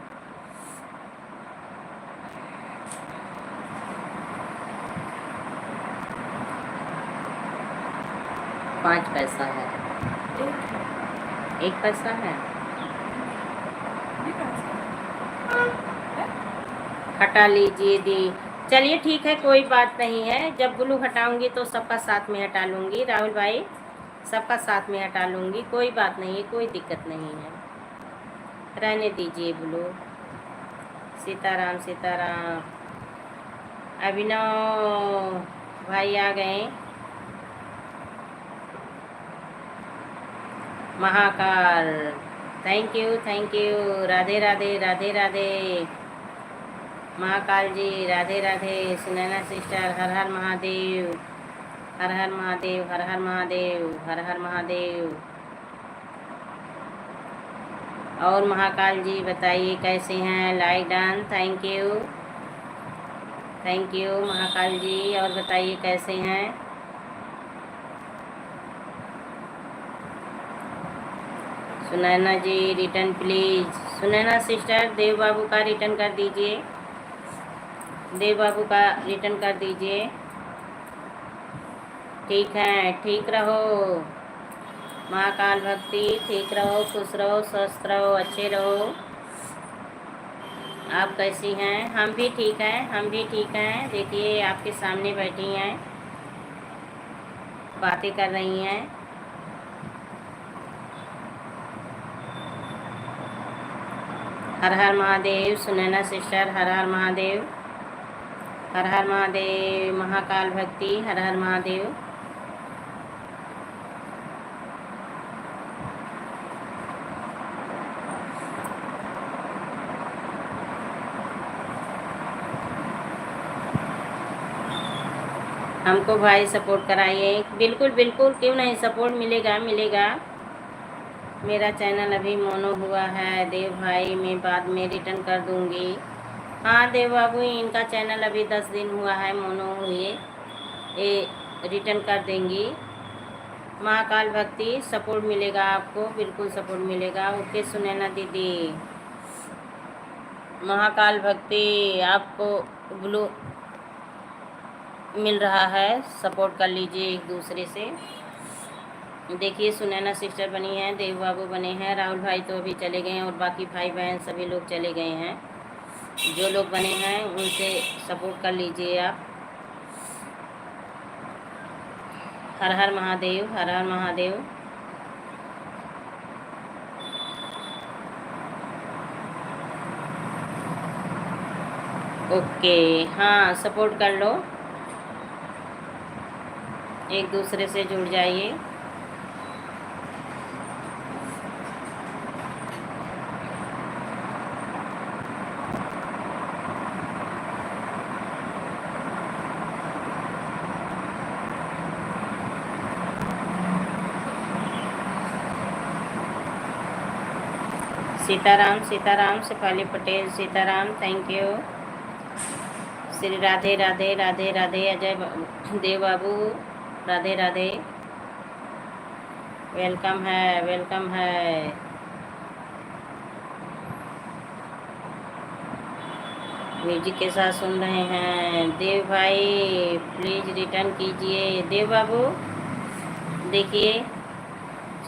पाँच पैसा है, एक पैसा है। हटा लीजिए दी। चलिए ठीक है, कोई बात नहीं है। जब ब्लू हटाऊंगी तो सबका साथ में हटा लूँगी राहुल भाई, सबका साथ में हटा लूँगी। कोई बात नहीं है, कोई दिक्कत नहीं है, रहने दीजिए ब्लू। सीताराम सीताराम। अभिनव भाई आ गए। Mahakal, thank you thank you. Radhe Radhe Radhe Radhe. Mahakal ji Radhe Radhe. Sunaina sister हर हर महादेव, हर हर महादेव, हर हर महादेव, हर हर महादेव। और महाकाल जी बताइए कैसे हैं? Like done, thank you thank you Mahakal ji. और बताइए कैसे हैं? Sunaina ji return please. Sunaina sister Dev बाबू का रिटर्न कर दीजिए, देव बाबू का रिटर्न कर दीजिए। ठीक है, ठीक रहो महाकाल भक्ति, ठीक रहो, खुश रहो, स्वस्थ रहो, अच्छे रहो। आप कैसी हैं? हम भी ठीक हैं, हम भी ठीक हैं। देखिए आपके सामने बैठी हैं, बातें कर रही हैं। हर हर महादेव सुनैना सिस्टर, हर हर महादेव, हर हर महादेव। महाकाल भक्ति, हर हर महादेव। हमको भाई सपोर्ट कराइए। बिल्कुल बिल्कुल, क्यों नहीं, सपोर्ट मिलेगा मिलेगा। मेरा चैनल अभी मोनो हुआ है देव भाई, मैं बाद में रिटर्न कर दूंगी। हाँ देव बाबू, इनका चैनल अभी 10 दिन हुआ है मोनो हुए, ये रिटर्न कर देंगी। महाकाल भक्ति सपोर्ट मिलेगा आपको, बिल्कुल सपोर्ट मिलेगा। ओके सुनैना दीदी। महाकाल भक्ति आपको ब्लू मिल रहा है, सपोर्ट कर लीजिए एक दूसरे से। देखिए सुनैना सिस्टर बनी है, देव बाबू बने हैं, राहुल भाई तो अभी चले गए हैं, और बाकी भाई बहन सभी लोग चले गए हैं। जो लोग बने हैं उनसे सपोर्ट कर लीजिए आप। हर हर महादेव, हर हर महादेव। ओके, हाँ सपोर्ट कर लो, एक दूसरे से जुड़ जाइए। Sitaram Sitaram, Shefali Patel Sitaram, thank you. श्री राधे राधे राधे राधे। अजय देव बाबू राधे राधे। वेलकम है, वेलकम है। म्यूजिक के साथ सुन रहे हैं। देव भाई प्लीज रिटर्न कीजिए। देव बाबू देखिए,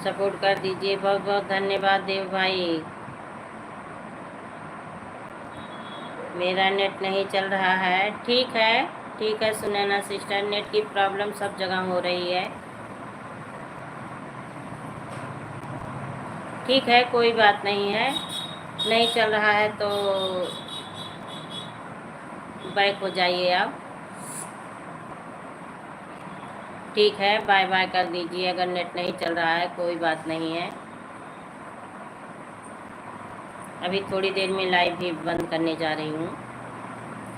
सपोर्ट कर दीजिए। बहुत बहुत धन्यवाद देव भाई। मेरा नेट नहीं चल रहा है। ठीक है, ठीक है सुनैना सिस्टर, नेट की प्रॉब्लम सब जगह हो रही है। ठीक है, कोई बात नहीं है। नहीं चल रहा है तो बैक हो जाइए आप। ठीक है, बाय बाय कर दीजिए। अगर नेट नहीं चल रहा है कोई बात नहीं है। अभी थोड़ी देर में लाइव भी बंद करने जा रही हूँ।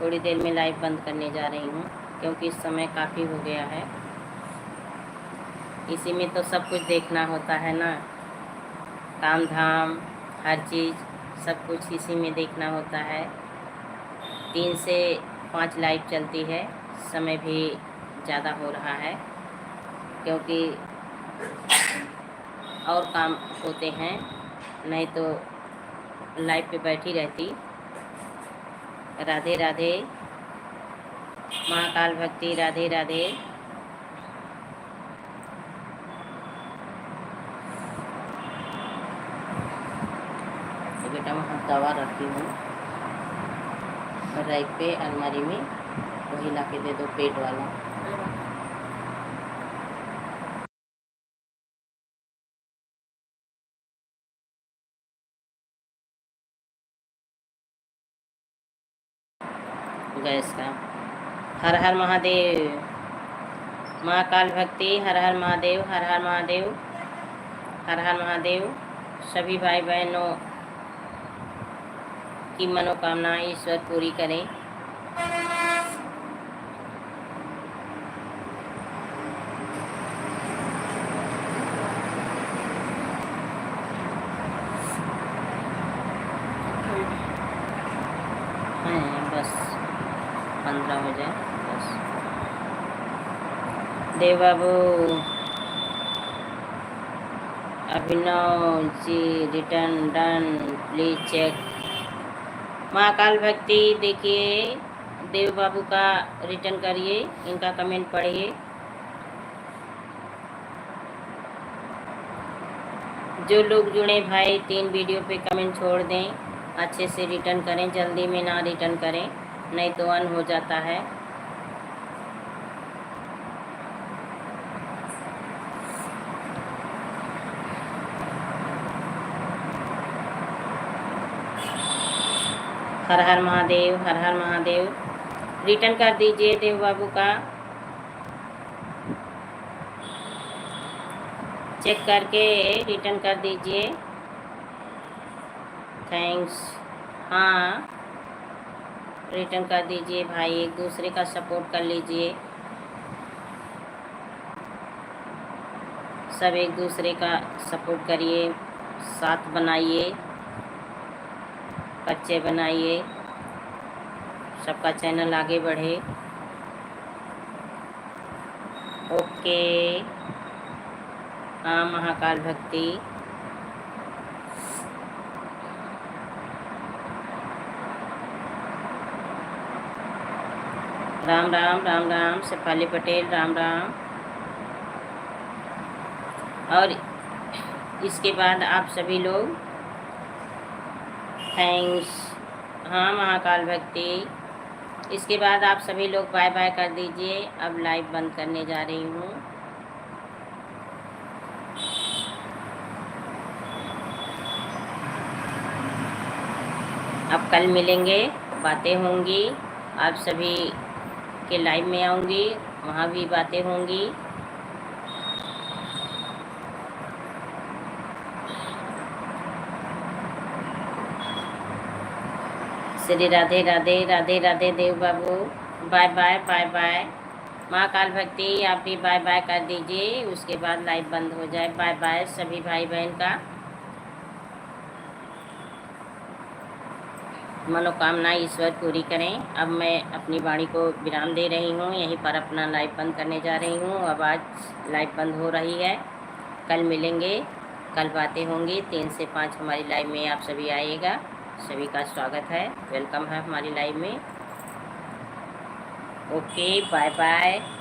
थोड़ी देर में लाइव बंद करने जा रही हूँ क्योंकि इस समय काफ़ी हो गया है। इसी में तो सब कुछ देखना होता है ना, काम धाम हर चीज़ सब कुछ इसी में देखना होता है। 3 से 5 लाइव चलती है। समय भी ज़्यादा हो रहा है क्योंकि और काम होते हैं, नहीं तो लाइव पे बैठी रहती। राधे राधे, महाकाल भक्ति, राधे राधे। तो बेटा वहाँ दवा रखी हूँ रैक पे अलमारी में, वही ला के दे दो पेट वाला। गैस का। हर हर महादेव, महाकाल भक्ति, हर हर महादेव, हर हर महादेव, हर हर महादेव। सभी भाई बहनों की मनोकामनाएं ईश्वर पूरी करें। बस 15 हो जाए बस। देव बाबू, Abhinav ji return done, please check. Mahakal भक्ति देखिए, देव बाबू का रिटर्न करिए, इनका कमेंट पढ़िए। जो लोग जुड़े भाई 3 वीडियो पे कमेंट छोड़ दें, अच्छे से रिटर्न करें, जल्दी में ना रिटर्न करें नहीं तो अन हो जाता है। हर हर महादेव, हर हर महादेव। रिटर्न कर दीजिए देव बाबू का, चेक करके रिटर्न कर दीजिए। थैंक्स। हाँ, रिटर्न कर दीजिए भाई, एक दूसरे का सपोर्ट कर लीजिए। सब एक दूसरे का सपोर्ट करिए, साथ बनाइए, बच्चे बनाइए, सबका चैनल आगे बढ़े। ओके। हाँ, महाकाल भक्ति। राम राम, राम राम, शेफाली पटेल, राम राम। और इसके बाद आप सभी लोग थैंक्स। हाँ, महाकाल भक्ति। इसके बाद आप सभी लोग बाय बाय कर दीजिए। अब लाइव बंद करने जा रही हूँ। अब कल मिलेंगे, बातें होंगी, आप सभी के लाइव में आऊँगी, वहाँ भी बातें होंगी। श्री राधे राधे, राधे राधे देव बाबू। Bye bye, bye bye. Mahakal भक्ति आप भी बाय बाय कर दीजिए, उसके बाद लाइव बंद हो जाए। बाय बाय सभी भाई बहन का। मनोकामना ईश्वर पूरी करें। अब मैं अपनी वाणी को विराम दे रही हूँ, यहीं पर अपना लाइव बंद करने जा रही हूँ। अब आज लाइव बंद हो रही है। कल मिलेंगे, कल बातें होंगी। 3 से 5 हमारी लाइव में आप सभी आइएगा। सभी का स्वागत है, वेलकम है हमारी लाइव में। Okay, bye bye.